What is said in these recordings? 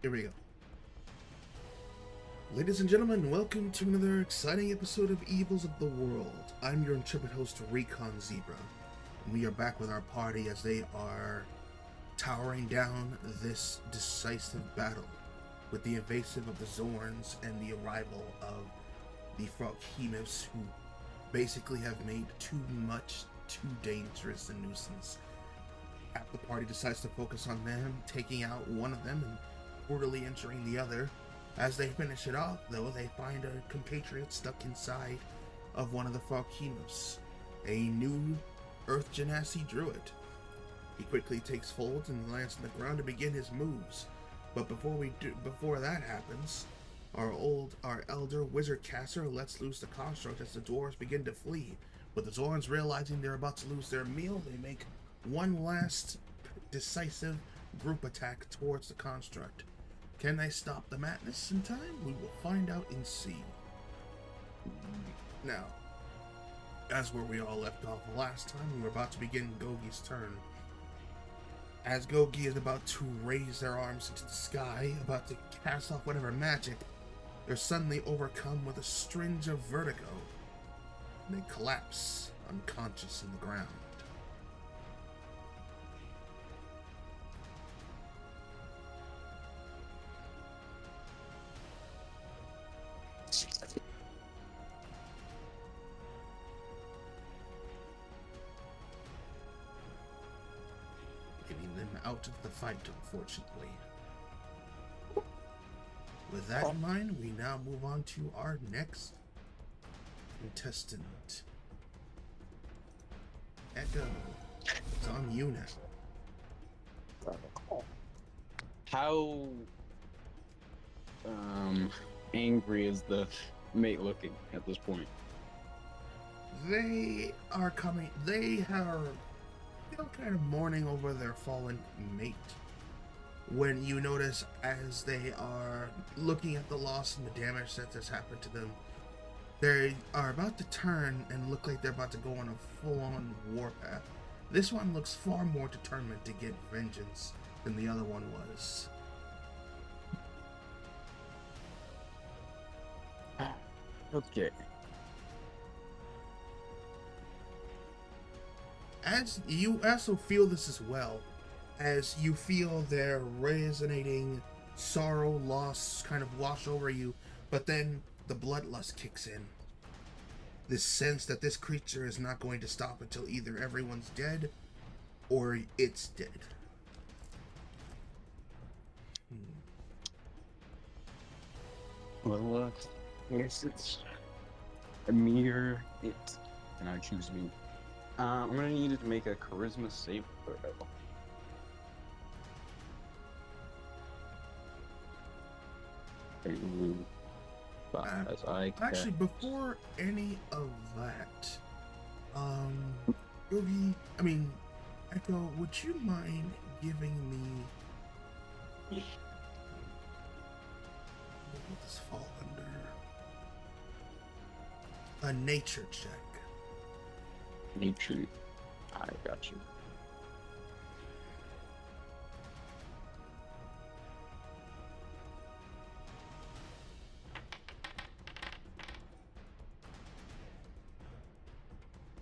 Here we go. Ladies and gentlemen, welcome to another exciting episode of Evils of the World. I'm your intrepid host, Recon Zebra, and we are back with our party as they are towering down this decisive battle with the invasive of the Zorns and the arrival of the Froghemoths, who basically have made too much, too dangerous a nuisance. Half the party decides to focus on them, taking out one of them and brutally injuring the other. As they finish it off, though, they find a compatriot stuck inside of one of the Froghemoths, a new Earth Genasi druid. He quickly takes folds and lands on the ground to begin his moves. But before that happens, our elder wizard caster lets loose the construct as the dwarves begin to flee. With the Zorns realizing they're about to lose their meal, they make one last decisive group attack towards the construct. Can they stop the madness in time? We will find out and see. Now, as where we all left off last time, we were about to begin Gogi's turn. As Gogi is about to raise their arms into the sky, about to cast off whatever magic, they're suddenly overcome with a stringe of vertigo, and they collapse unconscious in the ground. Getting them out of the fight, unfortunately. With that in mind, we now move on to our next contestant. Echo, it's on you now. How angry is the mate looking at this point? They are coming. They are kind of mourning over their fallen mate. When you notice, as they are looking at the loss and the damage that has happened to them, they are about to turn and look like they're about to go on a full-on warpath. This one looks far more determined to get vengeance than the other one was. Okay. As you also feel this as well, as you feel their resonating sorrow, loss kind of wash over you, but then the bloodlust kicks in. This sense that this creature is not going to stop until either everyone's dead or it's dead. Well, I guess it's a mere it. And I choose me. I'm gonna need it to make a charisma save throw. As I Actually, before any of that, Yogi, Echo, would you mind giving me what will this fall under? A nature check. Nature. I got you.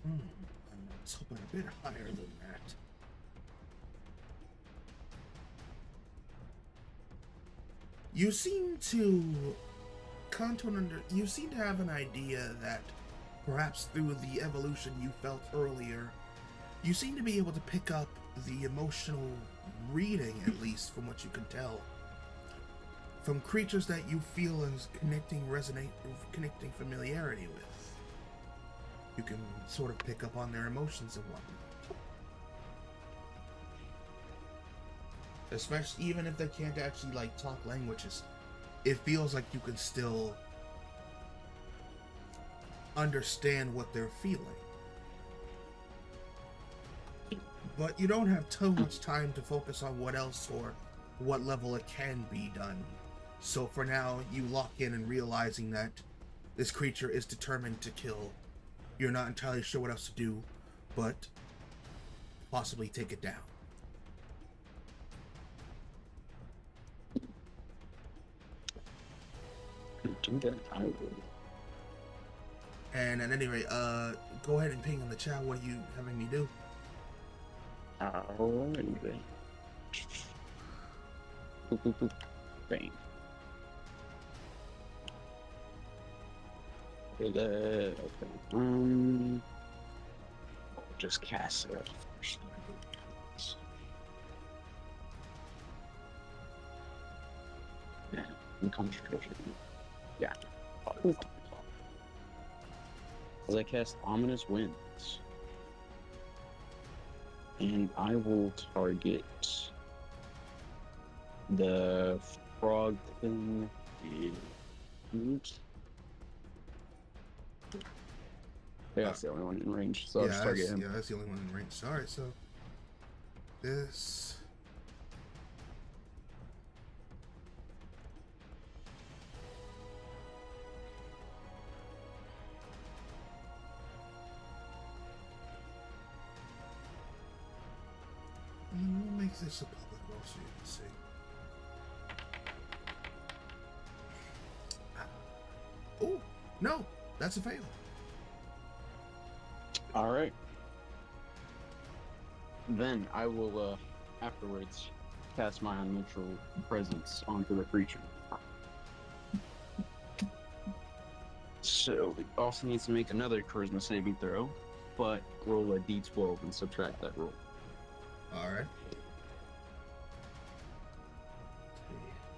I was hoping a bit higher than that. You seem to you seem to have an idea that perhaps through the evolution you felt earlier, you seem to be able to pick up the emotional reading, at least from what you can tell, from creatures that you feel as connecting familiarity with. You can sort of pick up on their emotions and whatnot. Especially even if they can't actually talk languages, it feels like you can still understand what they're feeling. But you don't have too much time to focus on what else or what level it can be done. So for now, you lock in and realizing that this creature is determined to kill. You're not entirely sure what else to do, but possibly take it down. then I will. And at any rate, go ahead and ping in the chat. What are you having me do? Alrighty then. Boop, boop, boop. Bang. Okay. Just cast it first. Yeah, concentration. Yeah. As I cast Ominous Winds, and I will target the frog thing. Oops. Yeah, that's the only one in range, so I'll just target him. Yeah, that's the only one in range. Alright, so this. We'll make this a public roll so you can see. Oh, no, that's a fail. Alright. Then I will, afterwards, cast my unnatural presence onto the creature. So, it also needs to make another charisma saving throw, but roll a d12 and subtract that roll. Alright.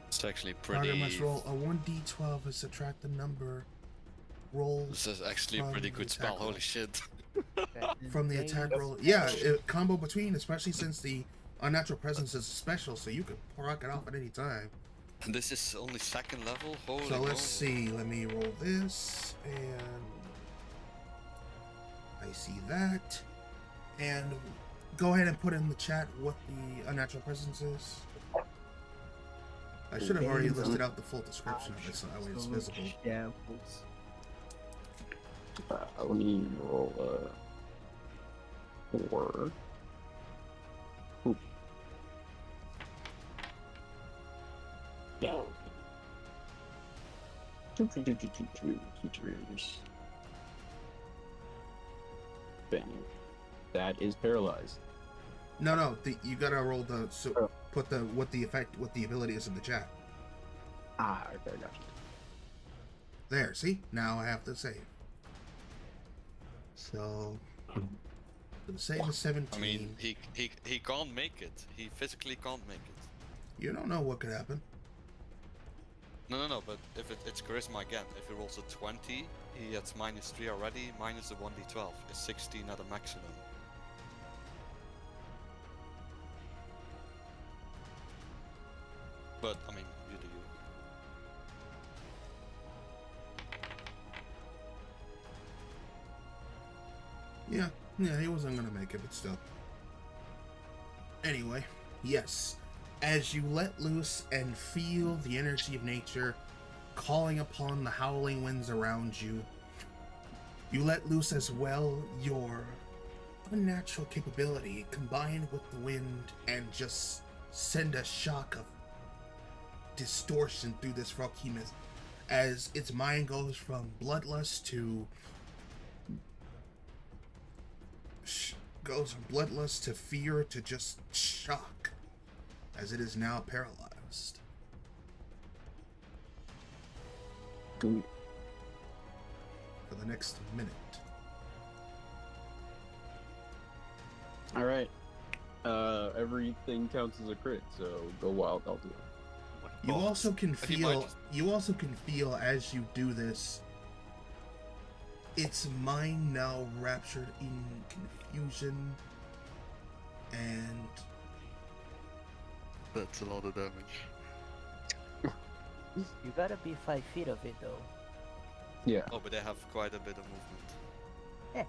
It's actually pretty. Target must roll a 1d12 and subtract the number. Roll. This is actually a pretty good spell. Holy shit. From the attack roll. Yeah, combo between, especially since the unnatural presence is special, so you could rock it off at any time. And this is only second level? Holy So let's moly. see. Let me roll this, and I see that. And go ahead and put in the chat what the unnatural presence is. I should have already listed out the full description of it, so that way it's visible. Yeah. Let me roll a 4. Ooh. Yeah. Bang. That is paralyzed. No, you gotta roll the put the what the ability is in the chat. Ah, okay, gotcha. There, see? Now I have to save. So the save is 17. I mean, he can't make it. He physically can't make it. You don't know what could happen. No, but if it's charisma again. If he rolls a 20, he gets -3 already, minus the 1d12 is 16 at a maximum. But, I mean, you do you. Yeah, he wasn't gonna make it, but still. Anyway, yes. As you let loose and feel the energy of nature calling upon the howling winds around you, you let loose as well your unnatural capability combined with the wind and just send a shock of distortion through this Froghemoth as its mind goes from bloodlust to fear to just shock as it is now paralyzed. Good. For the next minute. Alright. Everything counts as a crit, so go wild, I'll do it. You Oh, also can he might feel as you do this its mind now raptured in confusion, and That's a lot of damage. You gotta be 5 feet of it though. Yeah. Oh, but they have quite a bit of movement.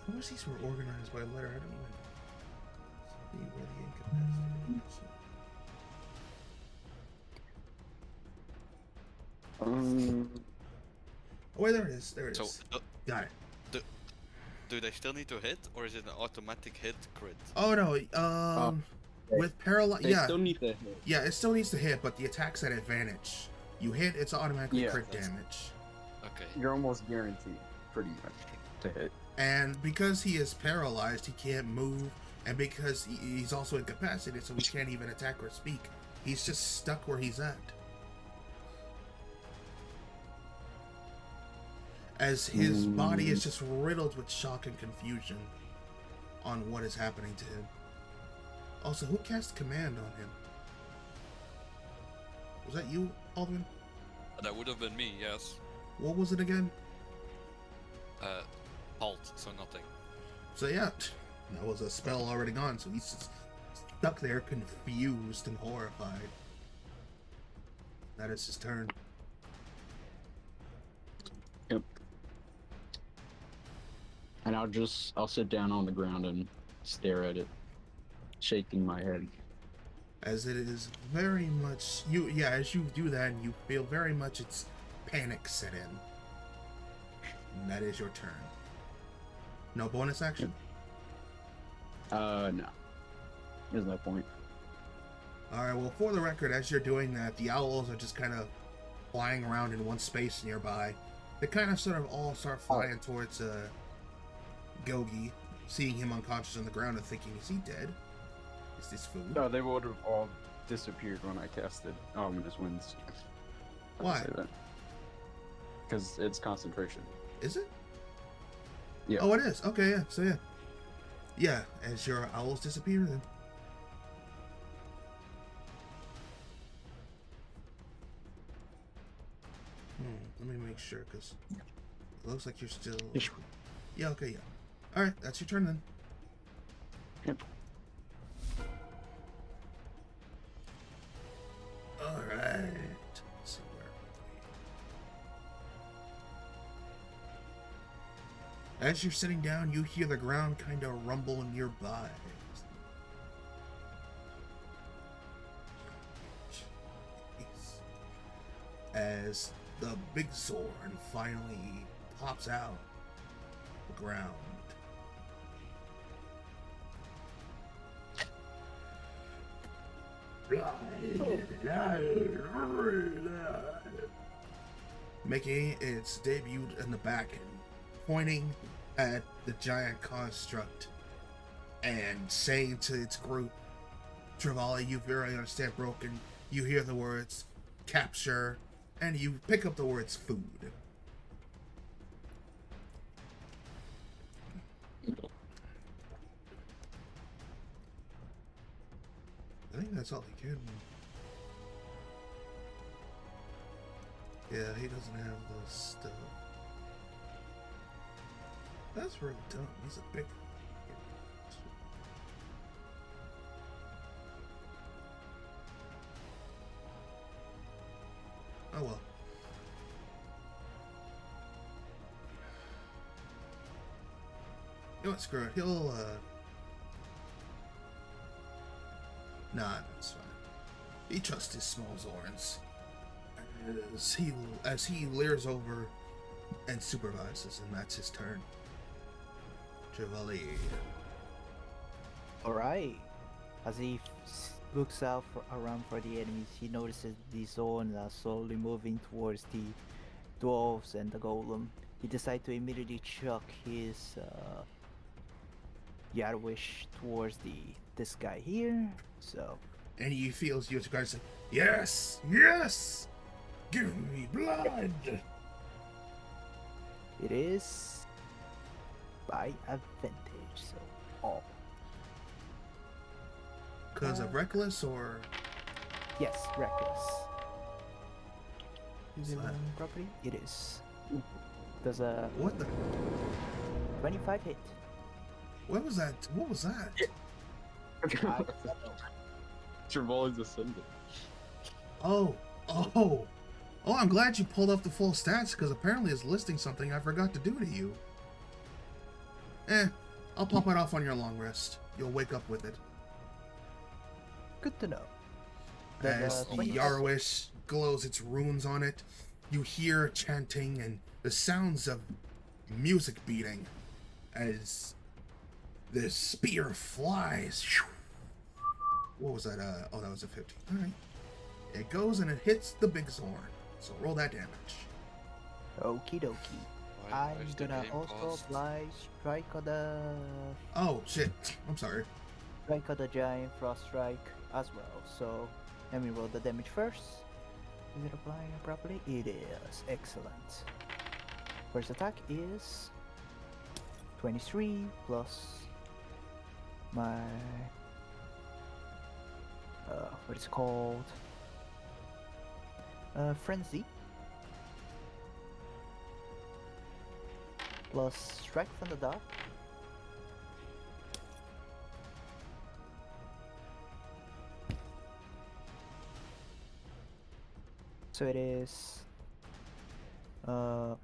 I wish these were organized by letter. I don't even see where the incapacity is. Oh wait, there it is. There it So, is. Got it. do they still need to hit, or is it an automatic hit crit? Oh no. with paralyze, They yeah, still need to hit. yeah, it still needs to hit, but the attack's at advantage. You hit, it's automatically Yeah, crit that's- damage. Okay. You're almost guaranteed, pretty much, to hit. And because he is paralyzed, he can't move, and because he's also incapacitated, so he can't even attack or speak. He's just stuck where he's at. As his body is just riddled with shock and confusion on what is happening to him. Also, who cast command on him? Was that you, Alderman? That would have been me, yes. What was it again? Halt, so nothing. So yeah, that was a spell already gone, so he's just stuck there, confused and horrified. That is his turn. Yep. And I'll sit down on the ground and stare at it, shaking my head. As it is very much as you do that, you feel very much its panic set in. And that is your turn. No bonus action? No. There's no point. Alright, well, for the record, as you're doing that, the owls are just kind of flying around in one space nearby. They kind of sort of all start flying towards Gogi, seeing him unconscious on the ground and thinking, is he dead? Is this food? No, they would have all disappeared when I casted Ominous Winds. Why? Because it's concentration. Is it? Yeah. Oh, it is. Okay, yeah. So yeah. Yeah, as your owls disappear then. Let me make sure, because it looks like you're still... Yeah, okay, yeah. Alright, that's your turn then. Yep. Alright. Let's see, where are we? As you're sitting down, you hear the ground kind of rumble nearby. Jeez. As the big Zorn finally pops out the ground. Making its debut in the back and pointing at the giant construct and saying to its group, Travali, you very understand broken. You hear the words capture, and you pick up the words food. I think that's all he can. Yeah, he doesn't have the stuff. That's really dumb. He's a big... Oh well. You know what, screw it. He'll, Nah, that's fine. He trusts his small Zorns. As he leers over and supervises, and that's his turn. Chevalier. Alright. As he looks out around for the enemies, he notices the zone slowly moving towards the dwarves and the golem. He decides to immediately chuck his Yarwish towards this guy here. So, and he feels you guys say, yes, yes, give me blood. it is by advantage. So, all. Because of reckless or Yes, reckless. What's Is it that? one property? It is. Does a what the? 25 hit? What was that? What was that? Travali's ascendant. Oh, oh, oh! I'm glad you pulled up the full stats because apparently it's listing something I forgot to do to you. I'll pop it off on your long rest. You'll wake up with it. Good to know. As the 25 Yarwish glows its runes on it, you hear chanting and the sounds of music beating as the spear flies what was that? Oh, that was a 15. All right. It goes and it hits the big Zorn. So roll that damage. Okie dokie. Why I'm is the gonna game also paused? apply strike on the Oh shit! I'm sorry. strike on the giant frost strike as well. So let me roll the damage first. Is it applying properly? It is. Excellent. First attack is 23 plus my what is it called? Frenzy. Plus strike from the dark. So it is 9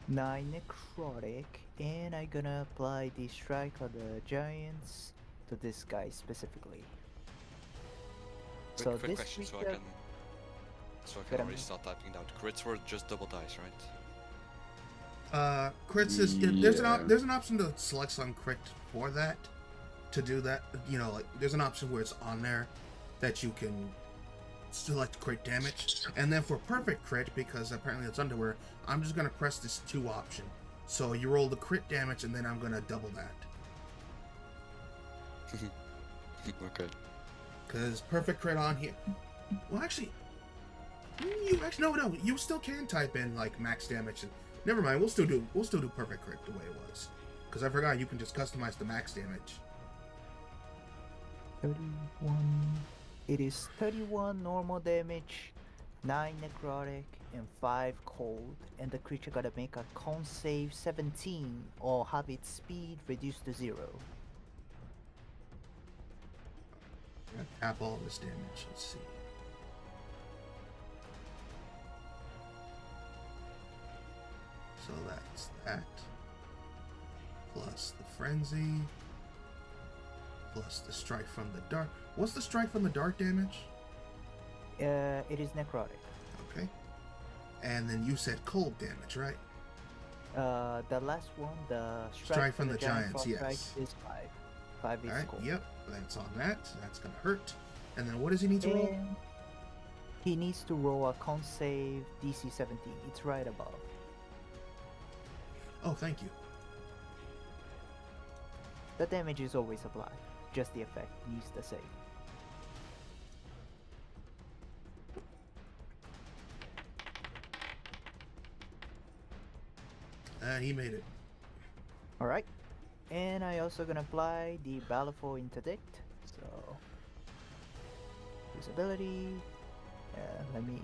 necrotic, and I'm gonna apply the strike on the giants to this guy specifically. So Quick this question, so I creature- can Good, already I'm- start typing it out. Crits were just double dice, right? Crits is there's an option to select some crit for that. To do that, you know, like there's an option where it's on there that you can select crit damage, and then for perfect crit, because apparently it's underwear, I'm just gonna press this 2 option. So you roll the crit damage, and then I'm gonna double that. Okay. Because perfect crit on here. Well, actually, no. You still can type in like max damage, and never mind. We'll still do perfect crit the way it was. Because I forgot you can just customize the max damage. 31. It is 31 normal damage, 9 necrotic, and 5 cold. And the creature gotta make a con save 17 or have its speed reduced to 0. I'm gonna tap all this damage. Let's see. So that's that. Plus the frenzy. Plus the strike from the dark. What's the strike from the dark damage? It is necrotic. Okay. And then you said cold damage, right? The last one, the Strike from the giants, frost yes. strike is 5. 5 is Alright, cold. yep. That's on that. So that's gonna hurt. And then what does he need to roll? And he needs to roll a con save DC 17. It's right above. Oh, thank you. The damage is always applied. Just the effect needs the save. And he made it. Alright. And I also gonna apply the Baleful Interdict. So use ability. Let me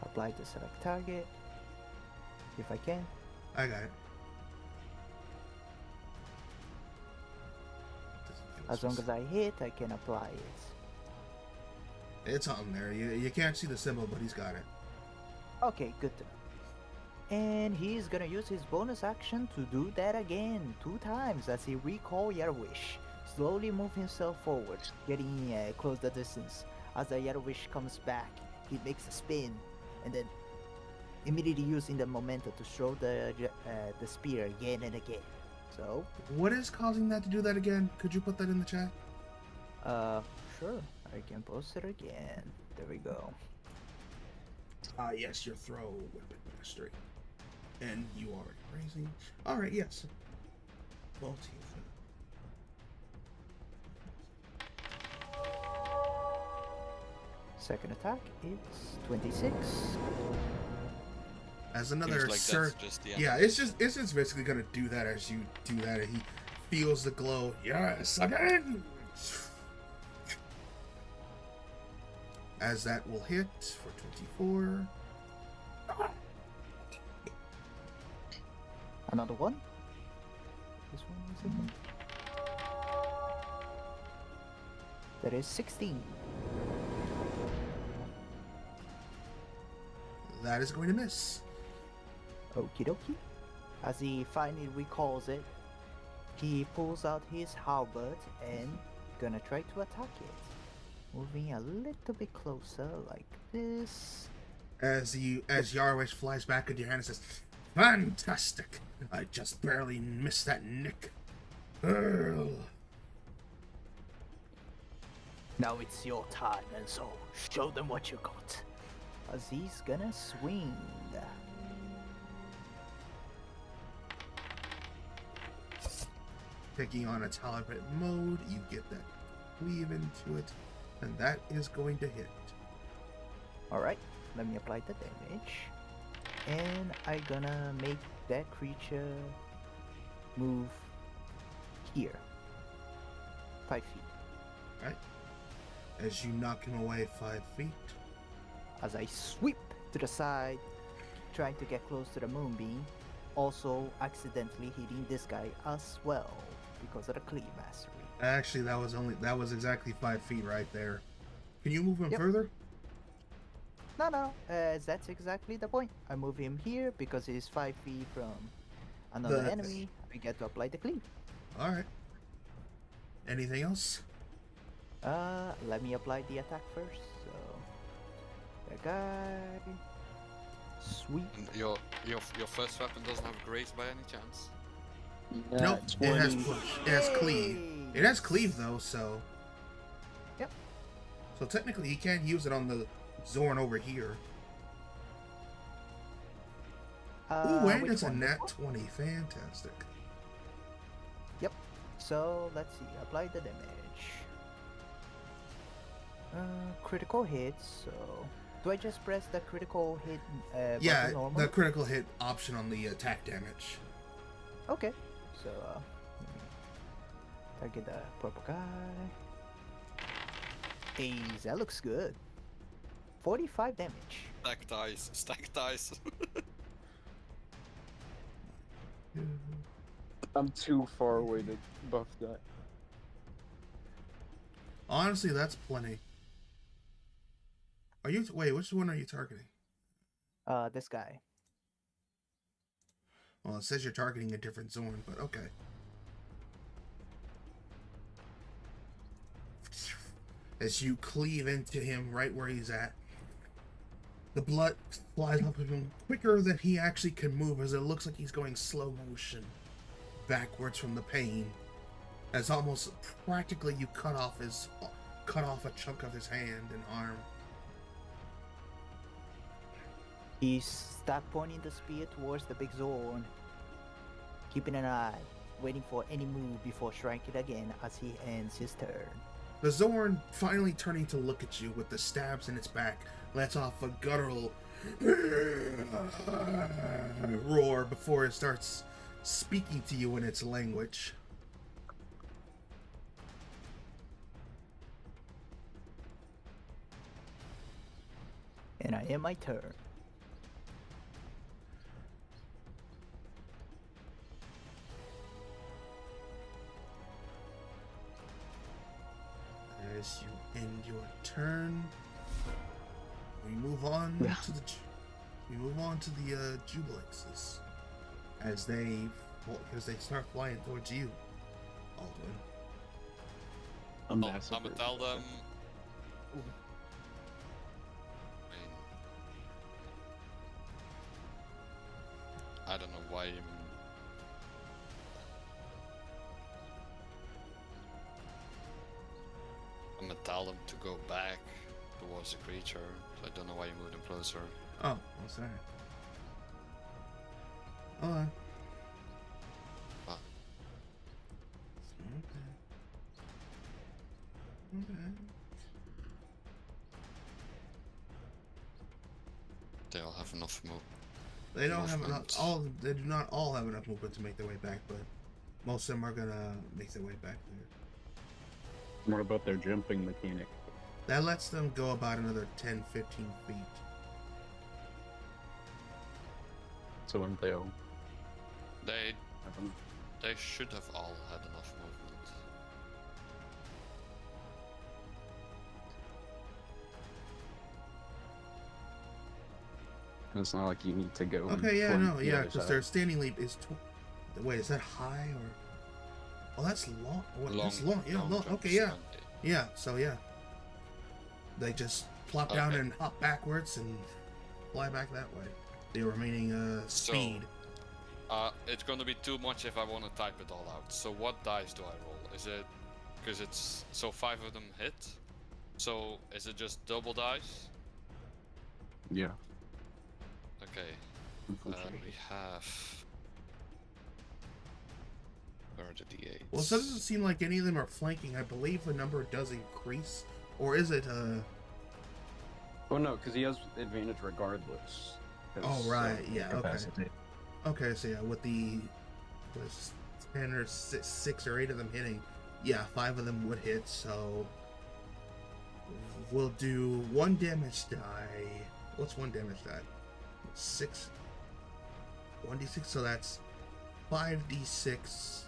apply the select target. If I can. I got it. As long as I hit, I can apply it. It's on there. You can't see the symbol, but he's got it. Okay, good to know. And he's gonna use his bonus action to do that again 2 times as he recall Yarwish. Slowly move himself forward, getting close the distance. As the Yarwish comes back, he makes a spin, and then immediately using the momentum to throw the spear again and again. So, What is causing that to do that again? Could you put that in the chat? sure, I can post it again. There we go. Yes, your throw weapon mastery. And you are raising. Alright, yes. Multi. Second attack is 26. As another Seems like sir. that's just the end. Yeah, it's just basically gonna do that as you do that, and he feels the glow. Yes, again. As that will hit for 24. Another one. This one is in. That is 16. That is going to miss. Okie dokie. As he finally recalls it, he pulls out his halberd and gonna try to attack it. Moving a little bit closer, like this. As Yarwish flies back into your hand and says, "Fantastic! I just barely missed that nick." Ugh. Now it's your time, and so show them what you got. As he's gonna swing. Picking on its halberd mode, you get that cleave into it, and that is going to hit. Alright, let me apply the damage. And I'm gonna make that creature move here. 5 feet. Right? As you knock him away 5 feet. As I sweep to the side, trying to get close to the moonbeam, also accidentally hitting this guy as well because of the cleave mastery. Actually, that was exactly 5 feet right there. Can you move him Yep. further? No, that's exactly the point. I move him here because he's 5 feet from another The- enemy. We get to apply the cleave. All right. Anything else? Let me apply the attack first. So, the guy, sweep. And your first weapon doesn't have grace by any chance? Nope. It has 20. push. It has cleave. It has cleave though, so. Yep. So technically, you can't use it on the Zorn over here. Ooh, and Which it's a one? nat 20. Fantastic. So let's see. Apply the damage. Critical hit. So do I just press the critical hit? Yeah, button normal? the critical hit option on the attack damage. Okay. So target the purple guy. Hey, that looks good. 45 damage. Stack dice, stack dice. I'm too far away to buff that. Honestly, that's plenty. Are you wait? Which one are you targeting? This guy. Well, it says you're targeting a different zone, but okay. As you cleave into him right where he's at, the blood flies off of him quicker than he actually can move, as it looks like he's going slow motion backwards from the pain. As almost practically you cut off a chunk of his hand and arm. He's start pointing the spear towards the big zone, keeping an eye, waiting for any move before striking again as he ends his turn. The Zorn, finally turning to look at you with the stabs in its back, lets off a guttural roar before it starts speaking to you in its language. And I end my turn. As you end your turn, we move on Yeah. to the Jubilexes as they start flying towards you, Aldwin. I'm I'm massive. gonna tell them. I mean, I don't know why. I'm gonna tell them to go back towards the creature. So I don't know why you moved them closer. Oh, I'm sorry. Hold on. What? Okay. Okay. They all have enough move. They don't have enough. Movement. They do not all have enough movement to make their way back, but most of them are gonna make their way back there. What about their jumping mechanic? That lets them go about another 10, 15 feet. So when they all They have them. they should have all had enough movement. It's not like you need to go. in Okay, yeah, front no, the yeah, other because side. their standing leap is. Wait, is that high or? Oh, that's long. That's long. Yeah, long. jump Okay, is yeah, 20. yeah. So yeah, they just plop down Okay. and hop backwards and fly back that way. The remaining speed. It's gonna be too much if I want to type it all out. So what dice do I roll? Is it because it's so 5 of them hit? So, is it just double dice? Yeah. Okay. Unfortunately. We have. Where are the d8s? Well, it doesn't seem like any of them are flanking. I believe the number does increase. Or is it, Oh no, because he has advantage regardless. Oh, right, yeah, okay. Capacity. Okay, so yeah, with the... Was 10 or 6 or 8 of them hitting, yeah, 5 of them would hit, so... We'll do 1 damage die. What's 1 damage die? 6... 1d6, so that's 5d6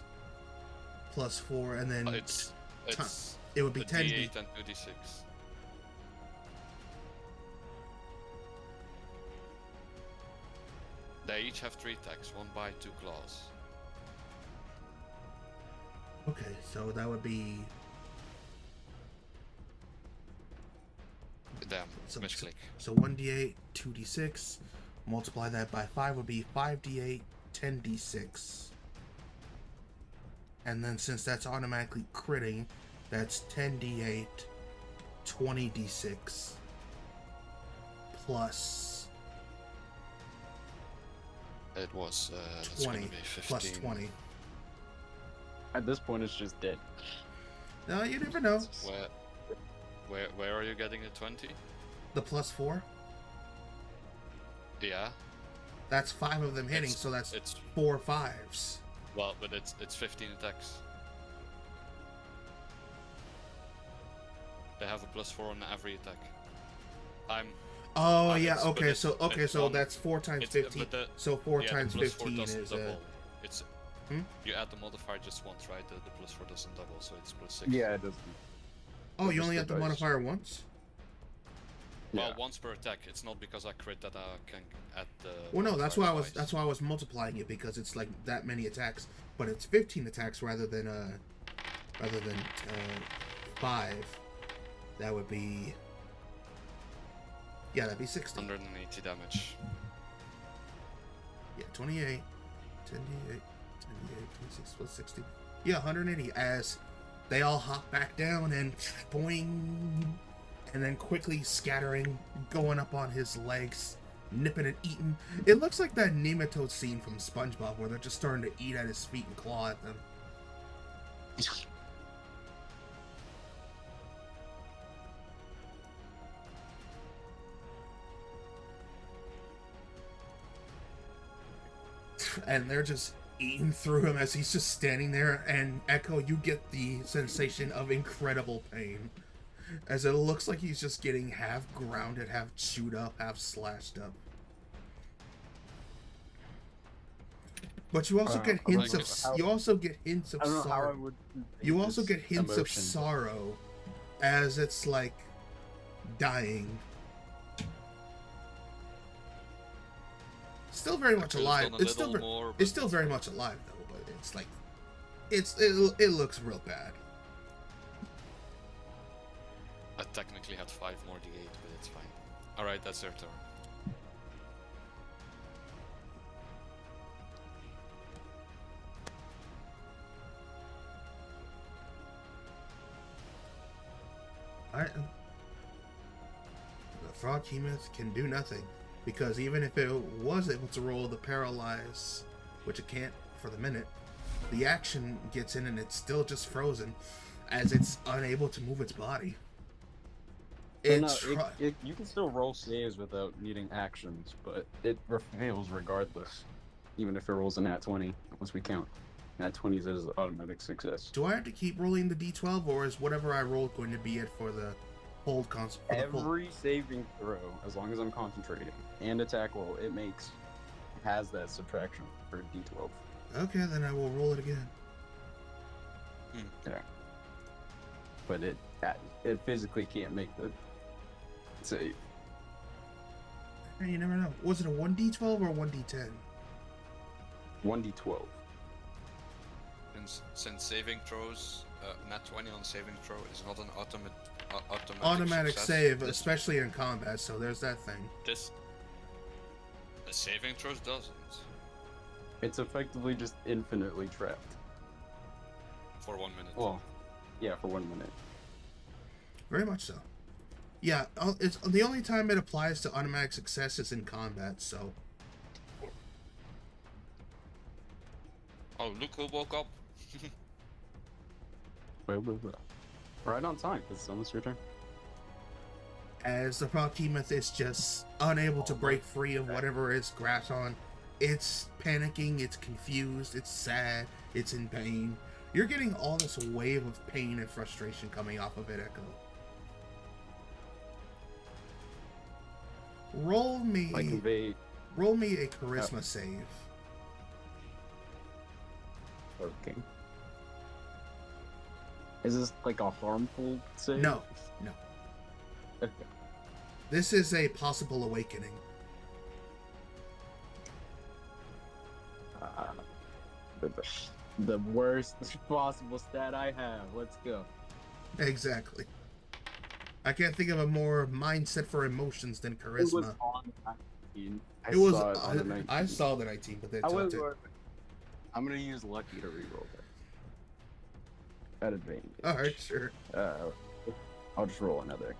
plus 4, and then It's it would be a 10 d8 and 2d6. They each have 3 attacks, 1 bite, 2 claws. Okay, so that would be... Damn, So, misclick. so 1d8, 2d6, multiply that by 5 would be 5d8, 10d6. And then since that's automatically critting, that's 10d8, 20d6, plus It was, that's 20, gonna be 15. plus 20. At this point, it's just dead. No, you never know. Where are you getting the 20? The plus 4, Yeah. that's 5 of them hitting, so that's It's 4 5s. well, but it's 15 attacks. They have a plus 4 on every attack. Oh, It's- yeah, but okay, it's- so it's so one- that's 4 times it's- 15. but the- So 4 yeah, times the plus 4 15 doesn't is double. It's Hmm? You add the modifier just once, right? The plus 4 doesn't double, so it's plus 6. Yeah, it doesn't. Oh, you just only the have the dice. modifier once? Well, Yeah. once per attack. It's not because I crit that I can add the. Well, no, that's modifier why I was twice. that's why I was multiplying it, because it's like that many attacks, but it's 15 attacks rather than 5. That would be, yeah, that'd be 60. 180 damage. Yeah, 28, 10d8, 10d8, 26 plus 60. Yeah, 180 as they all hop back down and boing, and then quickly scattering, going up on his legs, nipping and eating. It looks like that nematode scene from SpongeBob where they're just starting to eat at his feet and claw at them. And they're just eating through him as he's just standing there, and Echo, you get the sensation of incredible pain. As it looks like he's just getting half grounded, half chewed up, half slashed up. But you also get hints of I don't know how I sorrow. would. You also this get hints of emotion. sorrow as it's like dying. Still very much Could've alive. done a It's still little more, it's but still very much alive though, but it's like it looks real bad. I technically had 5 more d8, but it's fine. Alright, that's their turn. The frog behemoth can do nothing, because even if it was able to roll the paralyze, which it can't for the minute, the action gets in and it's still just frozen, as it's unable to move its body. You can still roll saves without needing actions, but it fails regardless. Even if it rolls a nat 20, once we count. Nat 20s as automatic success. Do I have to keep rolling the d12, or is whatever I roll going to be it for the hold console? Every saving throw, as long as I'm concentrating, and attack roll, has that subtraction for d12. Okay, then I will roll it again. Yeah. But it physically can't make the save. Hey, you never know. Was it a 1d12 or 1d10? 1d12. Since saving throws, nat 20 on saving throw is not an Automatic success, save, this- especially in combat, so there's that thing. This the saving throws doesn't It's effectively just infinitely trapped. for 1 minute. Well, yeah, for 1 minute. Very much so. Yeah, it's the only time it applies to automatic success is in combat. So Oh, look who woke up. Wait. Right on time. It's almost your turn. as the Behemoth is just unable to break free of whatever it's grasped on, it's panicking, it's confused, it's sad, it's in pain. You're getting all this wave of pain and frustration coming off of it, Echo. Roll me Like convey. a charisma save. Okay. Is this like a harmful save? No. Okay. This is a possible awakening. The worst possible stat I have. Let's go. Exactly. I can't think of a more mindset for emotions than It was charisma. on 19. It was. saw it on the 19. I saw the 19, but they I took was. it. I'm gonna use lucky to reroll that. At advantage. Alright, sure. I'll just roll another.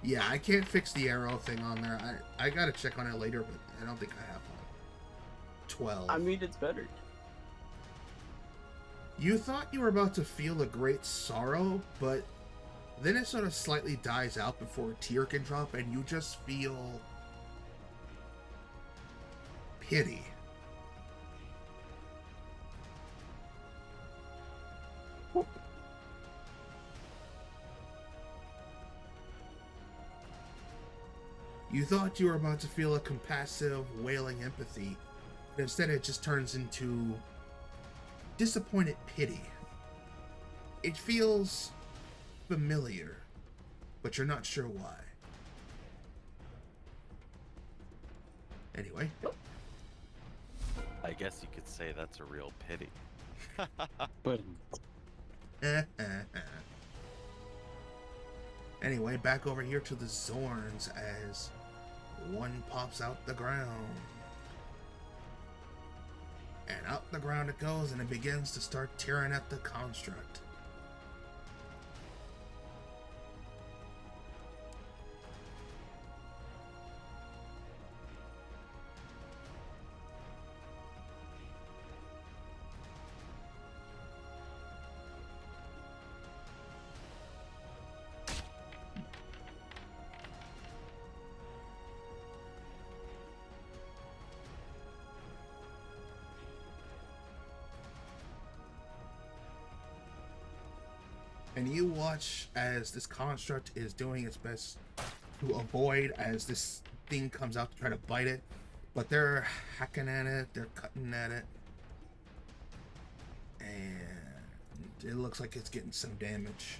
Yeah, I can't fix the arrow thing on there. I gotta check on it later, but I don't think I have one. 12. I mean, it's better. You thought you were about to feel a great sorrow, but then it sort of slightly dies out before a tear can drop, and you just feel pity. You thought you were about to feel a compassive, wailing empathy, but instead it just turns into disappointed pity. It feels familiar, but you're not sure why. Anyway. I guess you could say that's a real pity. But Anyway, back over here to the Zorns as one pops out the ground. And out the ground it goes, and it begins to start tearing at the construct. And you watch as this construct is doing its best to avoid as this thing comes out to try to bite it. But they're hacking at it, they're cutting at it. And it looks like it's getting some damage.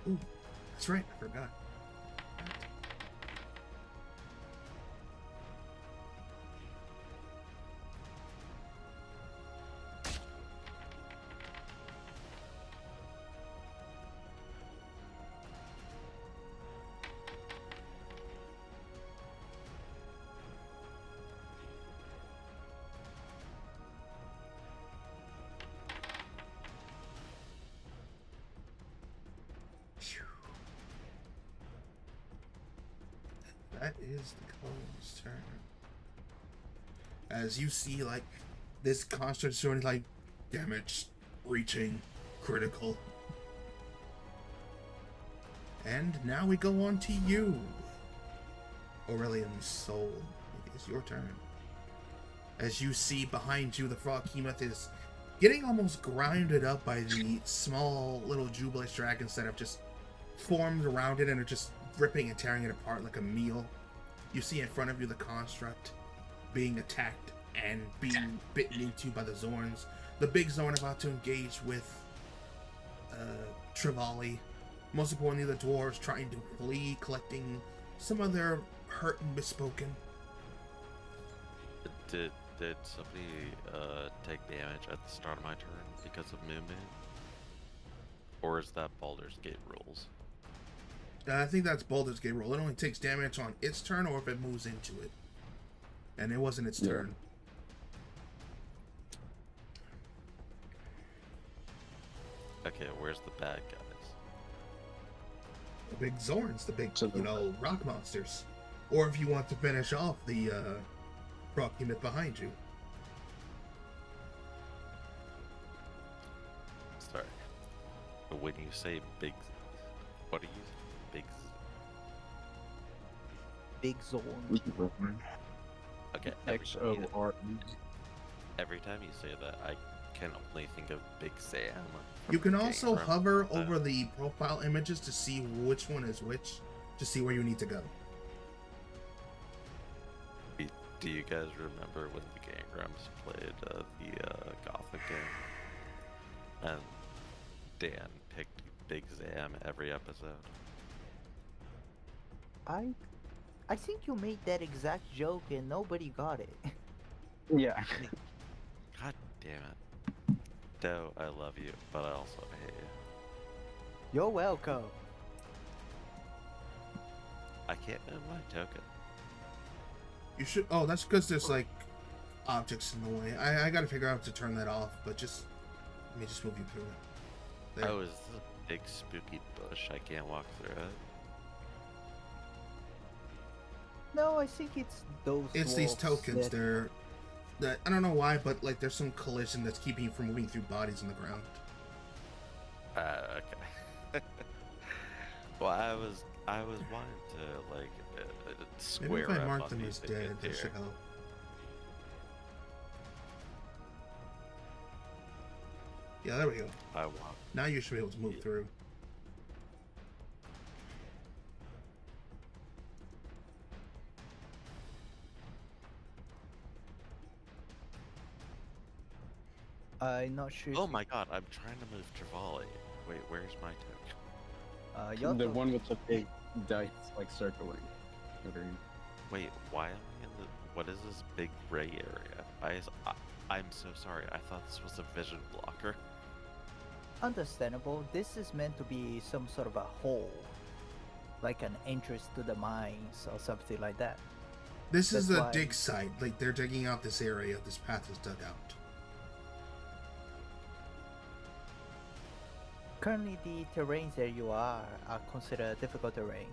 Ooh, that's right, I forgot. That is the Cole's turn. As you see, like, this construct is showing, like, damage, reaching, critical. And now we go on to you, Aurelian's soul. It is your turn. As you see behind you, the Behemoth is getting almost grounded up by the small little Jubileous dragons that have just formed around it and are just ripping and tearing it apart like a meal. You see in front of you the construct being attacked and being bitten into by the Zorns. The big Zorn about to engage with Trevally. Most importantly, the dwarves trying to flee, collecting some of their hurt and bespoken. Did somebody take damage at the start of my turn because of movement? Or is that Baldur's Gate rules? I think that's Baldur's Gate rule. It only takes damage on its turn or if it moves into it. And it wasn't its turn. Okay, where's the bad guys? The big Zorns, the big, So the- rock monsters. Or if you want to finish off the rock unit behind you. Sorry. But when you say big, what are you? Big zone. Okay. XORE. Every time you say that, I can only think of Big Sam. You can from also Game Grumps. hover over the profile images to see which one is which, to see where you need to go. Do you guys remember when the Game Grumps played the Gothic game? And Dan picked Big Sam every episode? I think you made that exact joke and nobody got it. Yeah. God damn it. Doe, I love you, but I also hate you. You're welcome. I can't move my token. You should. Oh, that's because there's like objects in the way. I gotta figure out how to turn that off. But just let me just move you through it. There. Oh, is this a big spooky bush? I can't walk through it. No, I think it's those. It's these dwarfs tokens. that- That I don't know why, but like there's some collision that's keeping you from moving through bodies on the ground. Okay. Well, I was wanting to like Maybe square if I up mark on them these as dead, things that should here. help. Yeah, there we go. I want. Now you should be able to move Yeah. through. I'm not sure. Oh my god, I'm trying to move Trevally. Wait, where's my token? You're The one with the big dice, like, circling. Okay. Wait, why am I in the? What is this big gray area? I'm so sorry. I thought this was a vision blocker. Understandable. This is meant to be some sort of a hole, like an entrance to the mines or something like that. This is That's the why- dig site. Like they're digging out this area. This path is dug out. Currently, the terrains that you are considered difficult terrain.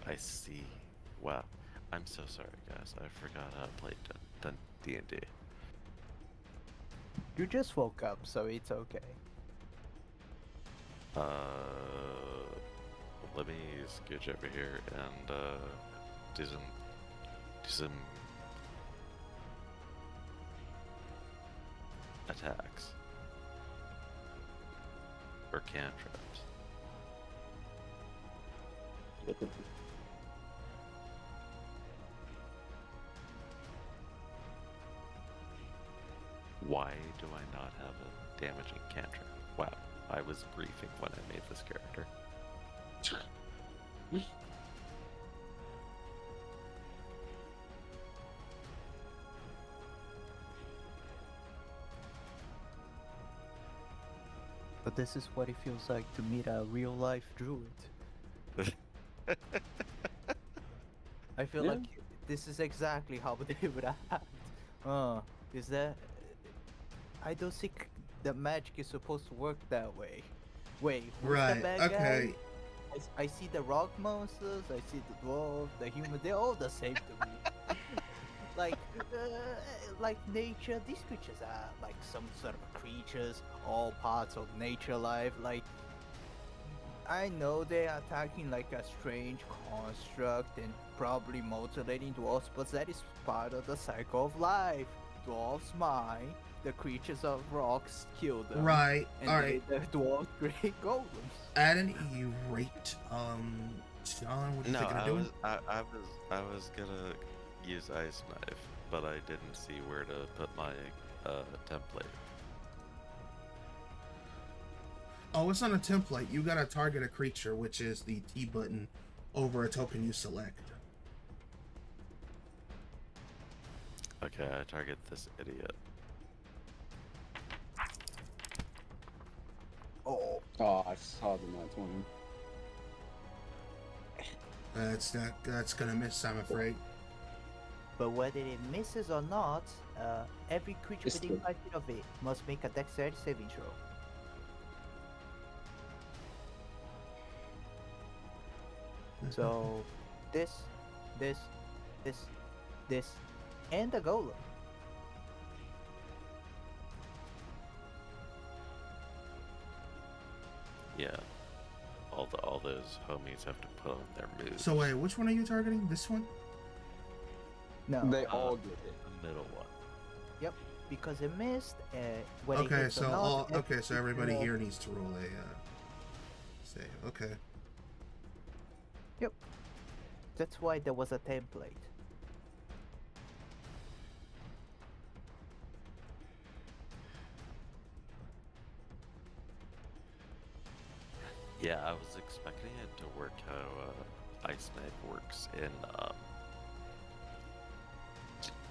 I see. Wow. I'm so sorry, guys. I forgot how to play D&D. You just woke up, so it's okay. Let me scooch over here and do some attacks or cantrips. Why do I not have a damaging cantrip? Wow, I was briefing when I made this character. But this is what it feels like to meet a real life druid. I feel Yeah. like this is exactly how they would act. Is that? I don't think the magic is supposed to work that way. Wait, who's the Right. bad Okay. guy? I see the rock monsters, I see the dwarf, the human, they're all the same to me. like nature, these creatures are like some sort of creatures, all parts of nature life. Like, I know they are attacking like a strange construct and probably mutilating dwarfs, but that is part of the cycle of life. Dwarfs mine, the creatures of rocks kill them. Right. And All right. the dwarves create golems. At an E rate, John, what do you No, think I of doing? was I was gonna use ice knife, but I didn't see where to put my template. Oh, it's on a template. You gotta target a creature, which is the T button, over a token you select. Okay, I target this idiot. Oh, Oh, I saw the nat 20. That's gonna miss, I'm afraid. but whether it misses or not, every creature It's within the- 5 feet of it must make a dexterity saving throw. So, this, this, this, and the golem. Yeah. All those homies have to put on their moves. So wait, which one are you targeting? This one? No, They all get hit. The middle one. because it missed. When it Okay, hits so or not, so everybody creature- here needs to roll a save. Okay. That's why there was a template. Yeah, I was expecting it to work how Ice Knight works in.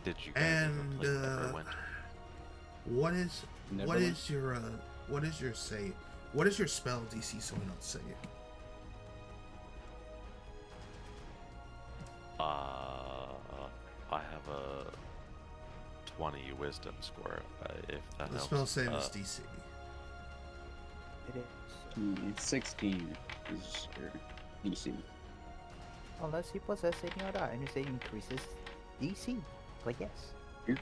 Did you guys ever And play Neverwinter? what is Neverland? what is your save? What is your spell DC so we don't say it? I have a 20 wisdom score. If that The helps. spell save is DC. It is. 16 is your DC. Unless he possesses any other energy increases DC. But yes. You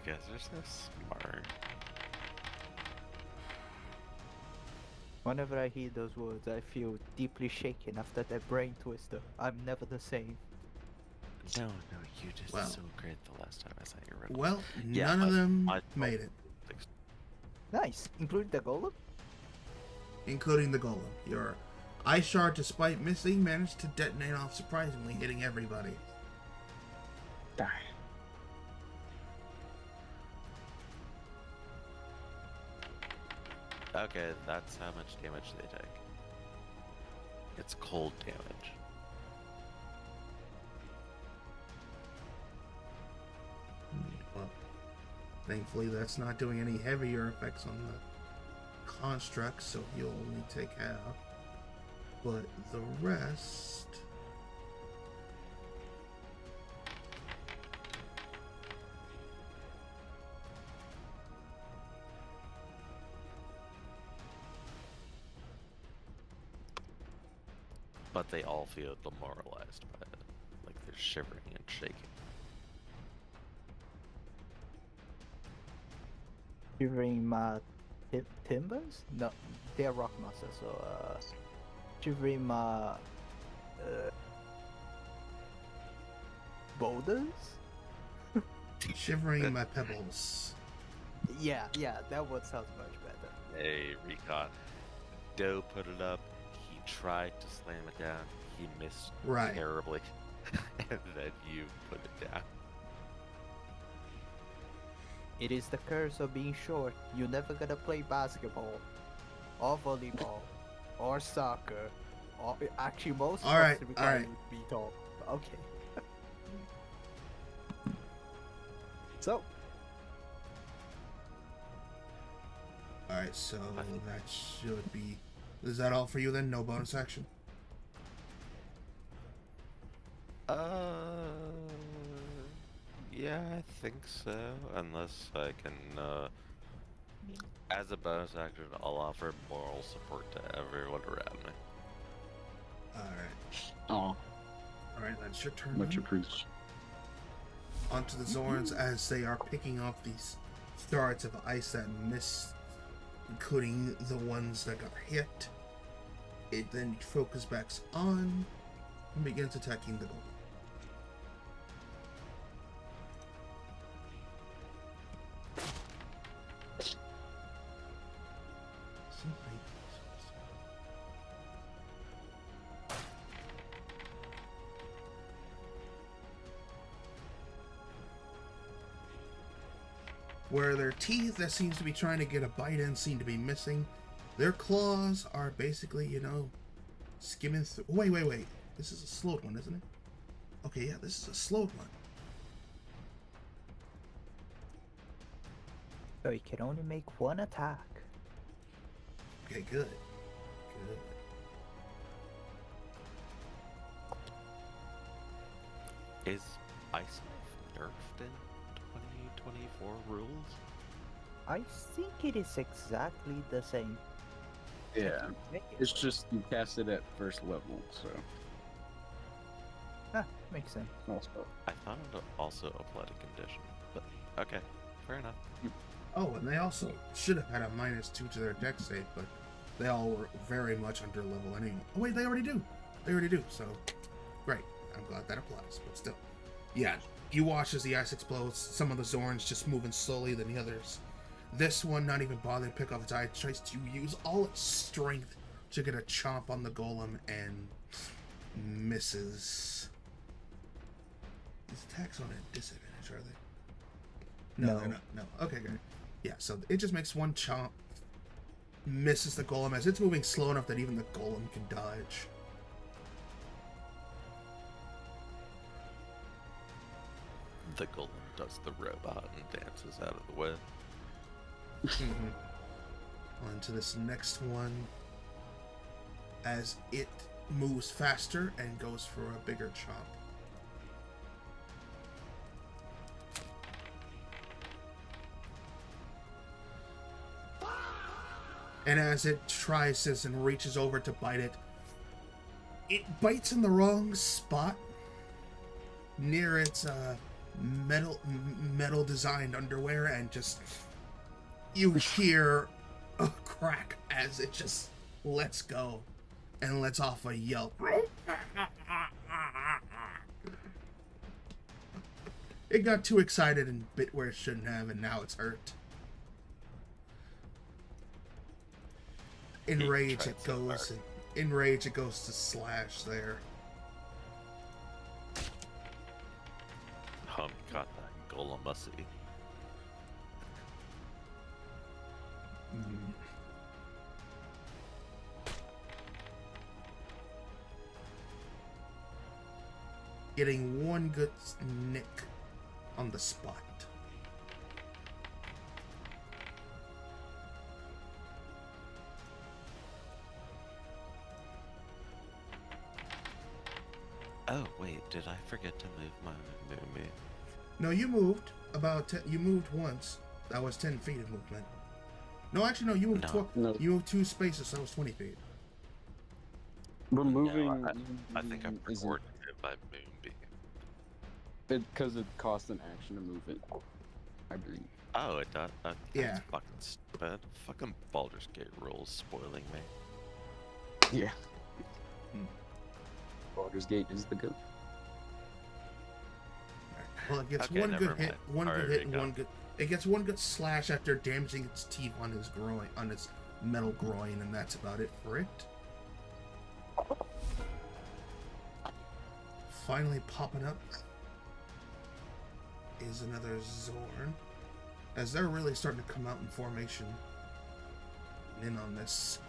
guys are so smart. Whenever I hear those words, I feel deeply shaken after that brain twister. I'm never the same. No, you did Well. so great the last time I saw your riddle. Well, Yeah, none of them my- made it, Nice, including the golem. including the golem. Your ice shard, despite missing, managed to detonate off surprisingly, hitting everybody. Die. Okay, that's how much damage they take. It's cold damage. Well, thankfully that's not doing any heavier effects on the construct, so he'll only take half. But the rest... But they all feel demoralized by it. Like they're shivering and shaking. Shivering my timbers? No, they're rock monsters. So shivering my boulders. Shivering my pebbles. Yeah, that one sounds much better. Hey, Recon. Doe put it up. He tried to slam it down. He missed Right. terribly. And then you put it down. It is the curse of being short. You're never gonna play basketball, or volleyball, or soccer, or actually most All right, sports all require right. you to be tall. Okay. So, Alright, so that should be... Is that all for you then? No bonus action? Yeah, I think so. Unless I can, as a bonus action, I'll offer moral support to everyone around me. Alright. Oh, Alright, that's your turn. much then. appreciated. Onto the Zorns as they are picking off these darts of ice that miss, including the ones that got hit. It then focus backs on and begins attacking the golem. Where their teeth that seems to be trying to get a bite in seem to be missing. Their claws are basically, skimming through. Wait. This is a slowed one, isn't it? Okay, yeah, this is a slowed one. So he can only make one attack. Okay, good. Is Ice Knife nerfed in 2024 rules? I think it is exactly the same. Yeah. It's just you cast it at first level, so. Makes sense. Also. I thought it also applied a condition, but okay, fair enough. Oh, and they also should have had a -2 to their dex save, but they all were very much under level anyway. Oh wait, they already do. So, great. I'm glad that applies, but still. Yeah, you watch as the ice explodes, some of the Zorns just moving slowly than the others. This one, not even bothering to pick off its eye, tries to use all its strength to get a chomp on the golem and misses. These attacks on a disadvantage, are they? No, they're not. No. Okay, good. Yeah, so it just makes one chomp, misses the golem as it's moving slow enough that even the golem can dodge. The golem does the robot and dances out of the way. On to this next one as it moves faster and goes for a bigger chomp. And as it tries this and reaches over to bite it, it bites in the wrong spot near its metal designed underwear, and just you hear a crack as it just lets go and lets off a yelp. It got too excited and bit where it shouldn't have, and now it's hurt. In rage it goes to slash there. Got that golemacy. Getting one good nick on the spot. Oh wait, did I forget to move my Moomy? No, you moved about. You moved once. That was 10 feet of movement. No, actually, no. You moved. No. You moved 2 spaces. That was 20 feet. But moving. No, I think I'm coordinated by Moonbeam. Because it costs an action to move it. I believe. Oh, it does. Yeah. That's fucking stupid. Fucking Baldur's Gate rules spoiling me. Yeah. Baldur's Gate is the goat. Well, it gets Okay, one never good hit, mind. one good Alright, hit, and go. one good. It gets one good slash after damaging its teeth on his groin, on its metal groin, and that's about it for it. Finally popping up is another Zorn, as they're really starting to come out in formation. In on this,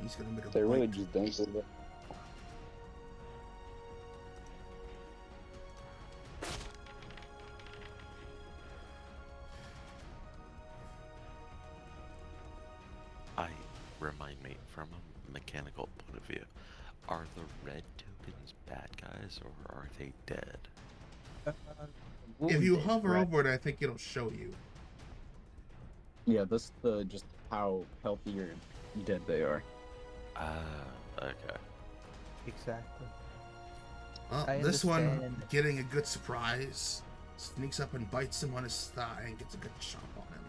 he's gonna make a. They really bite. just dance with it. Remind me, from a mechanical point of view, are the red tokens bad guys or are they dead? If you hover over it, I think it'll show you. Yeah, that's just how healthy or dead they are. Okay. Exactly. Well, this one getting a good surprise, sneaks up and bites him on his thigh and gets a good chomp on him.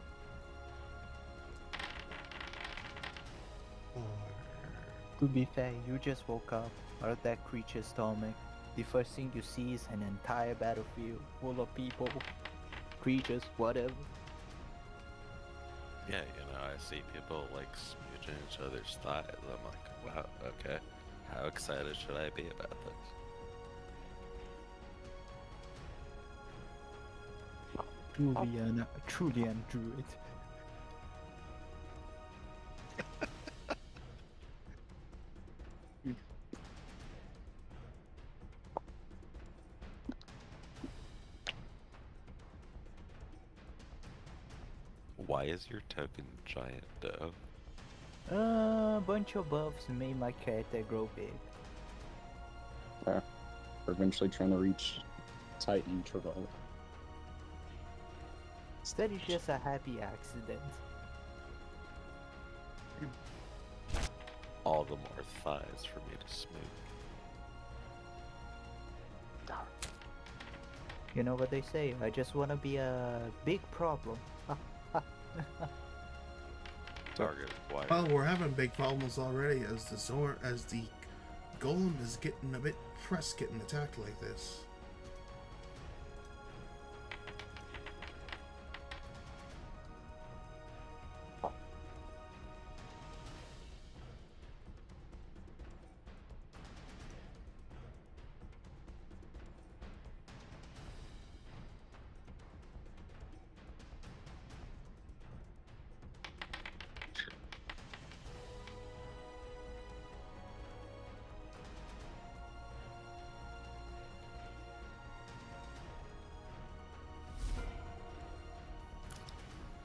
To be fair, you just woke up out of that creature's stomach. The first thing you see is an entire battlefield full of people, creatures, whatever. Yeah, I see people like smooching each other's thighs. I'm like, wow, okay. How excited should I be about this? Truly an druid. Why is your token giant doe? Bunch of buffs made my character grow big. We're eventually trying to reach Titan Travolta. That is just a happy accident. All the more thighs for me to smooth. You know what they say, I just wanna be a big problem. Target wire. Well, we're having big problems already as the golem is getting a bit pressed getting attacked like this.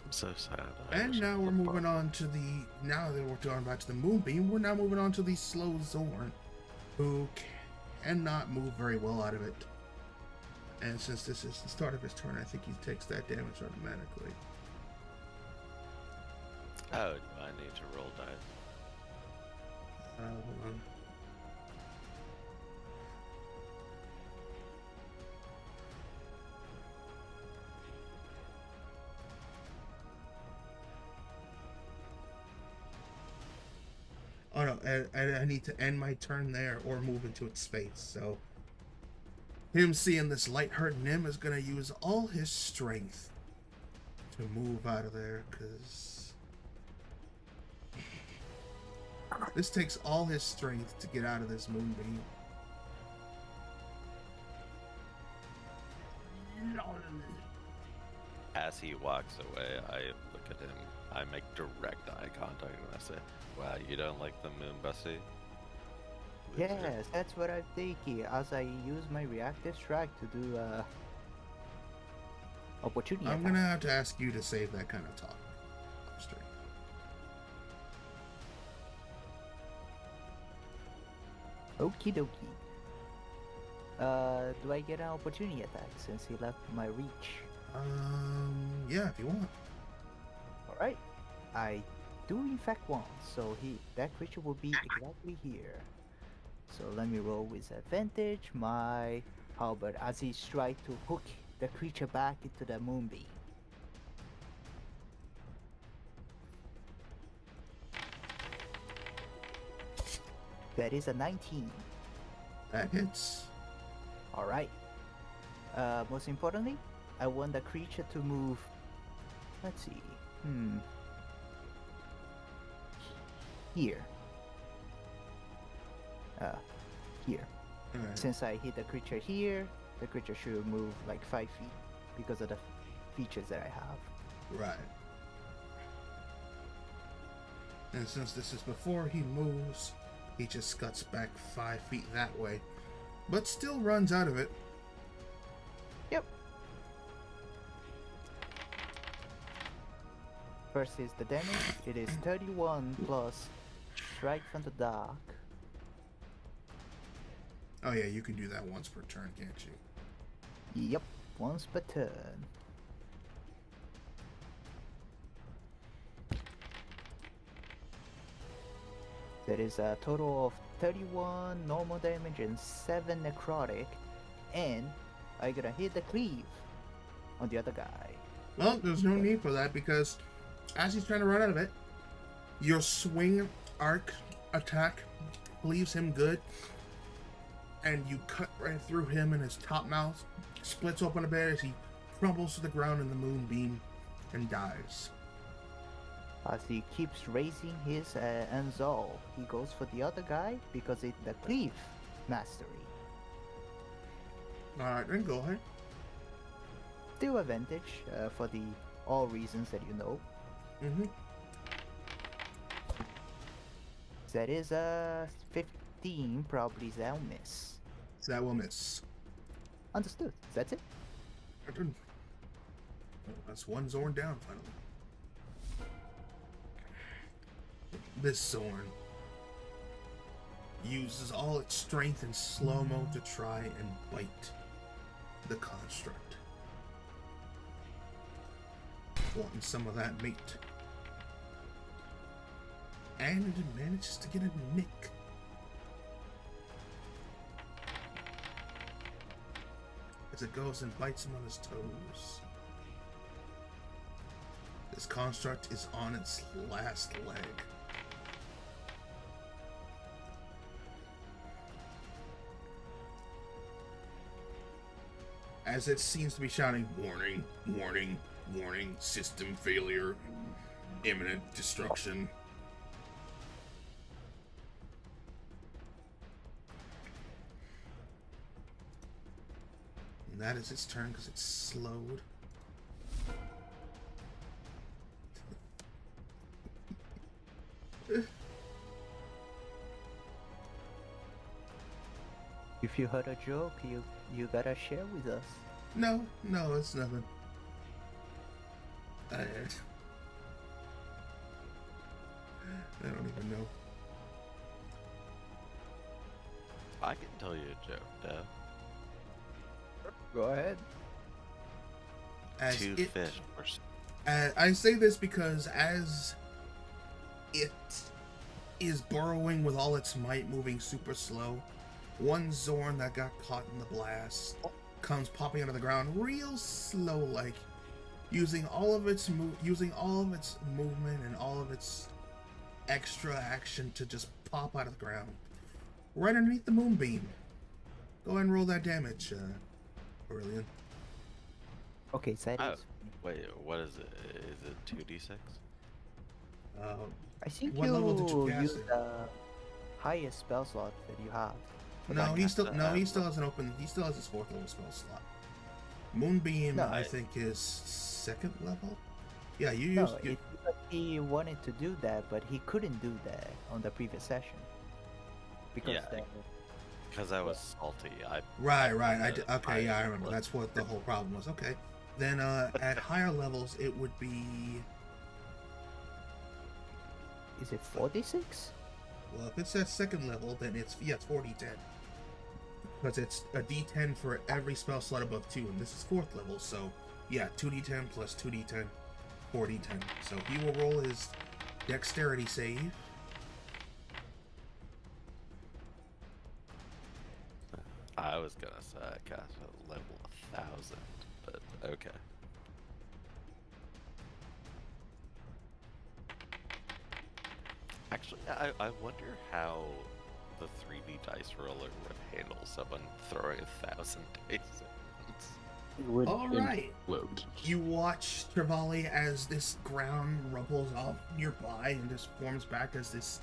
I'm so sad. And now we're moving on to now that we're going back to the moonbeam, we're now moving on to the slow Zorn, who cannot move very well out of it. And since this is the start of his turn, I think he takes that damage automatically. Oh, do I need to roll dice? Hold on. Oh no, I need to end my turn there or move into its space. So him seeing this light hurting him is gonna use all his strength to move out of there, because this takes all his strength to get out of this moonbeam. As he walks away, I look at him. I make direct eye contact and I say, "Wow, you don't like the moon, Bessie?" Yes, that's what I'm thinking. As I use my reactive strike to do opportunity I'm attack. gonna have to ask you to save that kind of talk. Straight. Okie dokie. Do I get an opportunity attack since he left my reach? Yeah, if you want. Alright. I do in fact want, so that creature will be exactly here. So let me roll with advantage my halberd as he tries to hook the creature back into the moonbeam. That is a 19. That hits. Alright. Most importantly, I want the creature to move. Let's see. Here. Here. Alright. Since I hit the creature here, the creature should move like 5 feet because of the features that I have. Right. And since this is before he moves, he just scuts back 5 feet that way. But still runs out of it. Yep. First is the damage. It is 31 plus strike from the dark. Oh yeah, you can do that once per turn, can't you? Yep, once per turn. That is a total of 31 normal damage and 7 necrotic. And I gotta hit the cleave on the other guy. Well, there's no need for that because as he's trying to run out of it, your swing arc attack leaves him good. And you cut right through him and his top mouth splits open a bit as he crumbles to the ground in the moonbeam and dies. As he keeps raising his anzal, he goes for the other guy because it's the cleave mastery. Alright, then go ahead. Still advantage for the all reasons that you know. Mm-hmm. That is a 15, probably that'll miss. So that will miss. Understood. That's it. Oh, that's one Zorn down finally. This Zorn uses all its strength in slow-mo to try and bite the construct. Wanting some of that meat. And it manages to get a nick. As it goes and bites him on his toes. This construct is on its last leg. As it seems to be shouting, warning, warning, warning, system failure, imminent destruction. And that is its turn because it's slowed. If you heard a joke, you gotta share with us. No, it's nothing. I don't even know. I can tell you a joke, Dad. Go ahead. As Two it, fish were I say this because as it is burrowing with all its might, moving super slow, one Zorn that got caught in the blast comes popping out of the ground real slow, like using all of its movement and all of its extra action to just pop out of the ground right underneath the moonbeam. Go ahead and roll that damage, Aurelian. Okay, so that is. Wait, what is it? Is it 2d6? I think what level did you cast use it? the highest spell slot that you have. No, he still hasn't opened. He still has his 4th level spell slot. Moonbeam, No, I think, is 2nd level. Yeah, you No, used. he wanted to do that, but he couldn't do that on the previous session because Yeah. Because I was salty. Right. I I remember. That's what the whole problem was. Okay. Then at higher levels, it would be. Is it 4d6? Well, if it's at 2nd level, then it's 4d10. Because it's a d10 for every spell slot above 2, and this is 4th level, so yeah, 2d10 plus 2d10, 4d10. So he will roll his dexterity save. I was gonna say I cast a level 1000, but okay. Actually, I wonder how the 3D dice roller would handle someone throwing 1,000 dice at once. It would All right. implode. You watch Trevally as this ground rumbles off nearby and just forms back as this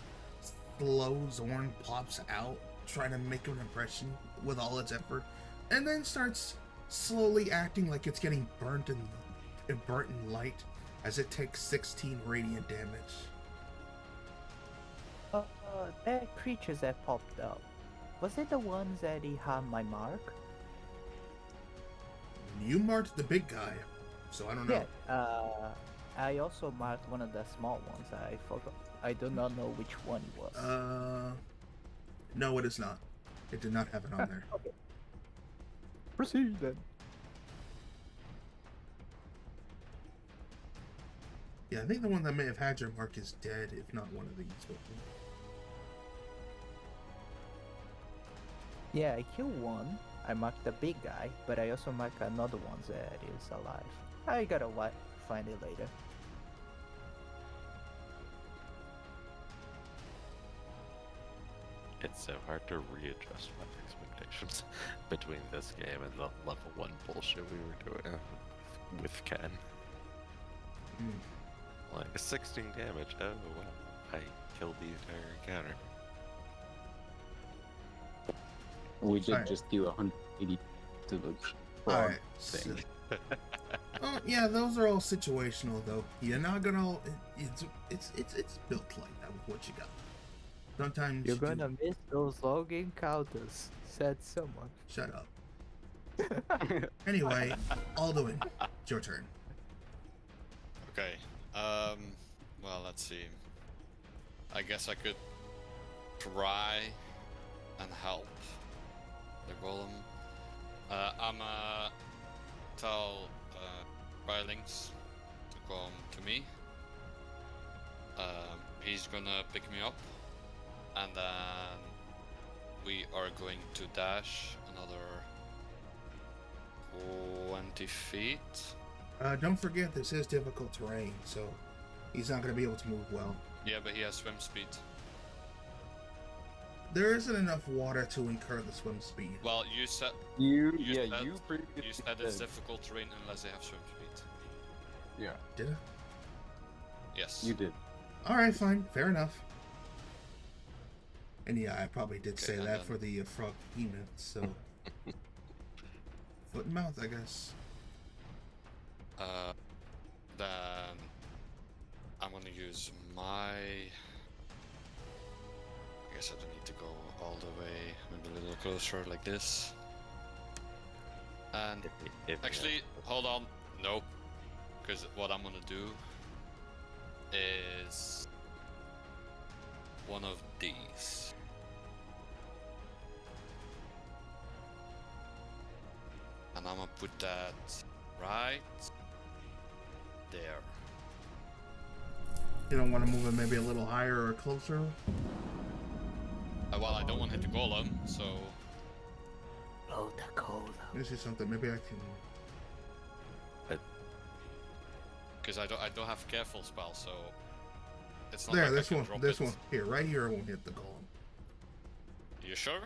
slow Zorn pops out, trying to make an impression with all its effort, and then starts slowly acting like it's getting burnt in light as it takes 16 radiant damage. That creatures that popped up, was it the ones that he had my mark? You marked the big guy, so I don't know. Yeah. I also marked one of the small ones. I forgot. I do not know which one it was. No, it is not. It did not have it on there. Okay. Proceed then. Yeah, I think the one that may have had your mark is dead, if not one of these. Yeah, I killed one. I marked the big guy, but I also marked another one that is alive. I gotta find it later. It's so hard to readjust my expectations between this game and the level 1 bullshit we were doing with Ken. Like, 16 damage, oh wow, I killed the entire encounter. We did Alright. just do 180 to the All frog right. thing. Oh yeah, those are all situational though. You're not gonna. It's built like that with what you got. Sometimes You're you do- gonna miss those long encounters, said someone. Shut up. Anyway, Alduin, it's your turn. Okay. Well, let's see. I guess I could try and help the golem. I'm tell Rylings to come to me. He's gonna pick me up, and then we are going to dash another 20 feet. Don't forget this is difficult terrain, so he's not gonna be able to move well. Yeah, but he has swim speed. There isn't enough water to incur the swim speed. Well, you said You said previously you said it's difficult terrain unless they have swim speed. Yeah, Did I? Yes. you did. Alright, fine. Fair enough. And yeah, I probably did Okay, say and that then- for the frog behemoth, so. Foot and mouth, I guess. Then I'm gonna use my. I guess I don't need to go all the way. Maybe a little closer, like this. And If actually, hold on. Nope. Because what I'm gonna do is one of these. And I'm gonna put that right there. You don't want to move it maybe a little higher or closer? Well, I don't want to hit the golem, so Blow the cola. Let me see something. Maybe I can. because I don't have careful spell, so it's not There, like this I can one. drop This it. one. Here, right here, I won't hit the golem. You sure?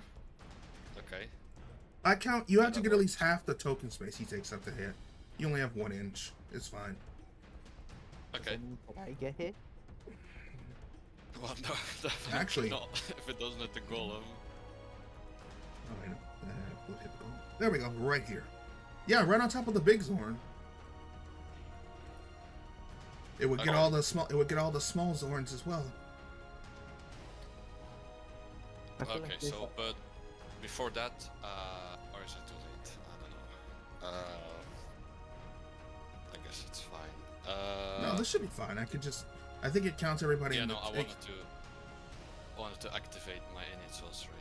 Okay. I count. You have Yeah, to that get at least works. half the token space he takes up to hit. You only have 1 inch. It's fine. Okay. Can I get hit? Well, no, definitely Actually- not. If it doesn't hit the golem. Oh, I know. Would hit the golem. There we go. Right here. Yeah, right on top of the big Zorn. It would get Okay. all the small. It would get all the small Zorns as well. I feel Okay, like this- so but before that, or is it too late? I don't know. I guess it's fine. No, this should be fine. I could just. I think it counts everybody yeah, in no, the. I wanted to activate my innate sorcery.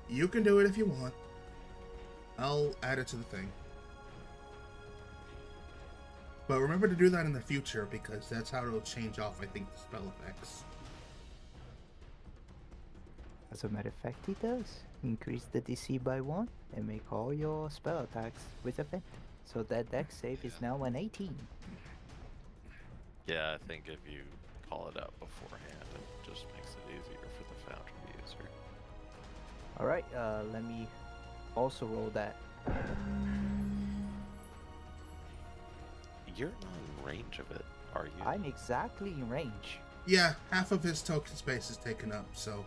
You can do it if you want. I'll add it to the thing. But remember to do that in the future because that's how it'll change off, I think, the spell effects. As a matter of fact, he does. Increase the DC by 1 and make all your spell attacks with effect. So that dex save is now an 18. Yeah, I think if you call it out beforehand, it just makes it easier for the Foundry user. Alright, let me also roll that. You're not in range of it, are you? I'm exactly in range. Yeah, half of his token space is taken up, so.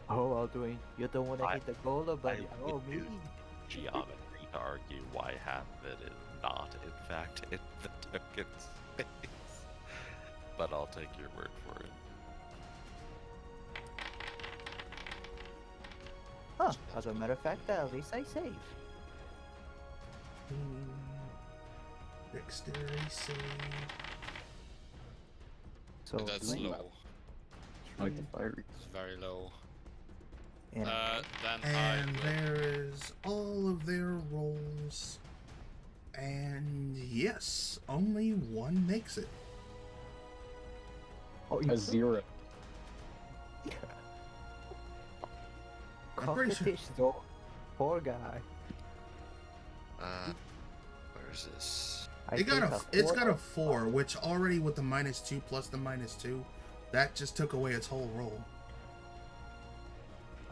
Oh, Alduin, you don't want to I- hit the goaler, but I oh, would me. do geometry to argue why half of it is not, in fact, in the token space. But I'll take your word for it. Huh, as a matter of fact, at least I save. Dexterity save. So That's three, low. Like the fiery. It's very low. and Then And I will. there's all of their rolls. And yes, only one makes it. oh, A 0. I'm pretty sure- competition, though. Poor guy. Where is this? I It's got think a 4, which already with the -2 plus the -2, that just took away its whole roll.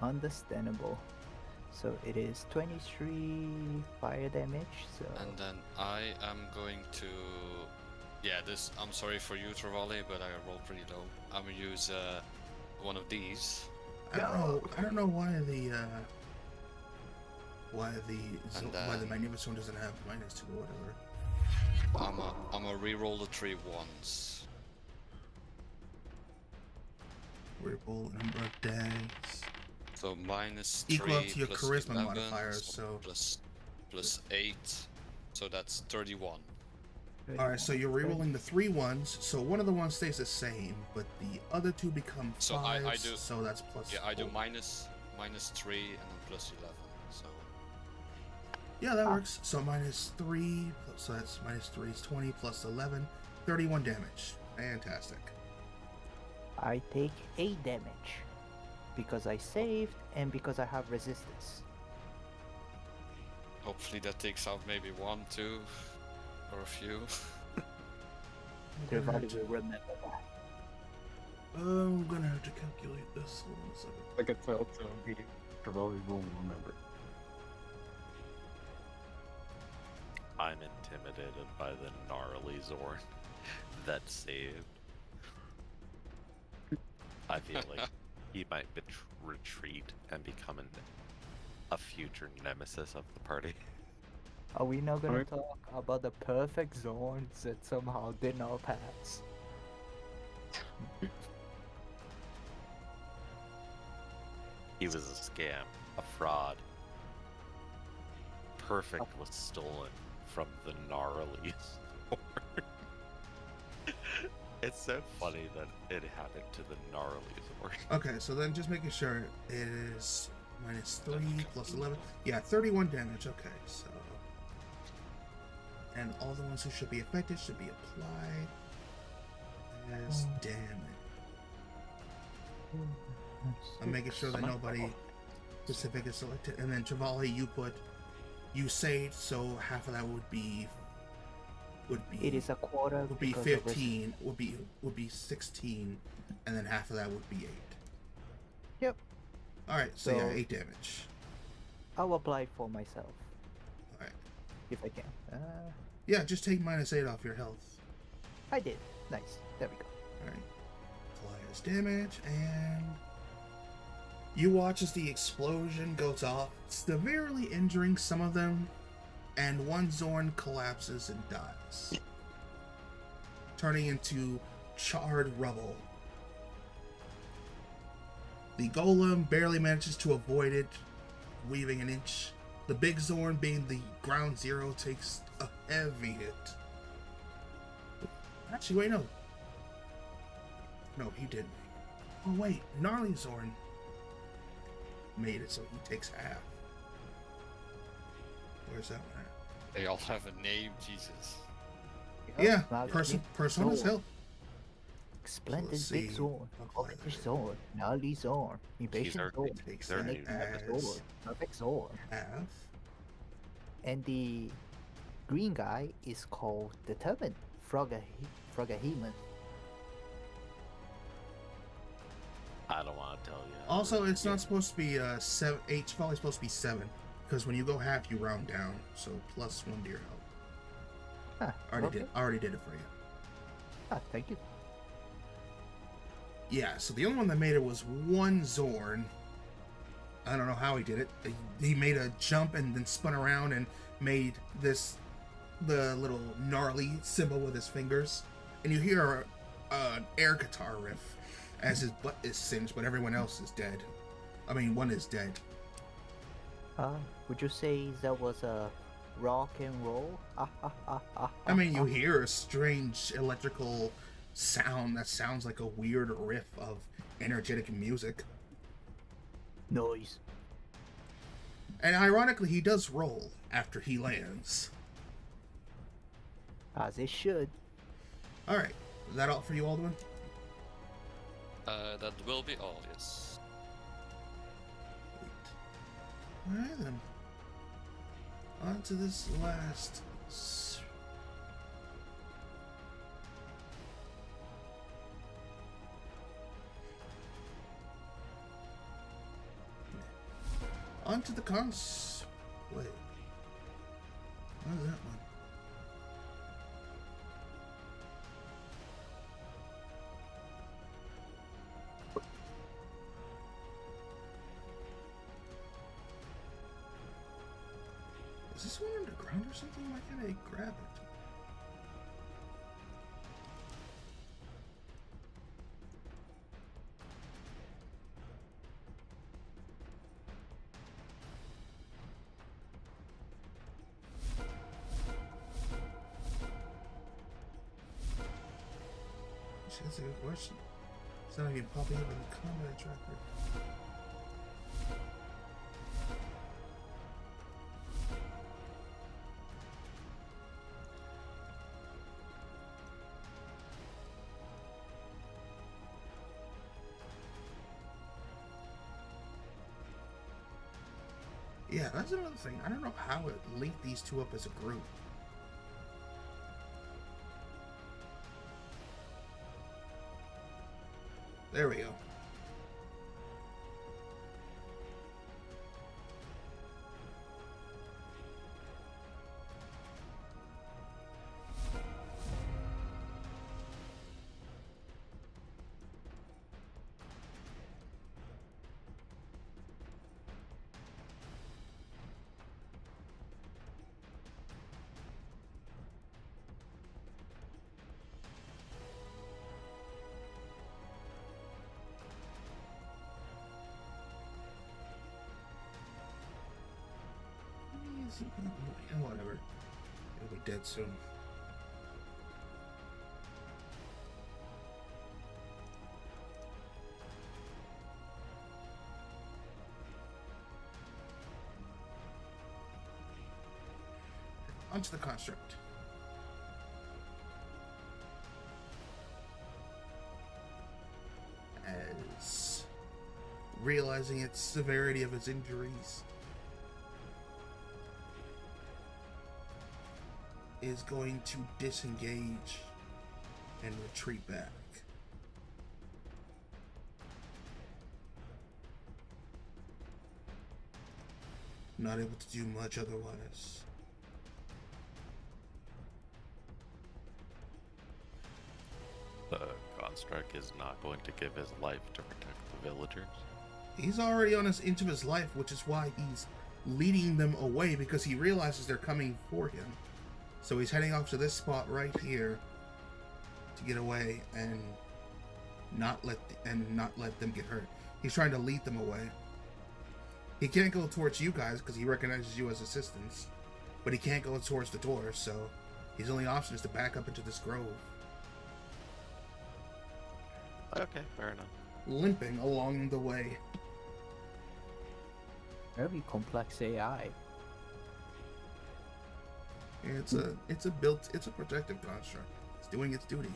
Understandable. So it is 23 fire damage. So And then I am going to. Yeah, this. I'm sorry for you, Travali, but I rolled pretty low. I'm gonna use one of these. I don't know why the why the why the magnificent one doesn't have -2 or whatever. I'm a reroll the 3 once. Reroll number of days. So -3 Equal up to your plus charisma 11, modifier, so plus 8, so that's 31. Alright, so you're rerolling the 3 ones, so one of the ones stays the same, but the other 2 become 5s, So I do. so that's plus Yeah, I do 4. -3 and then plus 11. So Yeah, that works. So -3, so that's -3 is 20 plus 11, 31 damage. Fantastic. I take 8 damage because I saved and because I have resistance. hopefully that takes out maybe 1, 2, or a few. Everybody will remember that. I'm gonna have to calculate this. Hold on a second. Like a telltale game. Trevally will remember. I'm intimidated by the gnarly Zorn that saved. I feel like he might retreat and become a future nemesis of the party. Are we now gonna Alright. talk about the perfect zones that somehow did not pass? He was a scam, a fraud. Perfect was stolen from the gnarly Zorn. It's so funny that it happened to the gnarly Zorn. Okay, so then just making sure it is -3 plus 11. Yeah, 31 damage. Okay, so. And all the ones who should be affected should be applied as damage. I'm making sure that nobody specific is selected. And then Travali, you saved, so half of that would be It is a quarter. would be because of 15, would be 16, and then half of that would be 8. Yep. Alright, so So- yeah, 8 damage. I'll apply for myself Alright. if I can. Yeah, just take -8 off your health. I did. Nice. There we go. Alright. Apply as damage, and you watch as the explosion goes off, severely injuring some of them, and one Zorn collapses and dies, turning into charred rubble. The golem barely manages to avoid it, weaving an inch. The big Zorn, being the ground zero, takes a heavy hit. Actually, wait, no. No, he didn't. Oh, wait, Gnarly Zorn made it, so he takes half. Where's that one at? They all have a name, Jesus. Yeah, Now Persona's Zorn. health. Splendid let's big see. Zorn, Apply Hawkish that. Zorn, Gnarly Zorn, Impatient our- Zorn, Takes They're that new Perfect as Zorn, Perfect Zorn. half. And the green guy is called Determined Frogahemon. I don't want to tell you. Also, it's not supposed to be 7. 8's probably supposed to be 7, because when you go half, you round down. So +1 to your health. Huh, Already did it for you. Ah, thank you. Yeah, so the only one that made it was one Zorn. I don't know how he did it. He made a jump and then spun around and made the little gnarly symbol with his fingers. And you hear an air guitar riff as his butt is singed, but everyone else is dead. I mean, one is dead. Would you say that was a rock and roll? I mean, you hear a strange electrical sound that sounds like a weird riff of energetic music. Noise. And ironically, he does roll after he lands. As it should. Alright, is that all for you, Aldwin? That will be all, yes. Alright then. On to this last. On to the cons. Wait. What is that one? Is this one underground or something? Why can't I grab it? That's a good question. It's not even popping up in the combat tracker. Yeah, that's another thing. I don't know how it linked these two up as a group. There we go. Whatever. It'll be dead soon. Onto the construct. As realizing its severity of its injuries, is going to disengage and retreat back. Not able to do much otherwise. The construct is not going to give his life to protect the villagers. He's already on his edge of his life, which is why he's leading them away, because he realizes they're coming for him. So he's heading off to this spot right here to get away and not let them get hurt. He's trying to lead them away. He can't go towards you guys because he recognizes you as assistants, but he can't go towards the door, so his only option is to back up into this grove. Okay, fair enough. Limping along the way. Very complex AI. It's a protective construct. It's doing its duty.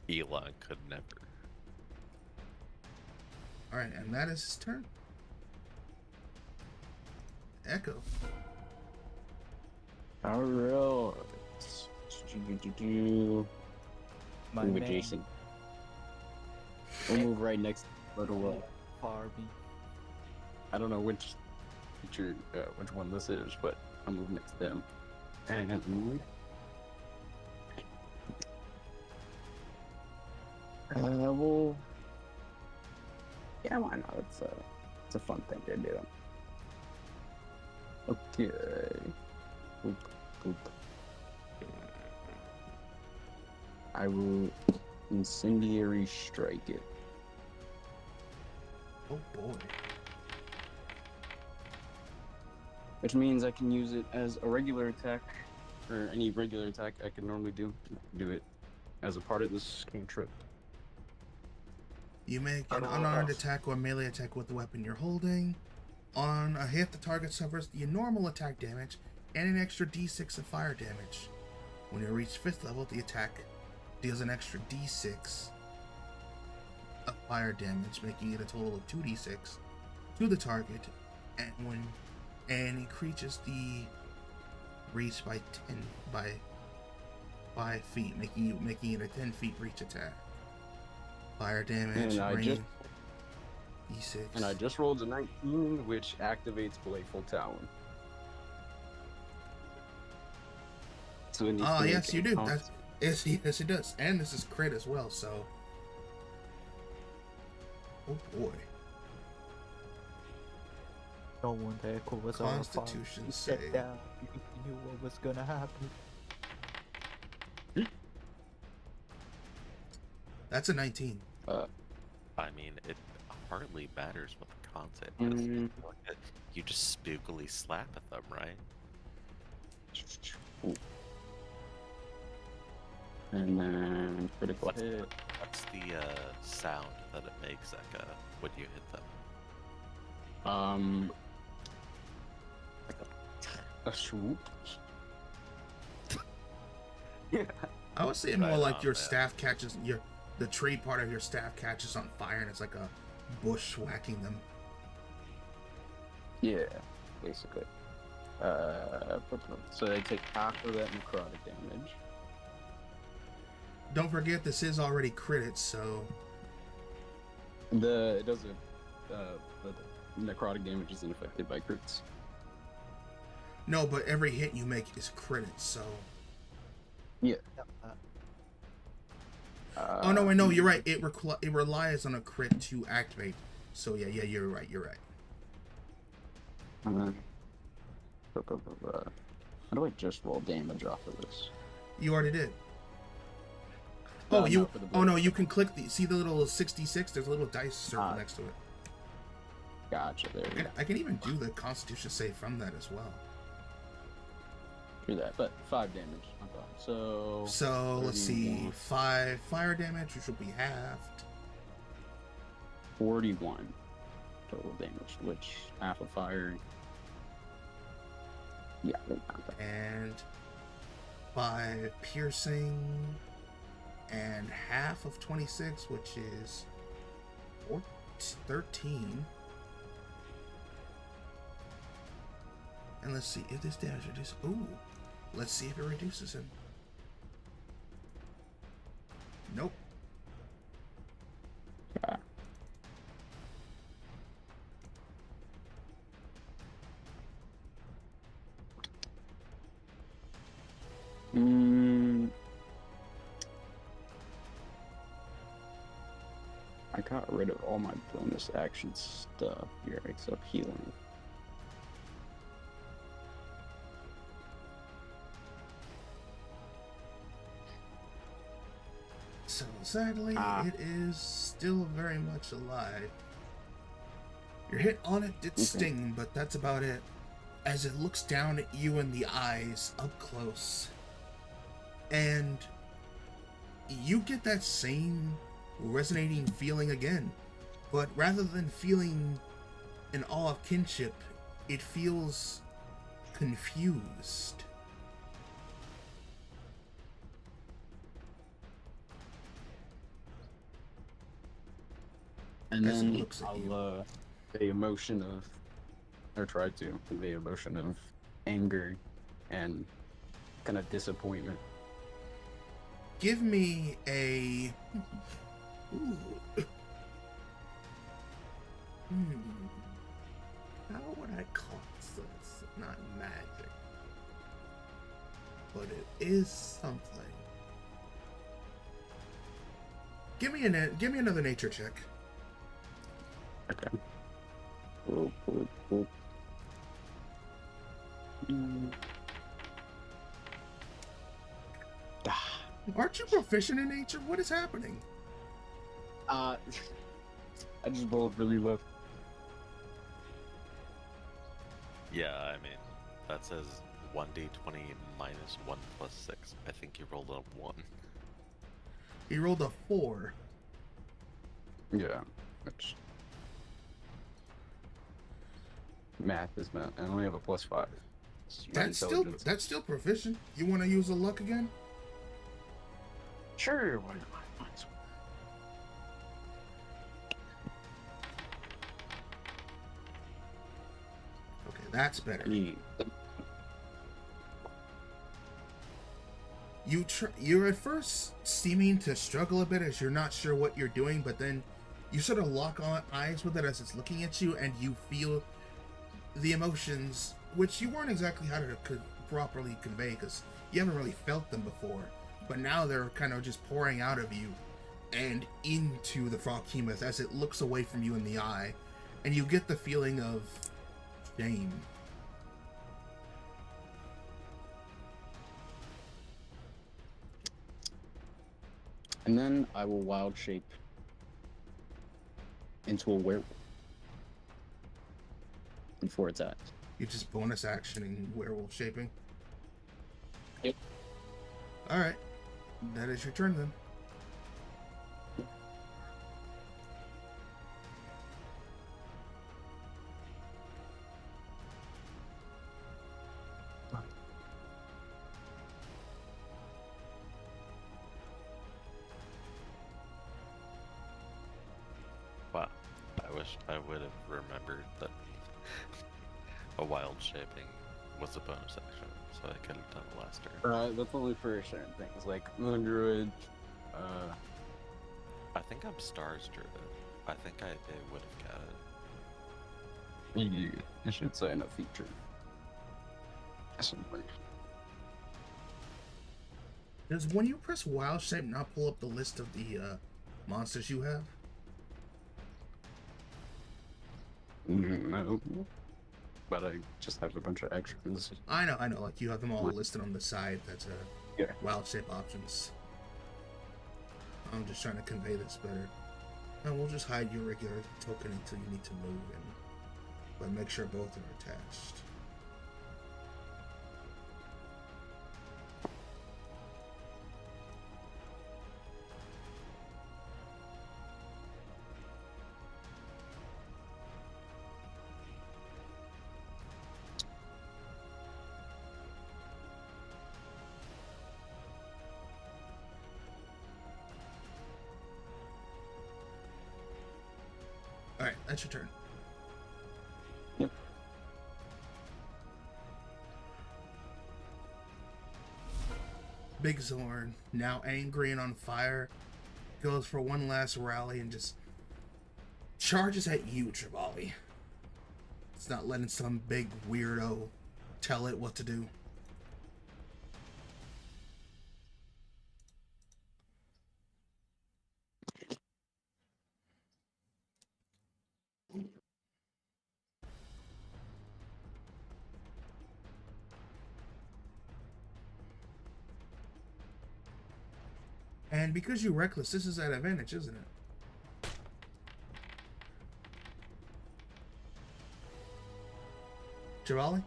Yeah. Elon could never. Alright, and that is his turn. Echo. Alright. My Move man, adjacent. We'll move right next to little. Farby. I don't know which one this is, but I'll move next to them. And well, yeah, why not? It's a fun thing to do. Okay. Boop, boop. I will incendiary strike it. Oh boy. Which means I can use it as a regular attack, or any regular attack I can normally do it as a part of this cantrip. You make an unarmed attack or melee attack with the weapon you're holding. On a hit, the target suffers the normal attack damage and an extra d6 of fire damage. When you reach 5th level, the attack deals an extra d6 of fire damage, making it a total of 2d6 to the target, and increases the reach by 5 feet, making it a 10 feet reach attack. Fire damage, rain, d6. And I just rolled a 19, which activates Playful Talon. So it needs to make yes, you a do. con- Yes, it does. And this is crit as well, so. Oh boy. No wonder Echo was horrified. Constitution He sat save. down because he knew what was gonna happen. That's a 19. I mean, it hardly matters what the con save is. You just spookily slap at them, right? Ooh. And then critical hit. What's the sound that it makes, Eka, when you hit them? Like a swoop. Yeah. I would say Right more like on, your man. staff catches the trade part of your staff catches on fire, and it's like a bushwhacking them. Yeah, basically. So they take half of that necrotic damage. Don't forget, this is already critted, so It doesn't. The necrotic damage isn't affected by crits. no. But every hit you make is critted, so. Yeah. Oh no, I know you're right. It relies on a crit to activate. So yeah, you're right. You're right. How do I just roll damage off of this? You already did. No, Oh, you. no, for the Oh no, you can click see the little 66. There's a little dice circle Ah. next to it. Gotcha. There we go. I can even do the Constitution save from that as well. Do that, but 5 damage. I'm fine. So. So let's see, 31. 5 fire damage, which will be halved. 41 total damage, which half of fire. Yeah, they count that. And 5 piercing, and half of 26, which is 13. And let's see if this damage reduces. Ooh, let's see if it reduces him. Nope. Okay. I got rid of all my bonus action stuff here except healing. So sadly, it is still very much alive. Your hit on it did sting, but that's about it. As it looks down at you in the eyes, up close. And you get that same resonating feeling again. But rather than feeling an awe of kinship, it feels confused. And As it then looks at you. I'll the emotion of, or try to, the emotion of anger and kind of disappointment. Give me a... Ooh. How would I call this? Not magic. But it is something. Give me another nature check. Okay. Cool. Aren't you proficient in nature? What is happening? I just rolled really low. Yeah, I mean, that says 1d20 minus 1 plus 6. I think you rolled a 1. He rolled a 4. Yeah. Which math is math. I only have a +5. It's my intelligence. That's still proficient. You want to use the luck again? Sure. Why not? Might as well. Okay, that's better. You're at first seeming to struggle a bit as you're not sure what you're doing, but then you sort of lock on eyes with it as it's looking at you, and you feel the emotions, which you weren't exactly how to properly convey because you haven't really felt them before, but now they're kind of just pouring out of you and into the Froghemoth as it looks away from you in the eye, and you get the feeling of shame. And then I will wild shape into a werewolf before it's at. You just bonus actioning werewolf shaping. Yep. Alright. That is your turn then. Wow. I wish I would have remembered that a wild shaping was a bonus action, so I could have done it last turn. That's only for certain things, like the druid. I think I'm stars driven. I think they would have got it. You should say in a feature. Something. Does when you press wild shape not pull up the list of the monsters you have? No. But I just have a bunch of extras. I know. Like you have them all listed on the side. That's Yeah. wild shape options. I'm just trying to convey this better. And we'll just hide your regular token until you need to move in. But make sure both are attached. Alright, that's your turn. Yep. Big Zorn, now angry and on fire, goes for one last rally and just charges at you, Trevally. It's not letting some big weirdo tell it what to do. And because you're reckless, this is at advantage, isn't it? Javali?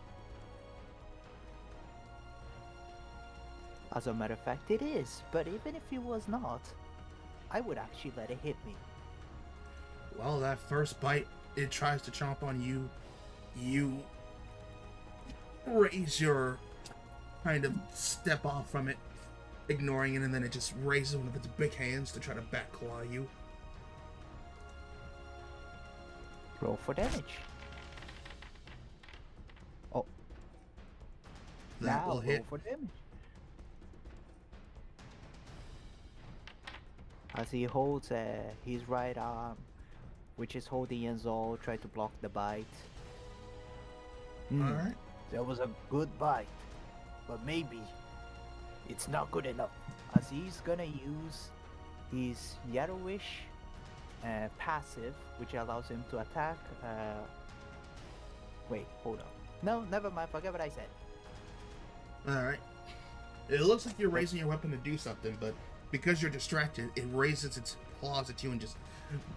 As a matter of fact, it is. But even if it was not, I would actually let it hit me. Well, that first bite, it tries to chomp on you. You raise your kind of step off from it, ignoring it, and then it just raises one of its big hands to try to back claw you. Roll for damage. Oh, That now will roll hit. for damage. As he holds his right arm, which is holding Enzo, try to block the bite. Alright. That was a good bite, but maybe it's not good enough. As he's gonna use his yellowish passive, which allows him to attack. Wait, hold on. No, never mind. Forget what I said. Alright. It looks like you're raising your weapon to do something, but because you're distracted, it raises its claws at you and just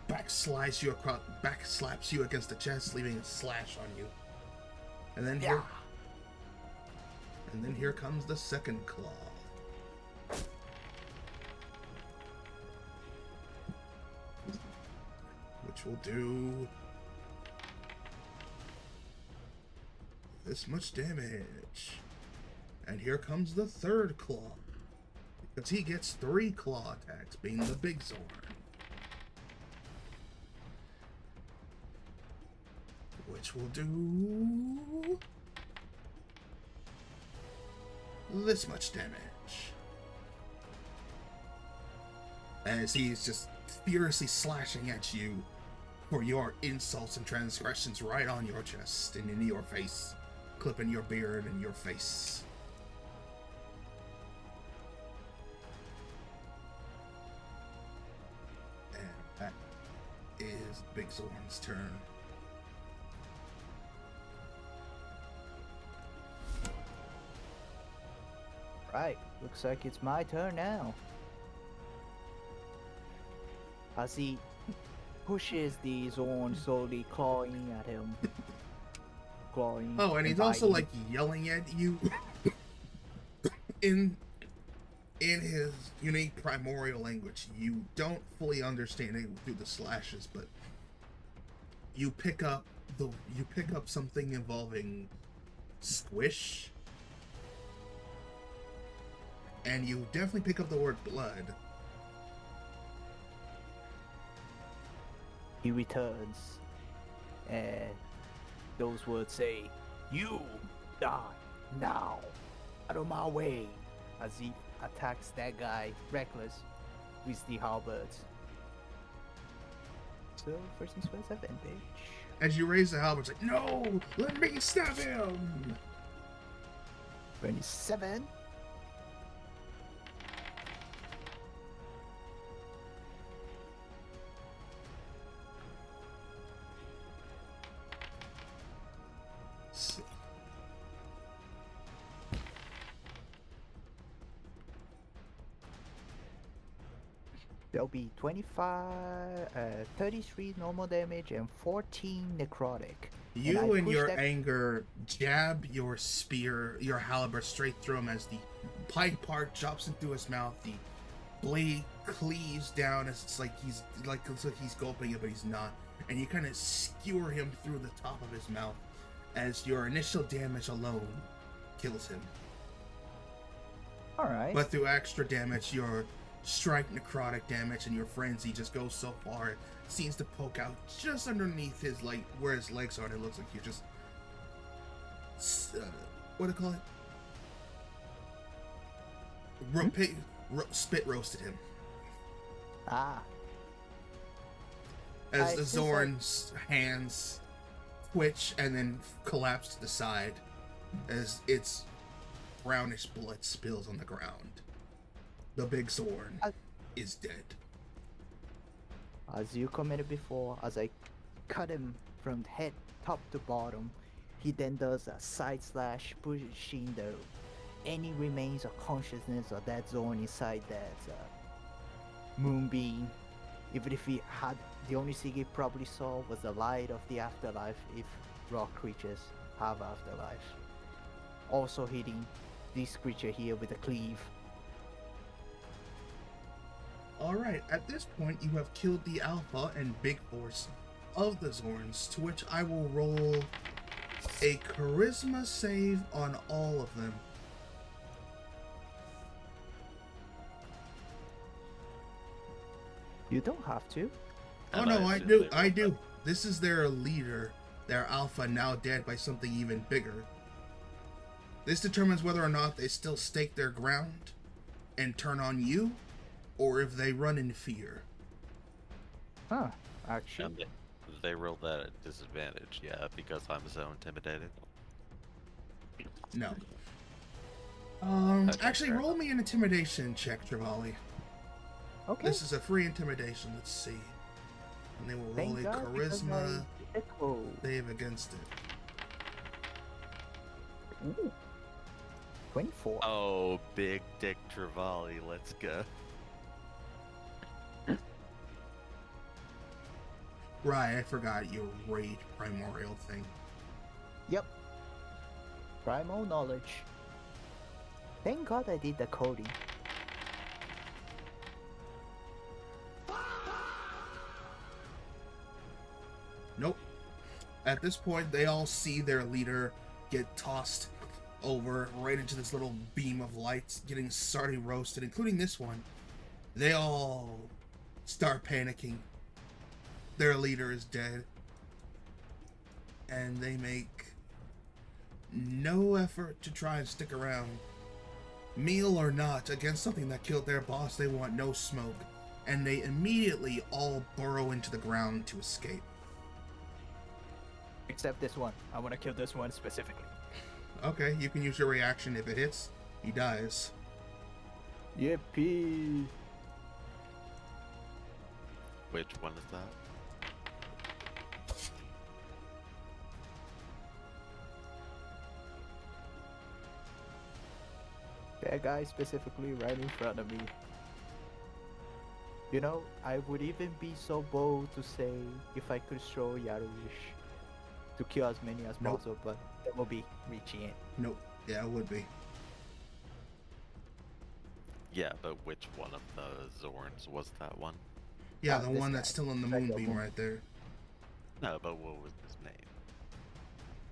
backslaps you against the chest, leaving a slash on you. And then here comes the second claw. Which will do this much damage. And here comes the third claw. Because he gets 3 claw attacks, being the Big Zorn. Which will do this much damage. As he's just furiously slashing at you for your insults and transgressions right on your chest and into your face, clipping your beard and your face. And that is Big Zorn's turn. Right, looks like it's my turn now. As he pushes the Zorn, slowly clawing at him. Clawing. Oh, and he's also biting. like yelling at you in his unique primordial language. You don't fully understand it through the slashes, but you pick up something involving squish, and you definitely pick up the word blood. He returns, and those words say, "You die now, out of my way," as he attacks that guy, reckless, with the halberds. So, first things first, advantage. As you raise the halberd, it's like, no, let me stab him. 27. There'll be 33 normal damage and 14 necrotic. You, in push your that- anger, jab your spear, your halberd straight through him as the pike part drops into his mouth. The blade cleaves down as it's like he's gulping it, but he's not. And you kind of skewer him through the top of his mouth as your initial damage alone kills him. Alright. But through extra damage, your strike necrotic damage and your frenzy just goes so far it seems to poke out just underneath his, like, where his legs are, and it looks like you just what do you call it? Spit roasted him. Ah. As the Since Zorn's hands twitch and then collapse to the side as its brownish blood spills on the ground. The big Zorn is dead. As you commented before, as I cut him from head top to bottom, he then does a side slash, pushing any remains of consciousness of that Zorn inside that moonbeam. Even if he had, the only thing he probably saw was the light of the afterlife, if rock creatures have afterlife. Also hitting this creature here with a cleave. Alright, at this point you have killed the alpha and big force of the Zorns, to which I will roll a charisma save on all of them. You don't have to. Oh And no, I assume do, they I will do. This is their leader, their alpha, now dead by something even bigger. This determines whether or not they still stake their ground and turn on you, or if they run in fear. Huh, actually. And they rolled that at disadvantage, yeah, because I'm so intimidated. No. Okay, Actually, fair roll me an intimidation check, Trevally. Okay. This is a free intimidation. Let's see. And they will roll Thank a God, because charisma I echo. save against it. Ooh. 24. Oh, big dick Trevally, let's go. Right, I forgot your rage primordial thing. Yep. Primal knowledge. Thank God I did the coding. Nope. At this point, they all see their leader get tossed over right into this little beam of lights, getting started roasted, including this one. They all start panicking. Their leader is dead. And they make no effort to try and stick around. Meal or not, against something that killed their boss, they want no smoke. And they immediately all burrow into the ground to escape. Except this one. I want to kill this one specifically. Okay, you can use your reaction. If it hits, he dies. Yippee! Which one is that? That guy specifically right in front of me. You know, I would even be so bold to say if I could throw Yaruish to kill as many as Nope. possible, but that will be reaching it. Nope. Yeah, it would be. Yeah, but which one of the Zorns was that one? Yeah, Ah, the this one that's guy. still in the Right, the moonbeam moon. right there. No, but what was his name?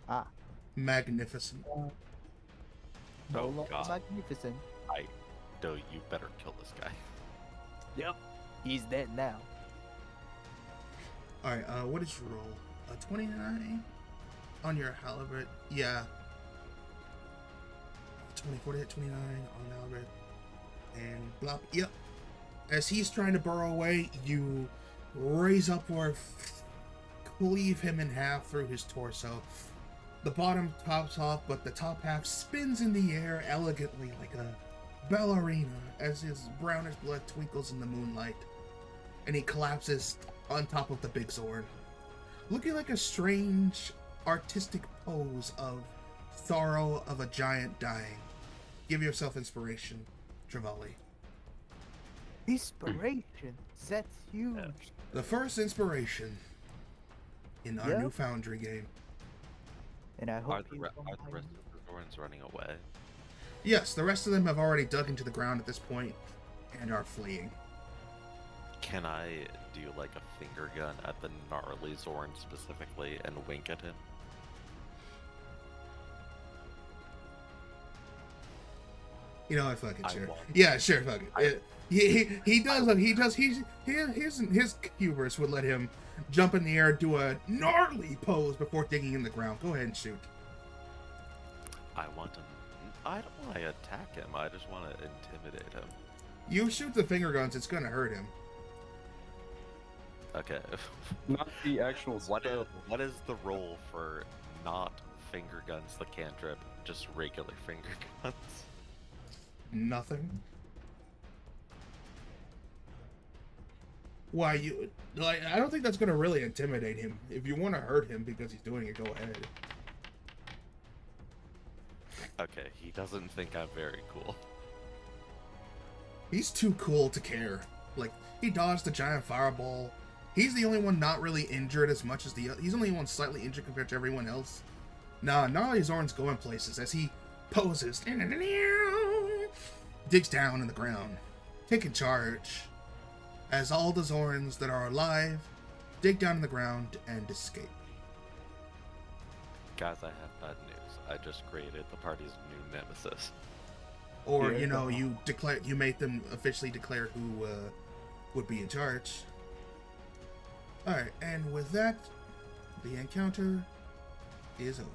Ah, Magnificent. no Oh, longer God. magnificent. No, you better kill this guy. Yep. He's dead now. Alright, what did you roll? A 29 on your halberd? Yeah. 24 to hit 29 on halberd. And blop. Yep. As he's trying to burrow away, you raise upward, cleave him in half through his torso. The bottom pops off, but the top half spins in the air elegantly like a ballerina as his brownish blood twinkles in the moonlight. And he collapses on top of the big Zorn, looking like a strange, artistic pose of sorrow of a giant dying. Give yourself inspiration, Trevally. Inspiration. That's huge. Yeah. The first inspiration in our Yep. new Foundry game. And I Are hope the, you re- don't are the mind. rest of the Zorns running away? Yes, the rest of them have already dug into the ground at this point and are fleeing. Can I do like a finger gun at the gnarly Zorn specifically and wink at him? You know what? Fuck it, I sure. won't. Yeah, sure, fuck it. He does. His hubris would let him jump in the air, do a gnarly pose before digging in the ground. Go ahead and shoot. I want to. I don't want to attack him. I just want to intimidate him. You shoot the finger guns, it's gonna hurt him. Okay. Not the actual spell. What is the role for not finger guns the cantrip, just regular finger guns? Nothing. Why you like? I don't think that's gonna really intimidate him. If you want to hurt him because he's doing it, go ahead. Okay, he doesn't think I'm very cool. He's too cool to care. Like, he dodged the giant fireball. He's the only one not really injured as much as the other. He's the only one slightly injured compared to everyone else. Nah, Gnarly Zorn's going places as he poses. Digs down in the ground. Taking charge. As all the Zorns that are alive dig down in the ground and escape. Guys, I have bad news. I just created the party's new nemesis. Or, Yeah, you know, go on. you made them officially declare who would be in charge. Alright, and with that, the encounter is over.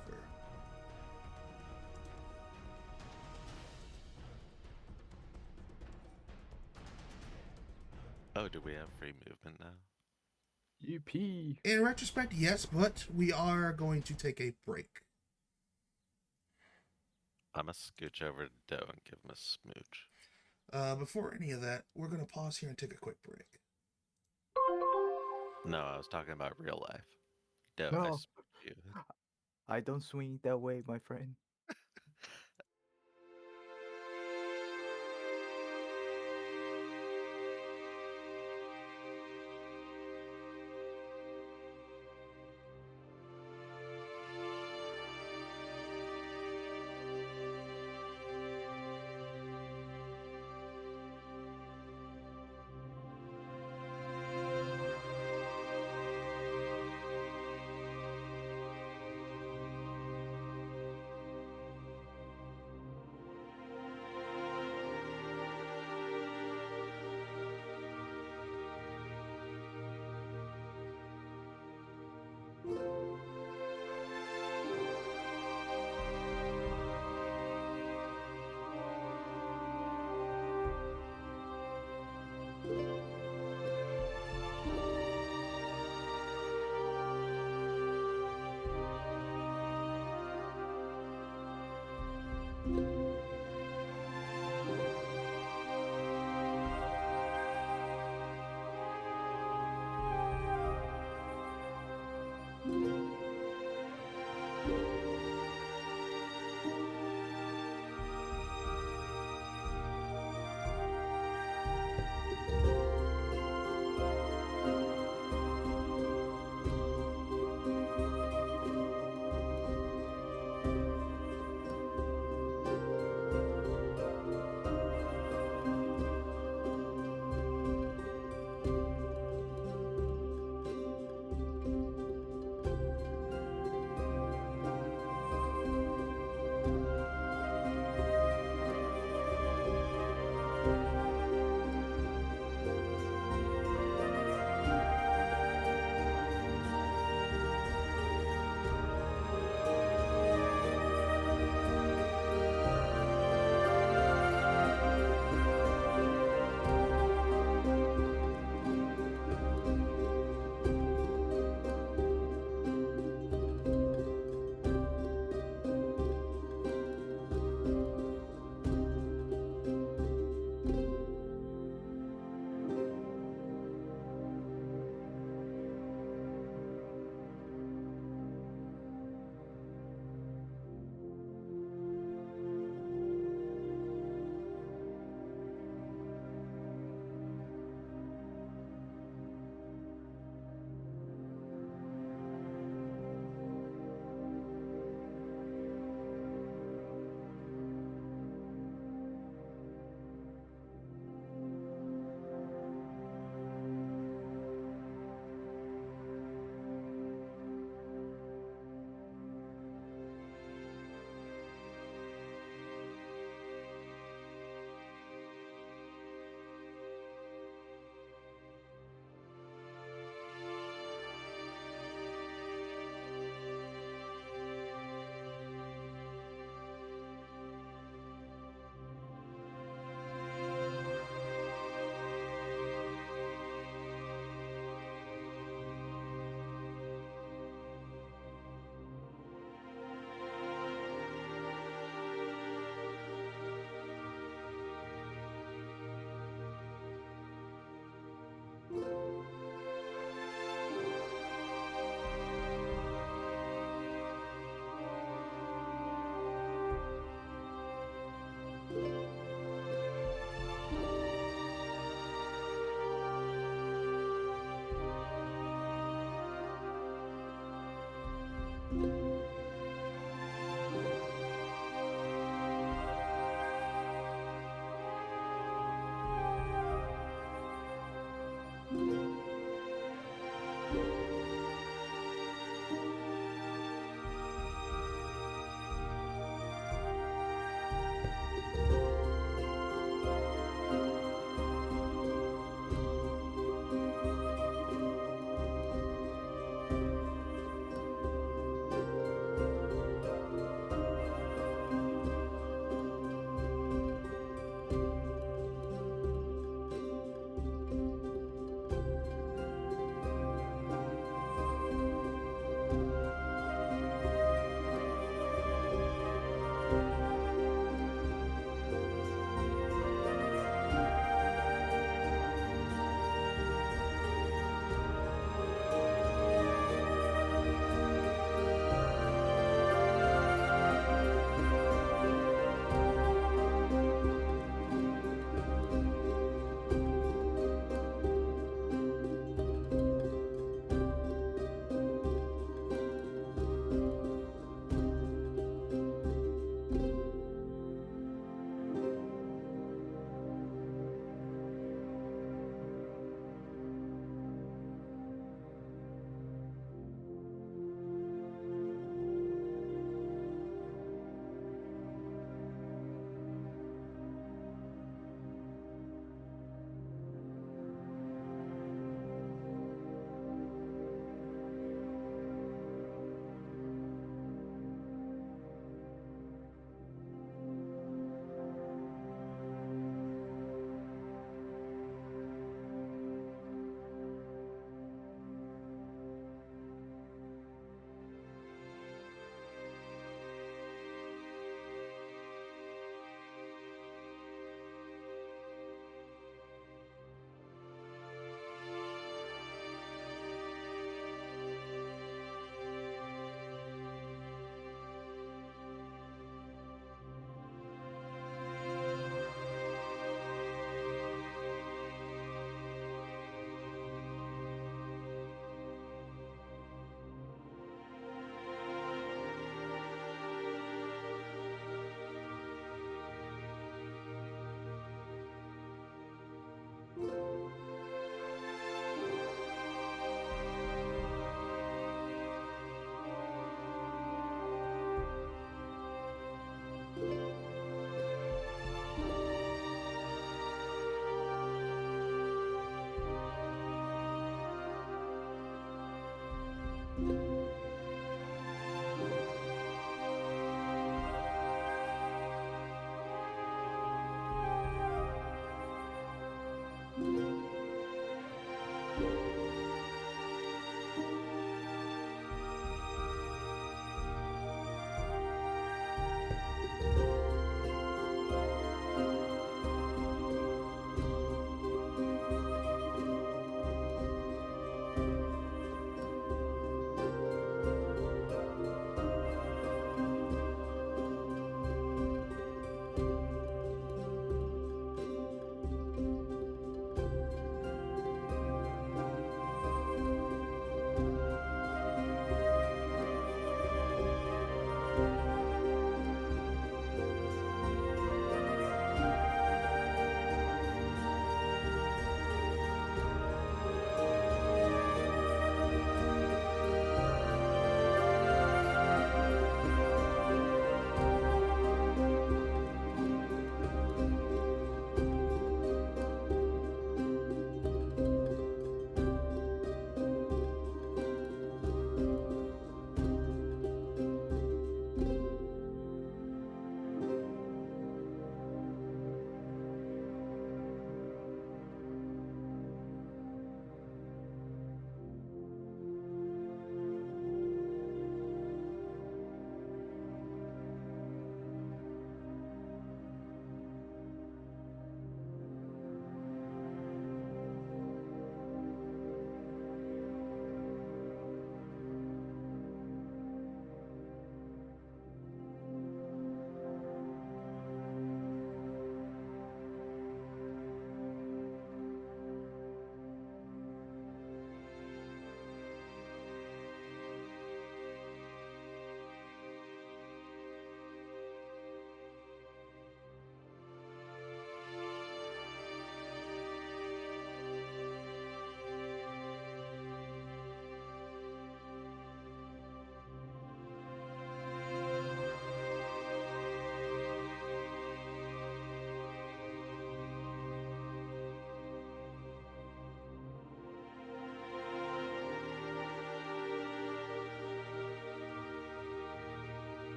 Oh, do we have free movement now? Yippee. In retrospect, yes, but we are going to take a break. I'm gonna scooch over to Doe and give him a smooch. Before any of that, we're going to pause here and take a quick break. No, I was talking about real life. Doe, I No. spooked you. I don't swing that way, my friend.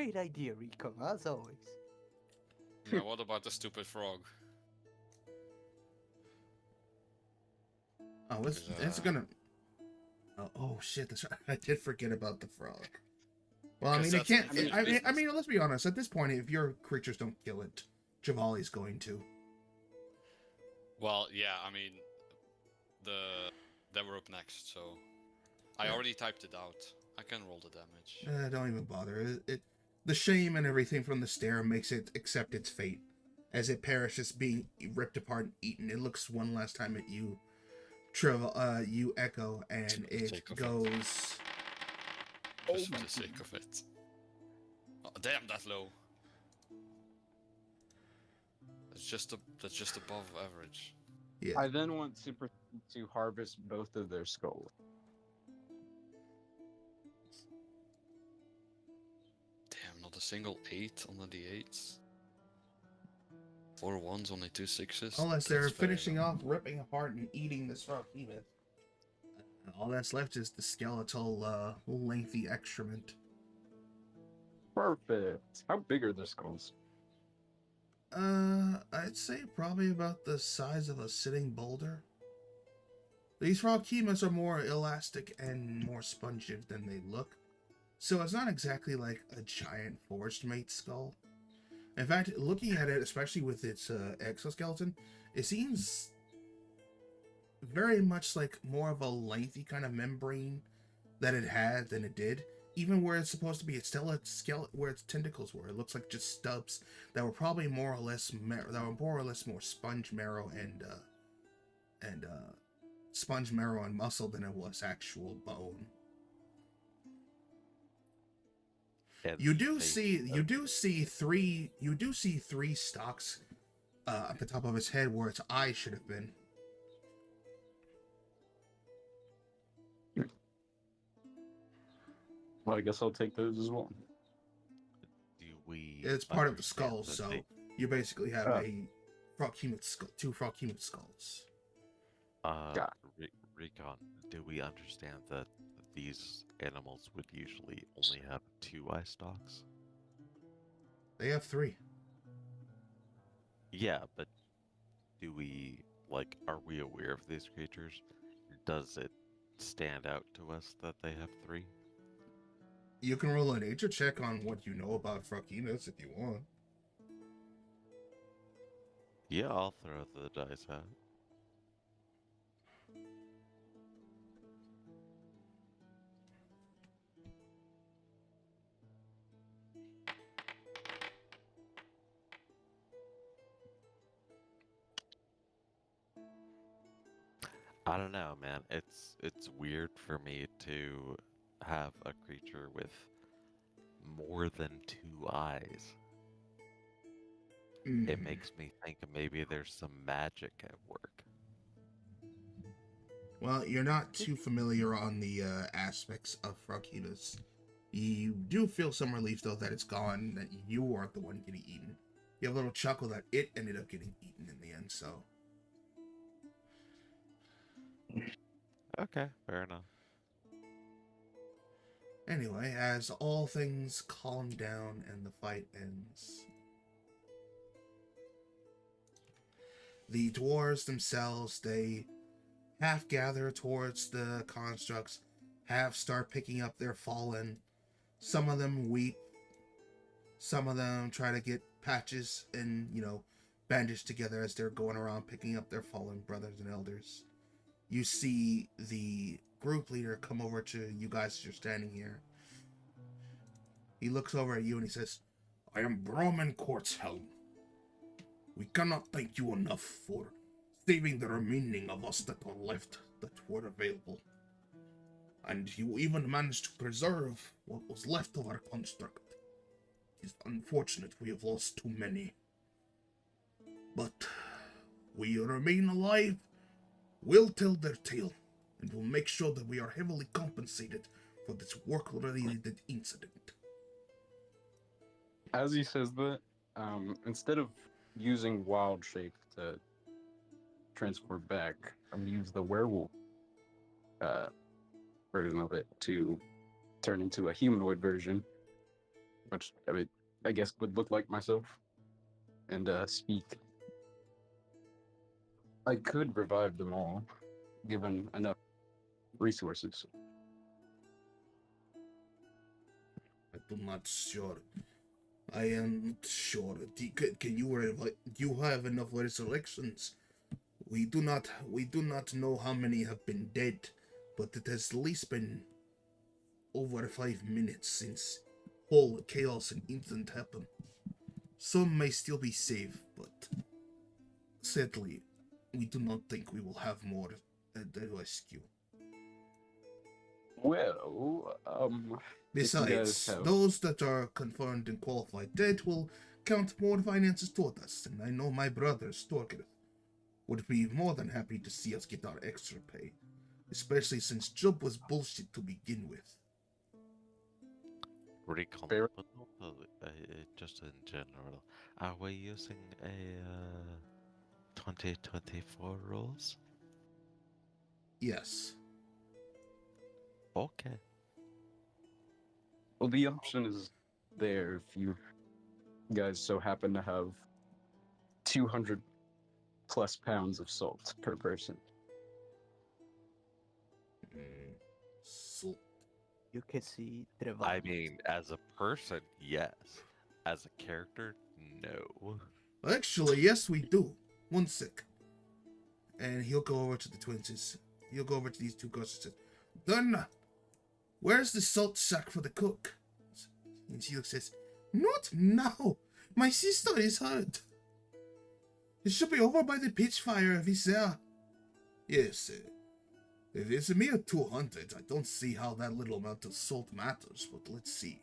Great idea, Rico, as always. Now, what about the stupid frog? Oh, it's Because, gonna. Oh shit! That's right. I did forget about the frog. Well, I Because mean, it that's can't. unfinished I business. mean, let's be honest. At this point, if your creatures don't kill it, Javali's going to. Well, yeah, I mean, they were up next, so I Yeah. already typed it out. I can roll the damage. Don't even bother. The shame and everything from the stare makes it accept its fate, as it perishes, being ripped apart and eaten. It looks one last time at you, you Echo, and it Take off it. goes. Just for the sake of it. Oh, damn, that low. That's just above average. Yeah. I then want Super to harvest both of their skulls. Damn, not a single 8 on the d8s. 4 1s, only 2 6s. Unless they're That's very finishing low. off, ripping apart, and eating this frog behemoth. All that's left is the skeletal, lengthy excrement. Perfect. How big are their skulls? I'd say probably about the size of a sitting boulder. These frog chemas are more elastic and more spongy than they look, so it's not exactly like a giant forest mate skull. In fact, looking at it, especially with its exoskeleton, it seems very much like more of a lengthy kind of membrane that it had than it did. Even where it's supposed to be, it's still a skeleton where its tentacles were. It looks like just stubs that were probably more or less more sponge marrow and sponge marrow and muscle than it was actual bone. And You do they- see three stalks at the top of his head where its eyes should have been. Well, I guess I'll take those as well. Do we? It's part of the understand skull, that so they- you basically have Oh. a frog hemoth skull, two frog hemoth skulls. Got Recon, do we understand that these animals would usually only have 2 eye stalks? They have 3. Yeah, but do we, like, are we aware of these creatures? Does it stand out to us that they have 3? You can roll a nature check on what you know about frog hemoths if you want. Yeah, I'll throw the dice out. I don't know, man. It's weird for me to have a creature with more than 2 eyes. It Mm. makes me think maybe there's some magic at work. Well, you're not too familiar on the aspects of frog hemoths. You do feel some relief, though, that it's gone, that you aren't the one getting eaten. You have a little chuckle that it ended up getting eaten in the end, so... Okay, fair enough. Anyway, as all things calm down and the fight ends, the dwarves themselves, they half gather towards the constructs, half start picking up their fallen. Some of them weep. Some of them try to get patches and, bandaged together as they're going around picking up their fallen brothers and elders. You see the group leader come over to you guys as you're standing here. He looks over at you and he says, "I am Brahmin Courtshelm. We cannot thank you enough for saving the remaining of us that are left that were available. And you even managed to preserve what was left of our construct. It's unfortunate we have lost too many. But we remain alive. We'll tell their tale, and we'll make sure that we are heavily compensated for this work-related incident." As he says that, instead of using wild shape to transport back, I'm gonna use the werewolf version of it to turn into a humanoid version which I guess would look like myself, and speak. I could revive them all, given enough resources. I'm not sure. I am not sure. Can you do you have enough resurrections? We do not know how many have been dead, but it has at least been over 5 minutes since whole chaos and incident happened. Some may still be safe, but sadly, we do not think we will have more at the rescue. Well, if you guys Besides, have, those that are confirmed and qualified dead will count more finances toward us, and I know my brother, Storker, would be more than happy to see us get our extra pay, especially since job was bullshit to begin with. Recon, Fair. but not just in general. Are we using a 2024 rules? Yes. Okay. well, the option is there if you guys so happen to have 200 plus pounds of salt per person. So, You can see I Trevor. mean, as a person, yes. As a character, no. actually, yes, we do. One sec. And he'll go over to the twins. He'll go over to these two girls and says, Donna, where's the salt sack for the cook? And she says, not now. My sister is hurt. It should be over by the pitch fire if he's there. Yes, if it's a mere 200, I don't see how that little amount of salt matters, but let's see.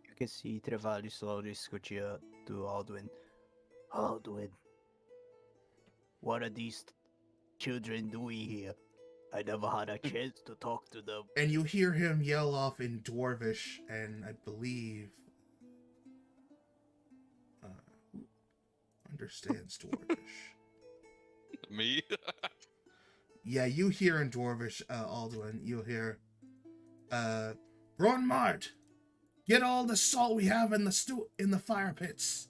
You can see Trevor slowly scooching up to Aldwin. Aldwin, what are these children doing here? I never had a chance to talk to them. And you hear him yell off in Dwarvish, and I believe... who understands Dwarvish? Me? Yeah, you hear in Dwarvish, Alduin, you'll hear, Ron Mart, get all the salt we have in the fire pits.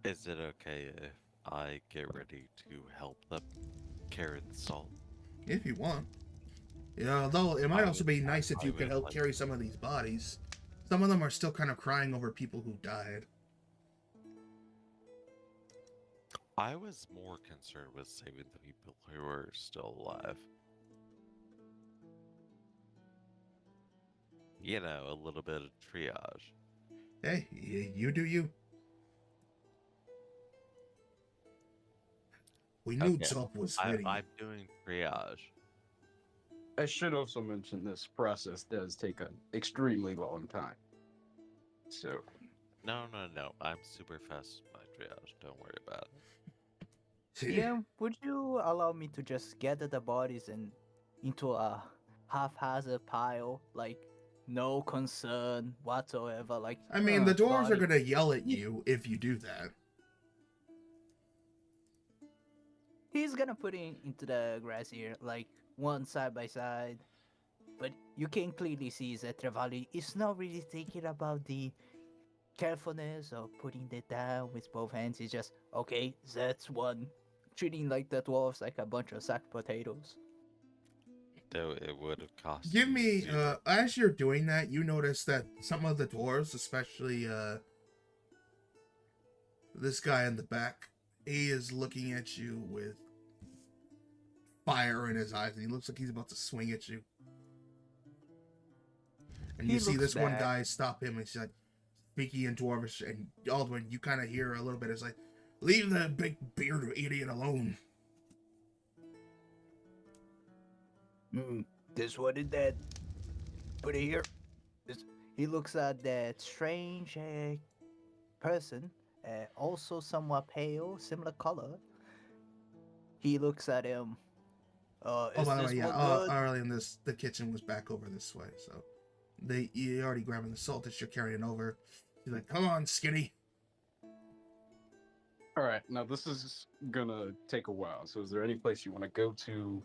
Is it okay if I get ready to help them carry the salt? If you want. Yeah, although it might also be nice if I you could would help like- carry some of these bodies. Some of them are still kind of crying over people who died. I was more concerned with saving the people who are still alive. You know, a little bit of triage. Hey, you do you. We knew Okay. Top was I'm ready. doing triage. I should also mention this process does take an extremely long time. So, No. I'm super fast with my triage. Don't worry about it. Yeah, would you allow me to just gather the bodies and into a haphazard pile, like no concern whatsoever? Like I mean, the dwarves are body- gonna yell at you if you do that. He's gonna put it into the grass here, like one side by side. But you can clearly see that Travali is not really thinking about the carefulness of putting it down with both hands. He's just, okay, that's one. Treating like the dwarves like a bunch of sacked potatoes. Though it would have cost. Give you me, zero. as you're doing that, you notice that some of the dwarves, especially, this guy in the back, he is looking at you with fire in his eyes, and he looks like he's about to swing at you. And He you see looks this one back. guy stop him, and he's like, speaking in Dwarvish, and Aldwin, you kind of hear a little bit, it's like, leave the big bearded idiot alone. This one is dead. Put it here. He looks at that strange person, also somewhat pale, similar color. He looks at him. Oh, Is by the this way, yeah, one good? early in this, the kitchen was back over this way, so you're already grabbing the salt that you're carrying over. He's like, come on, skinny. all right, now this is gonna take a while. So, is there any place you want to go to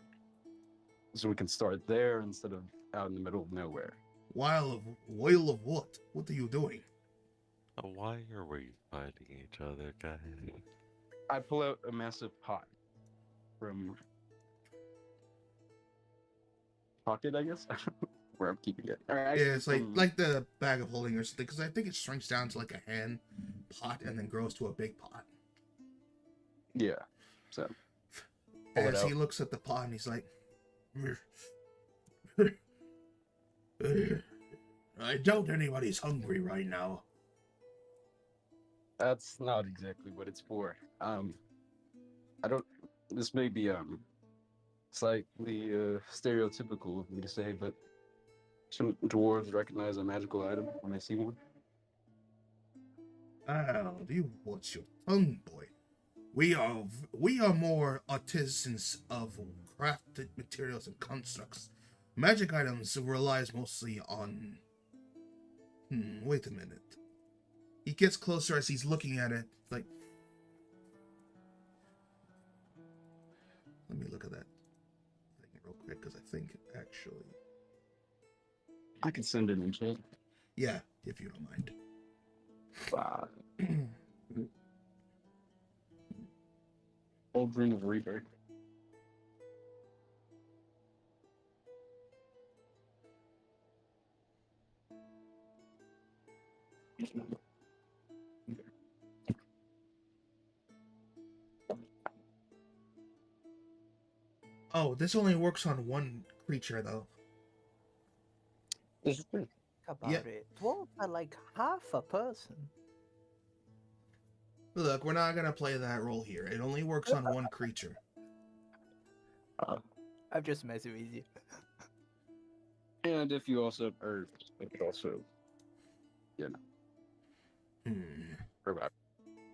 so we can start there instead of out in the middle of nowhere? Whale of what? What are you doing? Why are we fighting each other, guys? I pull out a massive pot from pocket, I guess, where I'm keeping it. Or actually, Yeah, it's like the bag of holding or something, because I think it shrinks down to like a hand pot and then grows to a big pot. yeah. So pull it As he out. looks at the pot and he's like, I doubt anybody's hungry right now. That's not exactly what it's for. I don't. This may be slightly stereotypical of me to say, but some dwarves recognize a magical item when they see one. Oh, you watch your tongue, boy. We are more artisans of crafted materials and constructs. Magic items relies mostly on. Wait a minute. He gets closer as he's looking at it. Like, let me look at that thing real quick, because I think actually, I can send it in chat. yeah, if you don't mind. Old Ring of Rebirth. Oh, this only works on one creature, though. This is good. Think about Yeah. it. Dwarves are like half a person. Look, we're not gonna play that role here. It only works on one creature. I'm just messing with you. And if you also, or it could also, provide.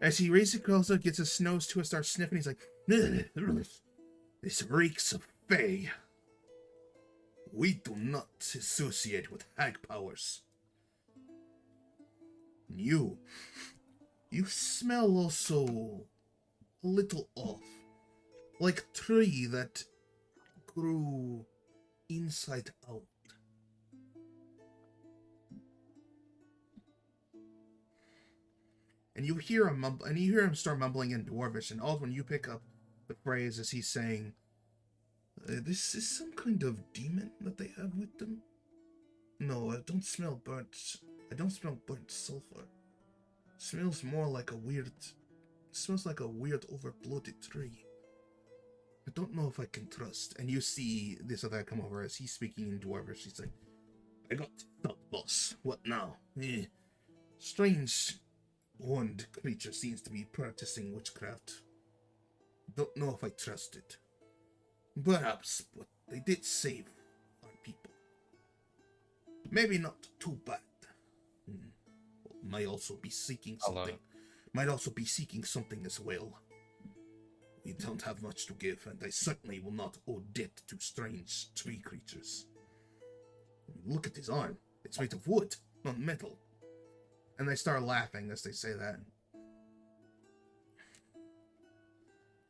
As he raises it closer, gets his nose to it, starts sniffing, he's like, this reeks of Fey. We do not associate with hag powers. You smell also a little off. Like a tree that grew inside out. And you hear him start mumbling in Dwarvish, and Aldwin, you pick up the phrase as he's saying, this is some kind of demon that they have with them? No, I don't smell burnt sulfur. Smells more like smells like a weird overbloated tree. I don't know if I can trust. And you see this other come over as he's speaking in Dwarvish. He's like, I got that, boss. What now? Strange horned creature seems to be practicing witchcraft. Don't know if I trust it. Perhaps, but they did save our people. Maybe not too bad. Might also be seeking something. Might also be seeking something as well. We don't have much to give, and I certainly will not owe debt to strange tree creatures. Look at his arm. It's made of wood, not metal. And they start laughing as they say that.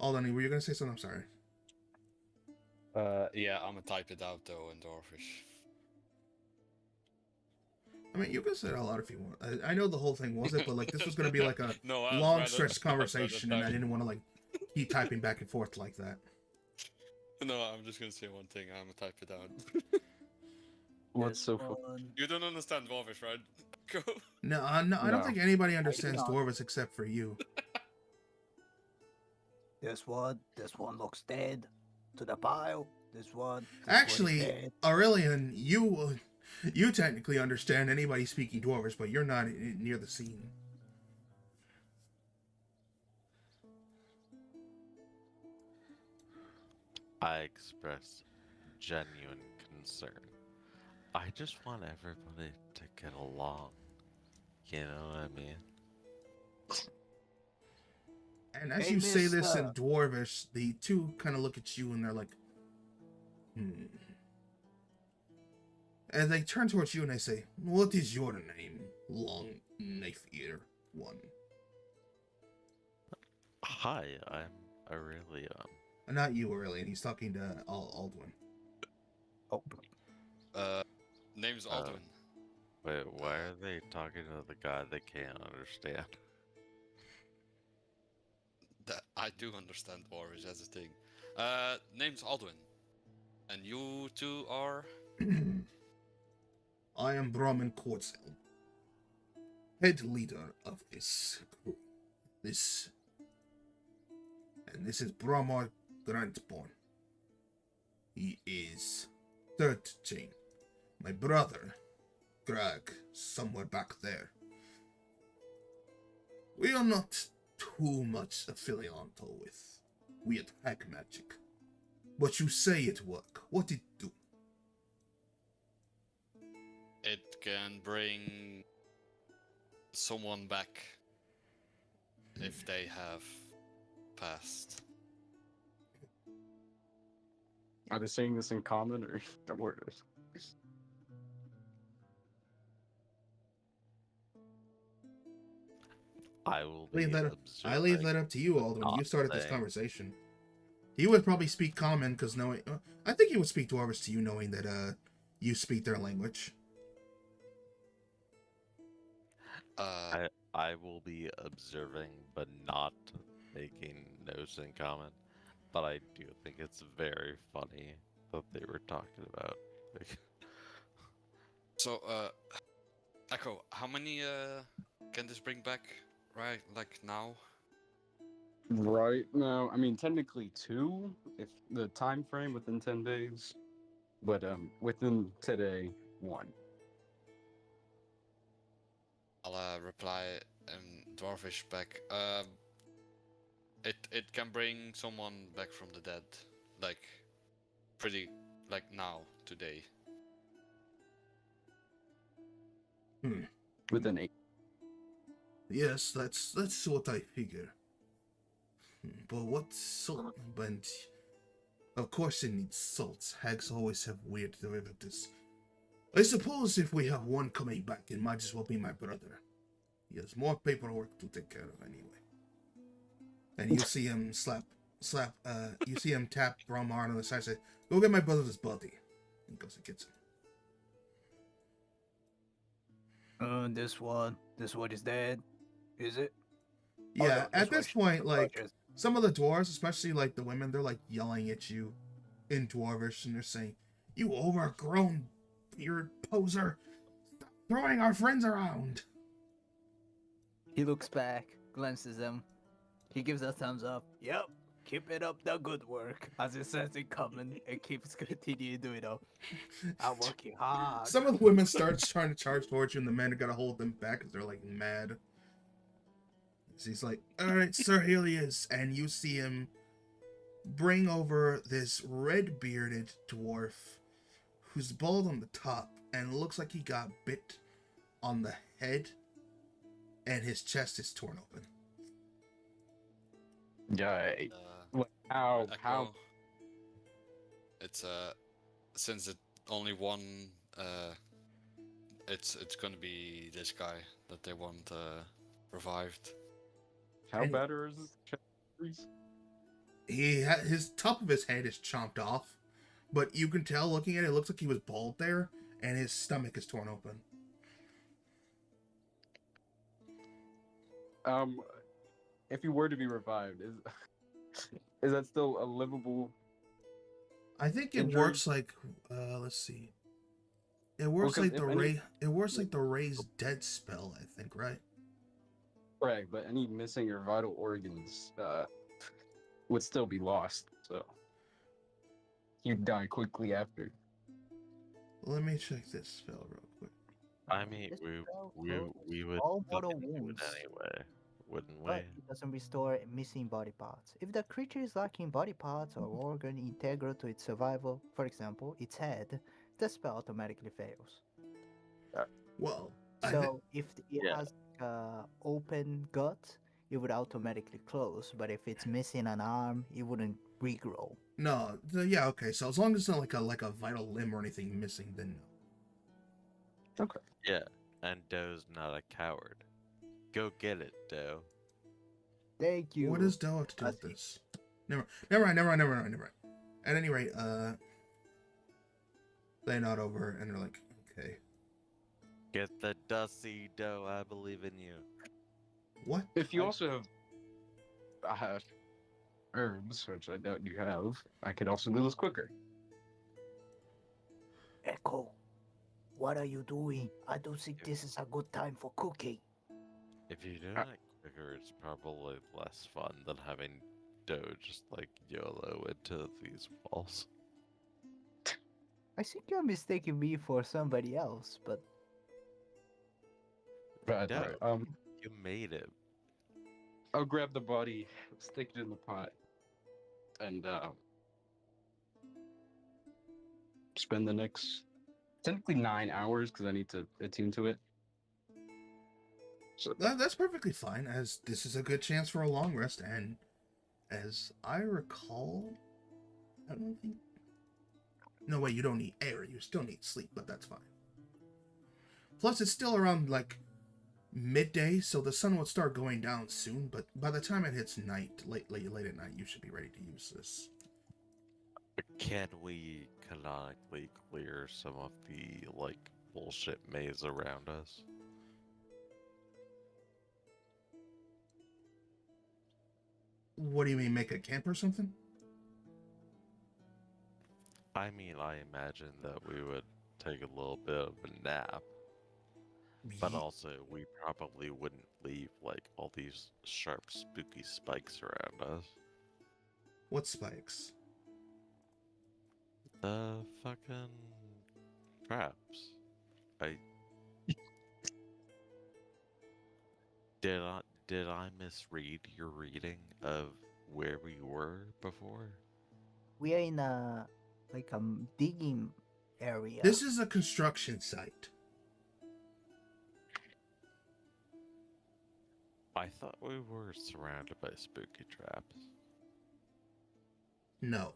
Aldani, were you going to say something? I'm sorry. Yeah, I'm gonna type it out though in Dwarfish. I mean, you can say it out loud if you want. I know the whole thing wasn't, but like this was going to be like a No, I'd long rather- stretch I'd rather conversation, and I type- didn't want to like keep typing back and forth like that. No, I'm just gonna say one thing. I'm gonna type it out. What's so This funny? one. You don't understand Dwarfish, right? Go. No, I don't No. think anybody understands not. Dwarvis except for you. This one looks dead. To the pile. This one. Actually, Aurelian, you technically understand anybody speaking Dwarvish, but you're not near the scene. I express genuine concern. I just want everybody to get along. You know what I mean? And as Hey, you say this in mister. Dwarvish, the two kind of look at you and they're like, And they turn towards you and they say, what is your name, long knife ear one? Hi, I'm Aurelian. Not you, Aurelian. He's talking to Aldwin. Oh, Name's Aldwin. Wait, why are they talking to the guy they can't understand? That I do understand Dwarvish as a thing. Name's Aldwin. And you two are? I am Brahmin Quartzel, head leader of this crew. This is Brahma Grantborn. He is 13. My brother, Greg, somewhere back there. We are not too much affiliated with weird hack magic. But you say it work. What it do? It can bring someone back if they have passed. Are they saying this in common or words? I will be I leave that observing, up to you, but Alden. You not started this saying. conversation. He would probably speak common because knowing. I think he would speak Dwarvish to you, knowing that you speak their language. I will be observing, but not making notes in common. But I do think it's very funny that they were talking about. So, Echo, how many can this bring back? Right, like now? Right now, I mean, technically 2, if the time frame within 10 days, but within today, 1. I'll reply in Dwarvish back. It can bring someone back from the dead, like pretty like now today. Within 8. Yes, that's what I figure. But what salt? But of course it needs salt. Hags always have weird derivatives. I suppose if we have one coming back, it might as well be my brother. He has more paperwork to take care of anyway. And you see him you see him tap Brahmar on the side and say, "Go get my brother's body." He goes and gets him. This one is dead, is it? Yeah, no, at this point, like, Rogers. some of the dwarves, especially like the women, they're like yelling at you in Dwarvish and they're saying, "You overgrown beard poser! Stop throwing our friends around!" He looks back, glances them. He gives a thumbs up. Yep, keep it up the good work. As he says in common and keeps continuing doing it. I'm working hard. Some of the women start trying to charge towards you and the men are gonna hold them back because they're like mad. So he's like, "Alright, sir, here he is." And you see him bring over this red-bearded dwarf who's bald on the top and looks like he got bit on the head and his chest is torn open. Yay. Uh, How? Echo. It's since it only one it's gonna be this guy that they want revived. How And- bad are his chest? His top of his head is chomped off, but you can tell looking at it, it looks like he was bald there, and his stomach is torn open. If he were to be revived, is that still a livable? I think it Injury? works like let's see. It works 'cause like the if any- it works like the raised dead spell, I think, right? Right, but any missing or vital organs would still be lost. So he'd die quickly after. Let me check this spell real quick. I mean, This we spell we closes we would all look mortal into it wounds. anyway, wouldn't we? But it doesn't restore missing body parts. If the creature is lacking body parts or organ integral to its survival, for example, its head, the spell automatically fails. Well, So if it Yeah. has open gut, it would automatically close. But if it's missing an arm, it wouldn't regrow. no, yeah, okay. So as long as it's not like a vital limb or anything missing, then no. Okay. Yeah, and Doe's not a coward. Go get it, Doe. Thank you. What does Doe have to do with I see. this? Never mind. At any rate, they nod over and they're like, "Okay." Get the dusty dough. I believe in you. What? If you also have herbs, which I doubt you have, I could also do this quicker. Echo, what are you doing? I don't think this is a good time for cooking. If you do Uh, it quicker, it's probably less fun than having dough just like YOLO into these walls. I think you're mistaking me for somebody else, but But No, alright, you made it. I'll grab the body, stick it in the pot, and spend the next technically 9 hours because I need to attune to it. So That's perfectly fine, as this is a good chance for a long rest, and as I recall, I don't think... No, wait, you don't need air, you still need sleep, but that's fine. Plus, it's still around, like, midday, so the sun will start going down soon, but by the time it hits night, late at night, you should be ready to use this. Can we canonically clear some of the, like, bullshit maze around us? What do you mean, make a camp or something? I mean, I imagine that we would take a little bit of a nap, but Ye- also we probably wouldn't leave, like, all these sharp, spooky spikes around us. What spikes? The fucking traps. I did I misread your reading of where we were before? we are in a digging area. This is a construction site. I thought we were surrounded by spooky traps. No.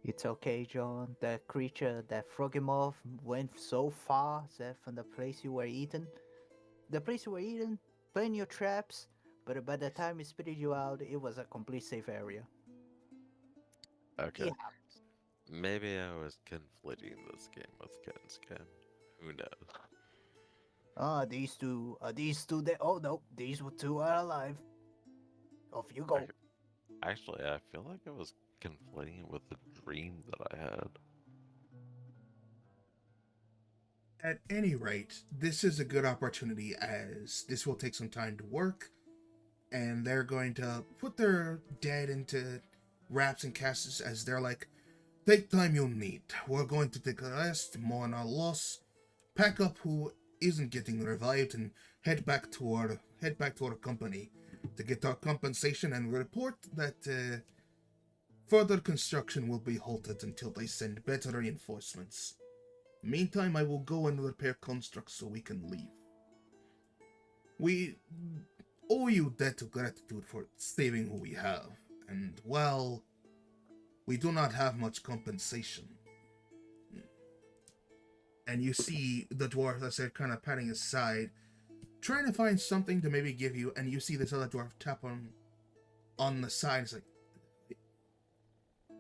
It's okay, John. That creature, that Frogimoth, went so far that from the place you were eaten. The place you were eaten, plenty of traps, but by the time it spitted you out, it was a complete safe area. Okay. Yeah. Maybe I was conflating this game with Ken's game. Who knows? These two, oh no, these two are alive. Off you go. Actually, I feel like I was conflating it with the dream that I had. At any rate, this is a good opportunity, as this will take some time to work, and they're going to put their dead into wraps and casts, as they're like, take time you'll need. We're going to take a rest, mourn our loss, pack up who isn't getting revived, and head back to our company to get our compensation and report that further construction will be halted until they send better reinforcements. Meantime, I will go and repair constructs so we can leave. We owe you debt of gratitude for saving who we have, and, well, we do not have much compensation. And you see the dwarf, as they're kind of patting his side, trying to find something to maybe give you, and you see this other dwarf tap on the side. It's like,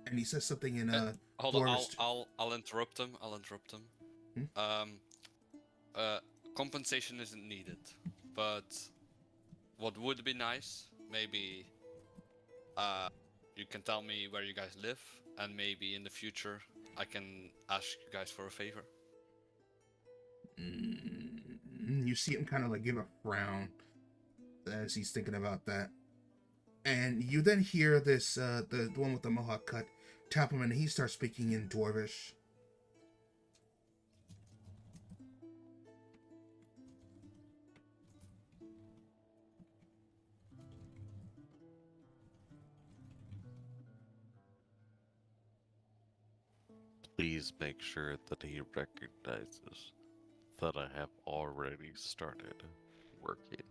and he says something in a Hold on, dwarvish. I'll interrupt him. Compensation isn't needed, but what would be nice, maybe you can tell me where you guys live, and maybe in the future I can ask you guys for a favor. You see him kind of like give a frown as he's thinking about that. And you then hear this, the one with the mohawk cut, tap him, and he starts speaking in dwarvish. Please make sure that he recognizes that I have already started working.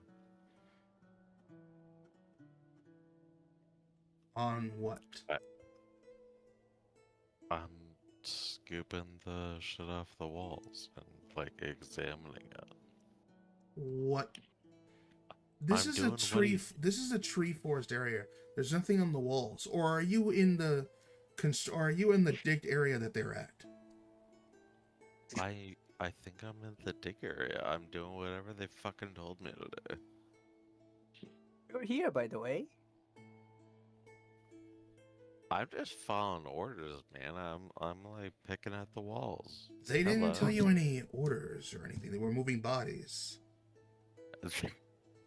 On what? I'm scooping the shit off the walls and, like, examining it. What? This I'm is a doing what tree. he- This is a tree forest area. There's nothing on the walls. Or are you in the digged area that they're at? I think I'm in the dig area. I'm doing whatever they fucking told me to do. You're here, by the way. I'm just following orders, man. I'm like picking at the walls. They didn't Hello. tell you any orders or anything. They were moving bodies.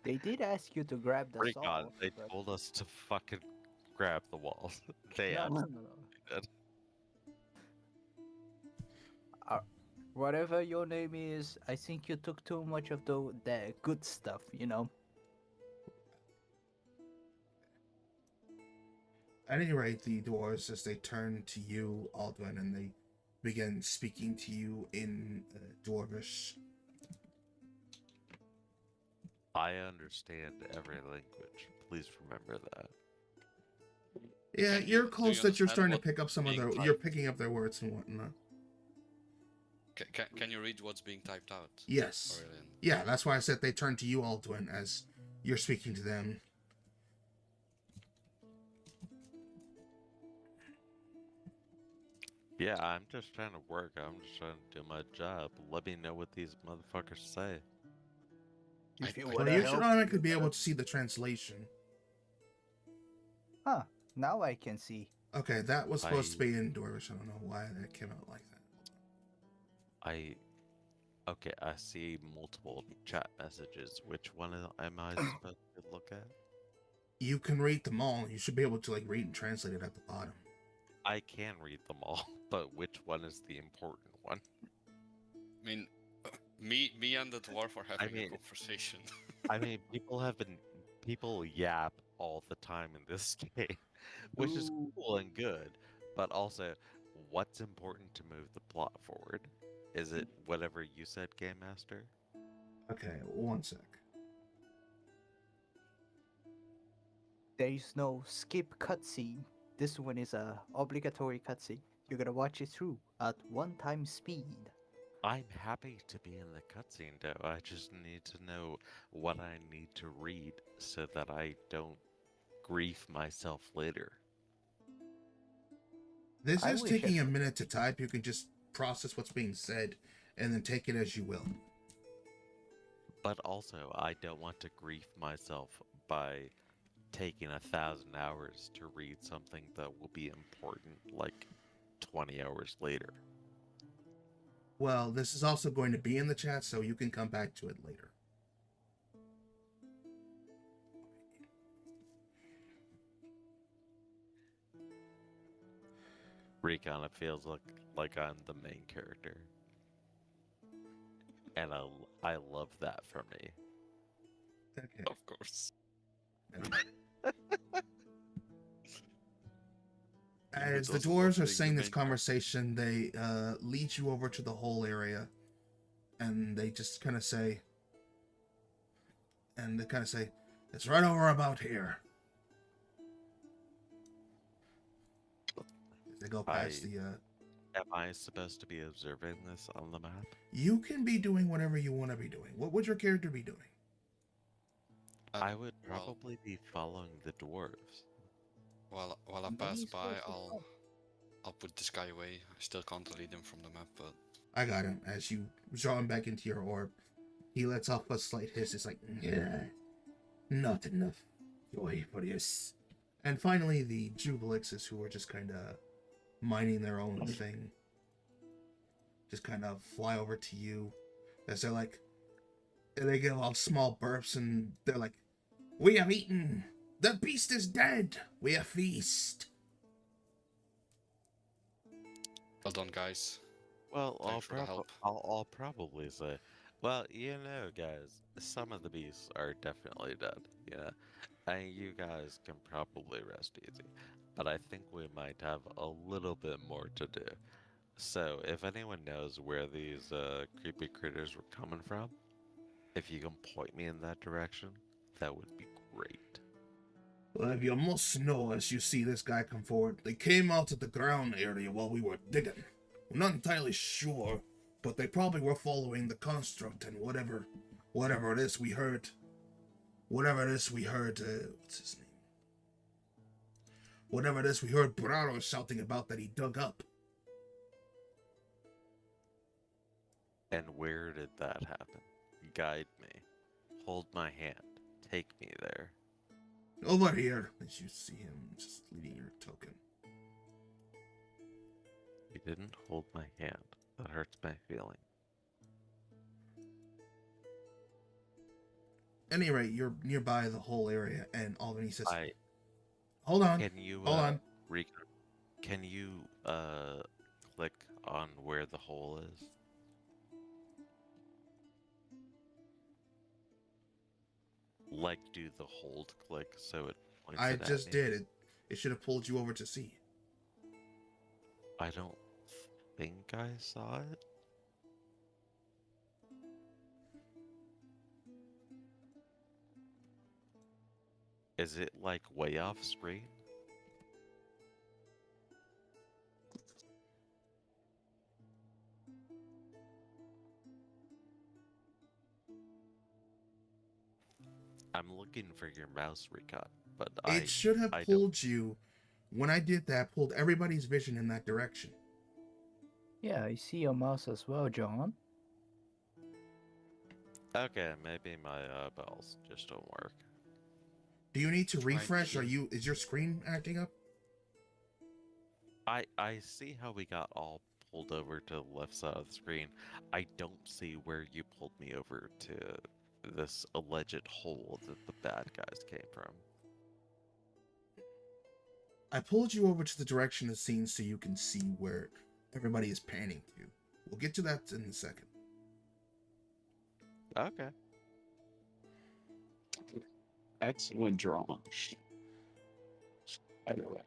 They did ask you to grab the Pretty God, saw. they but- told us to fucking grab the walls. They No, no, absolutely no, no. did. Whatever your name is, I think you took too much of the good stuff, you know? At any rate, the dwarves, as they turn to you, Aldwin, and they begin speaking to you in Dwarvish. I understand every language. Please remember that. Yeah, Can you're you- do close you that you're understand starting to what pick up some of being their. You're typed? picking up their words and whatnot. Can you read what's being typed out? Yes. Aurelian? Yeah, that's why I said they turn to you, Aldwin, as you're speaking to them. Yeah, I'm just trying to work. I'm just trying to do my job. Let me know what these motherfuckers say. If you I- Well, wanna you help, should automatically you be able gotta- to see the translation. Huh, now I can see. Okay, that was supposed to I- be in Dwarvish. I don't know why that came out like that. Okay, I see multiple chat messages. Which one am I supposed to look at? You can read them all. You should be able to like read and translate it at the bottom. I can read them all, but which one is the important one? I mean, me and the dwarf are having mean- a conversation. I mean, people yap all the time in this game, which is Ooh. cool and good, but also, what's important to move the plot forward? Is it whatever you said, Game Master? Okay, one sec. There is no skip cutscene. This one is a obligatory cutscene. You gotta watch it through at 1x speed. I'm happy to be in the cutscene, though. I just need to know what I need to read so that I don't grief myself later. This I is wish taking it- a minute to type. You can just process what's being said and then take it as you will. But also, I don't want to grief myself by taking 1,000 hours to read something that will be important like 20 hours later. Well, this is also going to be in the chat, so you can come back to it later. Recon, it feels like I'm the main character. And I love that for me. Okay. Of course. As the doesn't dwarves love are being the saying this main character? conversation, they lead you over to the whole area, and they just kind of say, "It's right over about here." They go past the. Am I supposed to be observing this on the map? You can be doing whatever you want to be doing. What would your character be doing? I would well- probably be following the dwarves. While I And then pass he's by, supposed to I'll put this guy away. I still can't delete him from the map, but I got him. As you draw him back into your orb, he lets off a slight hiss. It's like, yeah, not enough joy for this. And finally, the Jubilixes, who were just kind of minding their own thing, just kind of fly over to you as they're like, and they give all small burps, and they're like, "We have eaten. The beast is dead. We have feast." well done, guys. Well, Thanks for the help. I'll probably say, well, guys, some of the beasts are definitely dead, and you guys can probably rest easy, but I think we might have a little bit more to do. So, if anyone knows where these creepy critters were coming from, if you can point me in that direction, that would be great. Well, if you must know, as you see this guy come forward, they came out of the ground area while we were digging. We're not entirely sure, but they probably were following the construct and whatever it is we heard. Whatever it is we heard, what's his name? Whatever it is we heard Braro shouting about that he dug up. And where did that happen? Guide me. Hold my hand. Take me there. Over here, as you see him just leading your token. You didn't hold my hand. That hurts my feeling. At any rate, you're nearby the whole area, and Albany says, I hold on, can you hold on. Can you click on where the hole is? Like do the hold click so it points I it at just me? did it. It should have pulled you over to see. I don't think I saw it. Is it like way off screen? I'm looking for your mouse recon, but It should have I don't. pulled you. When I did that, pulled everybody's vision in that direction. Yeah, I see your mouse as well, John. Okay, maybe my bells just don't work. Do you need to Try refresh? again. Is your screen acting up? I see how we got all pulled over to the left side of the screen. I don't see where you pulled me over to this alleged hole that the bad guys came from. I pulled you over to the direction of the scene so you can see where everybody is panning to. We'll get to that in a second. Okay. Excellent drawing. By the way.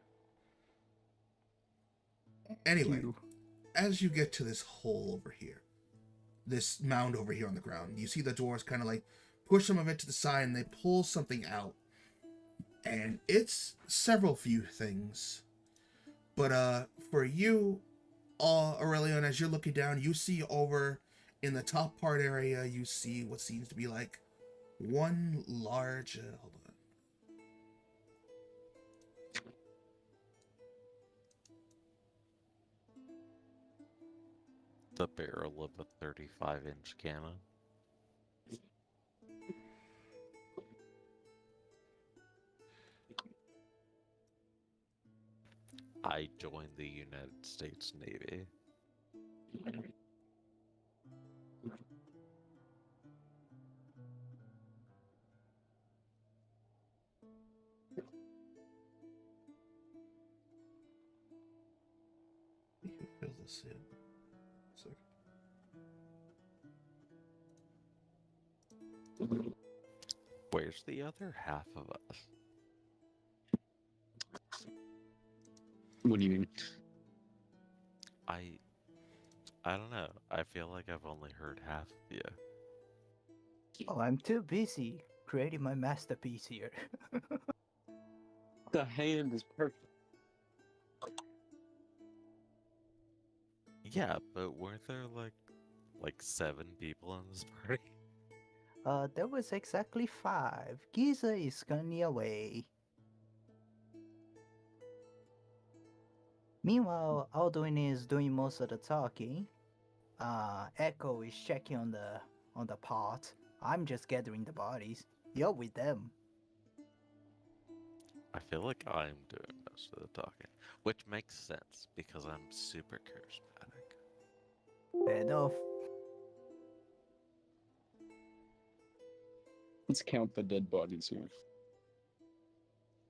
Anyway, as you get to this hole over here, this mound over here on the ground, you see the dwarves kind of like push some of it to the side and they pull something out. And it's several few things. But for you, Aurelian, as you're looking down, you see over in the top part area, you see what seems to be like one large... hold on. The barrel of a 35-inch cannon. I joined the United States Navy. You can fill this in. Second. Where's the other half of us? What do you mean? I don't know. I feel like I've only heard half of you. Oh, I'm too busy creating my masterpiece here. The hand is perfect. Yeah, but weren't there like 7 people in this party? There was exactly 5. Giza is currently away. Meanwhile, Alduin is doing most of the talking. Echo is checking on the pot. I'm just gathering the bodies. You're with them. I feel like I'm doing most of the talking, which makes sense because I'm super charismatic. Fair enough. Let's count the dead bodies here.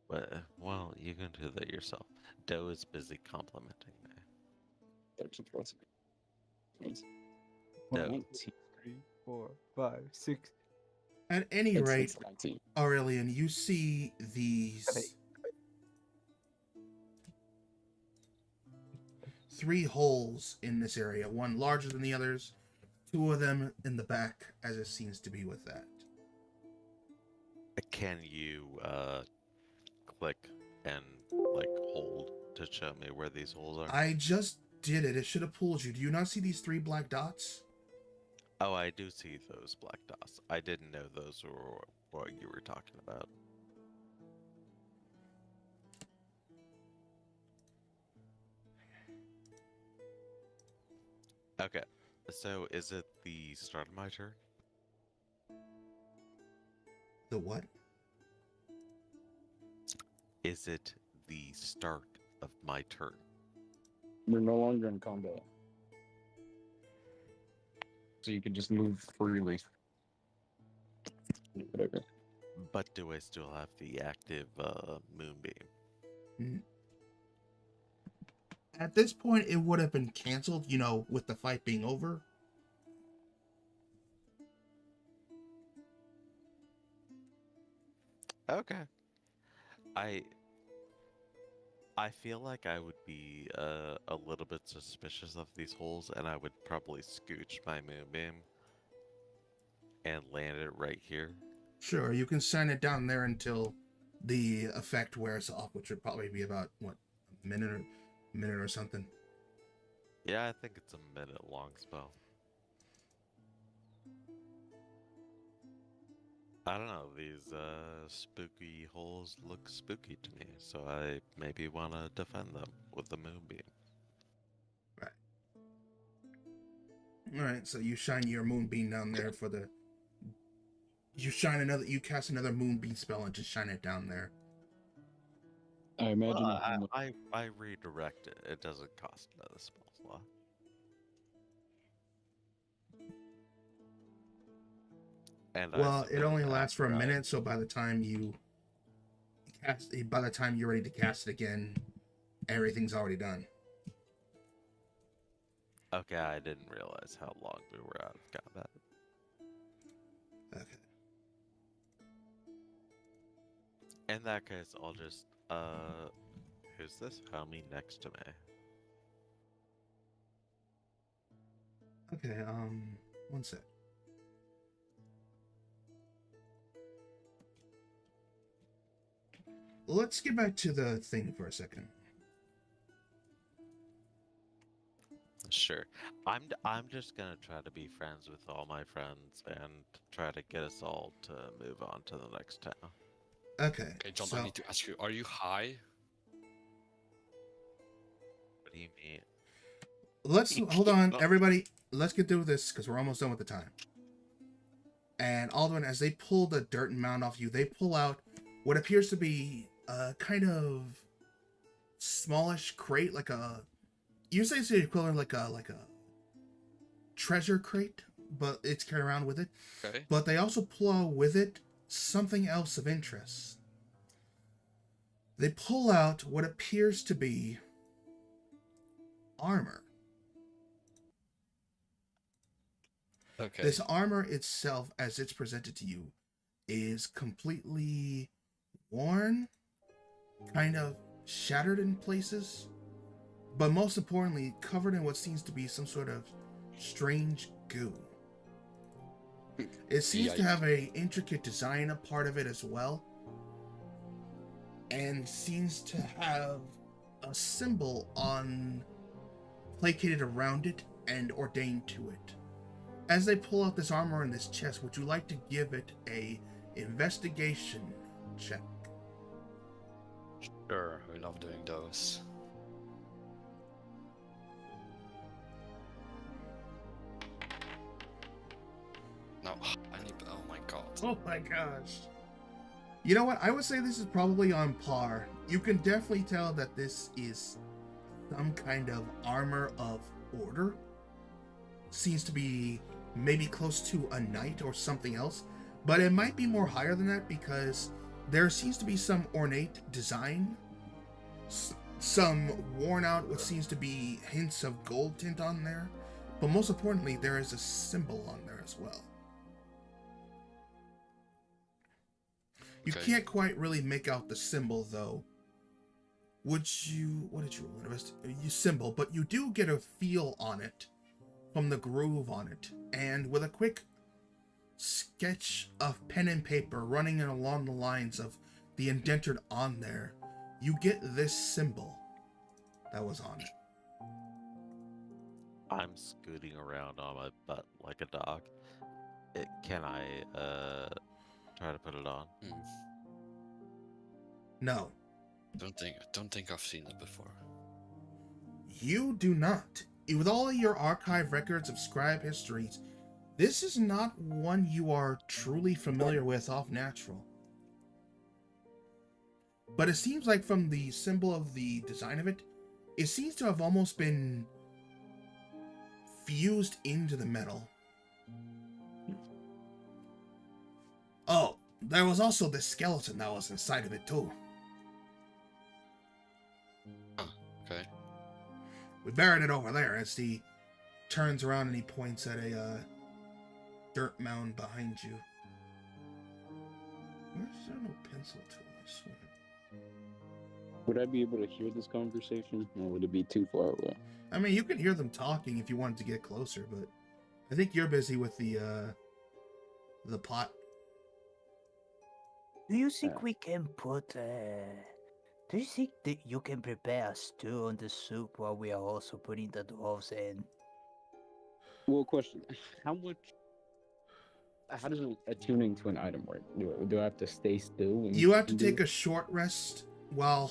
But, well, you can do that yourself. Doe is busy complimenting me. 13, 14. No. 19. 3, 4, 5, 6. At any rate, It's 19. Aurelian, you see these 3 holes in this area, one larger than the others, 2 of them in the back, as it seems to be with that. Can you click and hold to show me where these holes are? I just did it. It should have pulled you. Do you not see these 3 black dots? Oh, I do see those black dots. I didn't know those were what you were talking about. Okay. So is it the start of my turn? The what? Is it the start of my turn? We're no longer in combat, so you can just move freely. Whatever. But do I still have the active moonbeam? N- At this point, it would have been canceled, with the fight being over. Okay. I I feel like I would be a little bit suspicious of these holes, and I would probably scooch my moonbeam and land it right here. Sure, you can shine it down there until the effect wears off, which would probably be about, what, a minute or something. Yeah, I think it's a minute long spell. I don't know, these spooky holes look spooky to me, so I maybe want to defend them with the moonbeam. Right. Alright, so you shine your moonbeam down there for the... You cast another moonbeam spell and just shine it down there. I imagine. Well, I redirect it. It doesn't cost another spell slot. And Well, it only lasts for a after I- minute, so by the time you're ready to cast it again, everything's already done. Okay, I didn't realize how long we were out of combat. Okay. In that case, I'll just who's this homie next to me? Okay, one sec. Let's get back to the thing for a second. Sure. I'm just gonna try to be friends with all my friends and try to get us all to move on to the next town. Okay. Okay, John, so I need to ask you, are you high? What do you mean? let's hold on, everybody. Let's get through this because we're almost done with the time. And Alduin, as they pull the dirt and mound off you, they pull out what appears to be a kind of smallish crate, like a... You say it's the equivalent like a treasure crate, but it's carried around with it. Okay. But they also pull out with it something else of interest. They pull out what appears to be armor. Okay. This armor itself, as it's presented to you, is completely worn, kind of shattered in places, but most importantly, covered in what seems to be some sort of strange goo. It seems to have a intricate design a part of it as well, and seems to have a symbol placated around it and ordained to it. As they pull out this armor in this chest, would you like to give it a investigation check? Sure, we love doing those. No, I need. Oh my god. Oh my gosh. You know what? I would say this is probably on par. You can definitely tell that this is some kind of armor of order. Seems to be maybe close to a knight or something else, but it might be more higher than that because there seems to be some ornate design, some worn out what seems to be hints of gold tint on there, but most importantly, there is a symbol on there as well. You Okay. can't quite really make out the symbol though. What did you roll? You symbol, but you do get a feel on it from the groove on it, and with a quick sketch of pen and paper running along the lines of the indented on there, you get this symbol that was on it. I'm scooting around on my butt like a dog. Can I try to put it on? No, Don't think I've seen it before. you do not. with all your archive records of scribe histories, this is not one you are truly familiar with off natural. But it seems like from the symbol of the design of it, it seems to have almost been fused into the metal. Oh, there was also this skeleton that was inside of it too. Oh, okay. We buried it over there as he turns around and he points at a dirt mound behind you. Where's there no pencil tool, I swear? Would I be able to hear this conversation, or would it be too far away? I mean, you can hear them talking if you wanted to get closer, but I think you're busy with the pot. Do you think we can put? Do you think that you can prepare a stew on the soup while we are also putting the dwarves in? Well, question: how much? How does attuning to an item work? Do I have to stay still? When You have to do take it? a short rest while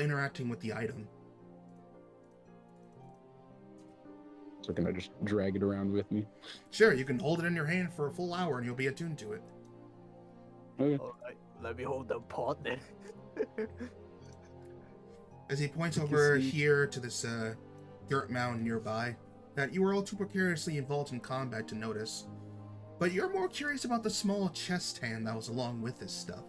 interacting with the item. So can I just drag it around with me? Sure, you can hold it in your hand for a full hour and you'll be attuned to it. Okay. Alright, let me hold the pot then. As he points You can over see- here to this dirt mound nearby that you were all too precariously involved in combat to notice. But you're more curious about the small chest hand that was along with this stuff.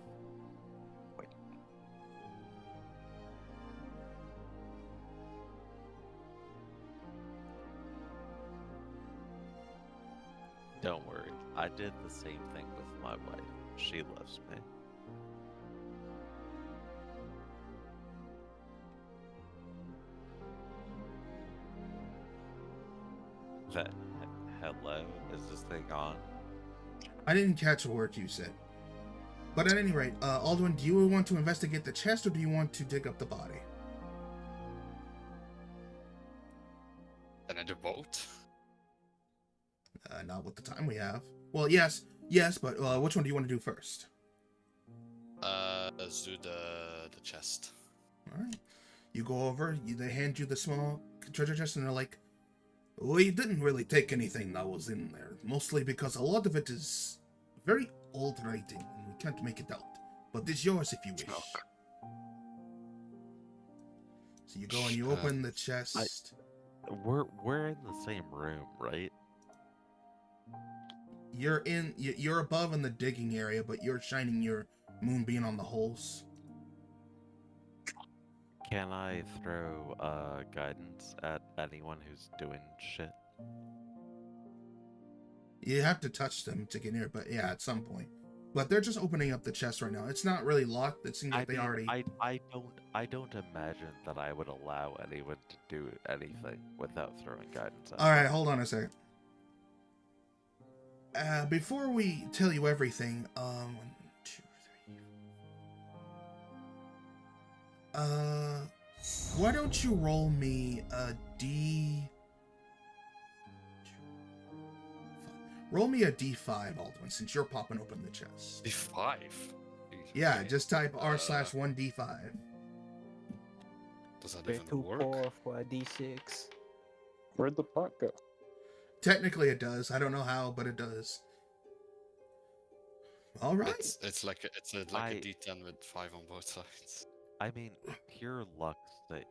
Don't worry, I did the same thing with my wife. She loves me. Hello? Is this thing on? I didn't catch a word you said. But at any rate, Alduin, do you want to investigate the chest or do you want to dig up the body? Then I do both. Not with the time we have. Well, yes, but which one do you want to do first? Let's do the chest. All right. You go over, they hand you the small treasure chest, and they're like, we didn't really take anything that was in there. Mostly because a lot of it is very old writing, and we can't make it out. But it's yours if you wish. Okay. So you go and you open the chest. We're in the same room, right? You're above in the digging area, but you're shining your moonbeam on the holes. Can I throw guidance at anyone who's doing shit? You have to touch them to get near, but yeah, at some point. But they're just opening up the chest right now. It's not really locked. It seems like they already. I don't imagine that I would allow anyone to do anything without throwing guidance at All right, hold on a second. Before we tell you everything, 1, 2, 3. Why don't you roll me a D? Roll me a D5, Aldwin, since you're popping open the chest. D5. Yeah, Okay. just type R/1D5. Does that We're even too work? poor for a D6. Where'd the pot go? Technically, it does. I don't know how, but it does. All right. It's like a D10 with 5 on both sides. I mean, pure luck that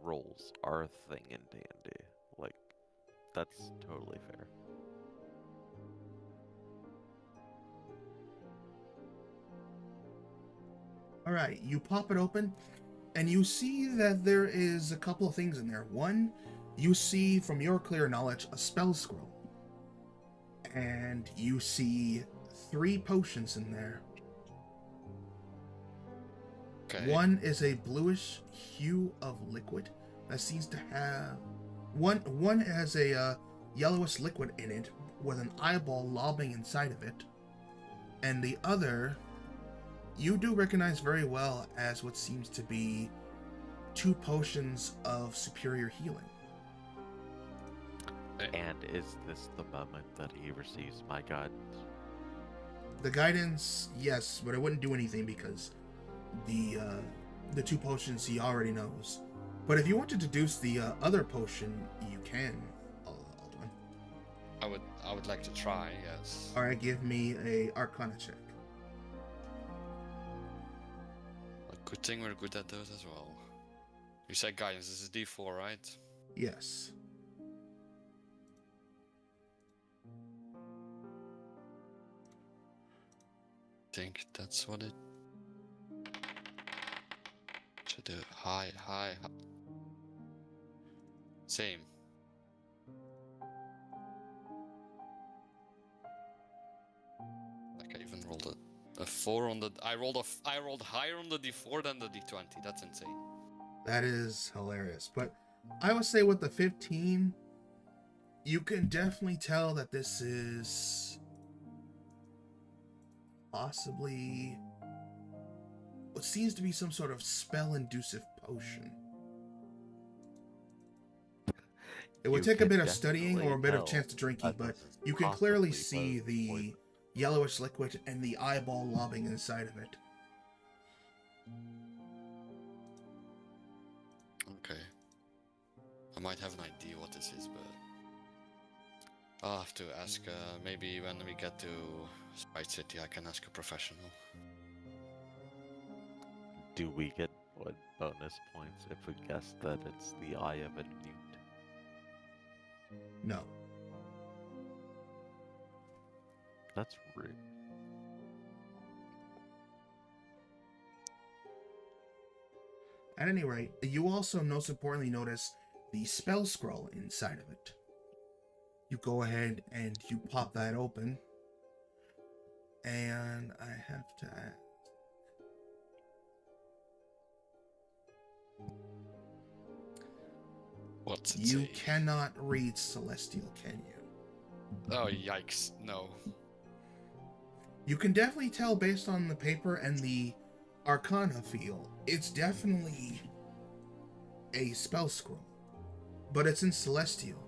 rolls are a thing in D&D. Like, that's totally fair. All right, you pop it open, and you see that there is a couple of things in there. One, you see from your clear knowledge a spell scroll, and you see 3 potions in there. Okay. One is a bluish hue of liquid that seems to have one has a yellowish liquid in it with an eyeball lobbing inside of it, and the other you do recognize very well as what seems to be 2 potions of superior healing. And is this the moment that he receives my guidance? The guidance, yes, but it wouldn't do anything because the 2 potions he already knows. But if you want to deduce the other potion, you can, Aldwin. I would like to try, yes. Alright, give me a Arcana check. A good thing we're good at those as well. You said guidance, this is D4, right? Yes. I think that's what it should do. High. Same. Like I even rolled a 4 on the. I rolled higher on the D4 than the D20. That's insane. That is hilarious. But I would say with the 15, you can definitely tell that this is possibly what seems to be some sort of spell-inducive potion. It would You take a can bit of studying or a bit of definitely chance to drinking, tell but that this is you can clearly possibly see the poison. yellowish liquid and the eyeball lobbing inside of it. Okay. I might have an idea what this is, but I'll have to ask. Maybe when we get to Sprite City, I can ask a professional. Do we get what bonus points if we guess that it's the eye of a newt? No. That's rude. At any rate, you also most importantly notice the spell scroll inside of it. You go ahead and you pop that open. And I have to ask. What's it You say? cannot read Celestial, can you? Oh, yikes. No. You can definitely tell based on the paper and the Arcana feel. It's definitely a spell scroll. But it's in Celestial.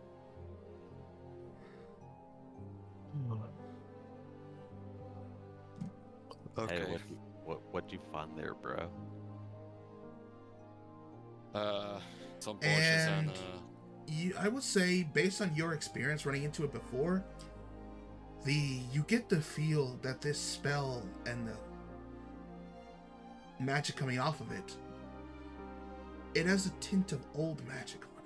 Okay. Hey, what'd you find there, bro? Some potions and I would say, based on your experience running into it before, you get the feel that this spell and the magic coming off of it, it has a tint of old magic on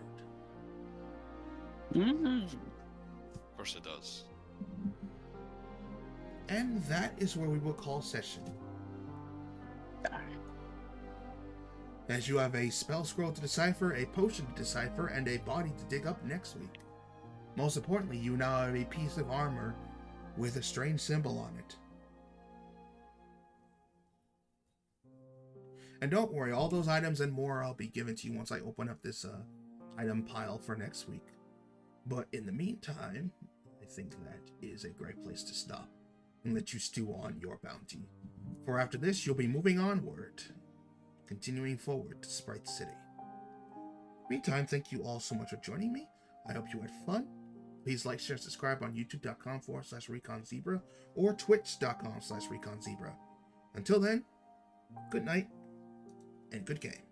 it. of course it does. And that is where we will call session. As you have a spell scroll to decipher, a potion to decipher, and a body to dig up next week. Most importantly, you now have a piece of armor with a strange symbol on it. And don't worry, all those items and more I'll be given to you once I open up this item pile for next week. But in the meantime, I think that is a great place to stop and let you stew on your bounty. For after this, you'll be moving onward, continuing forward to Sprite City. Meantime, thank you all so much for joining me. I hope you had fun. Please like, share, subscribe on youtube.com/ReconZebra or twitch.com/ReconZebra. Until then, good night and good game.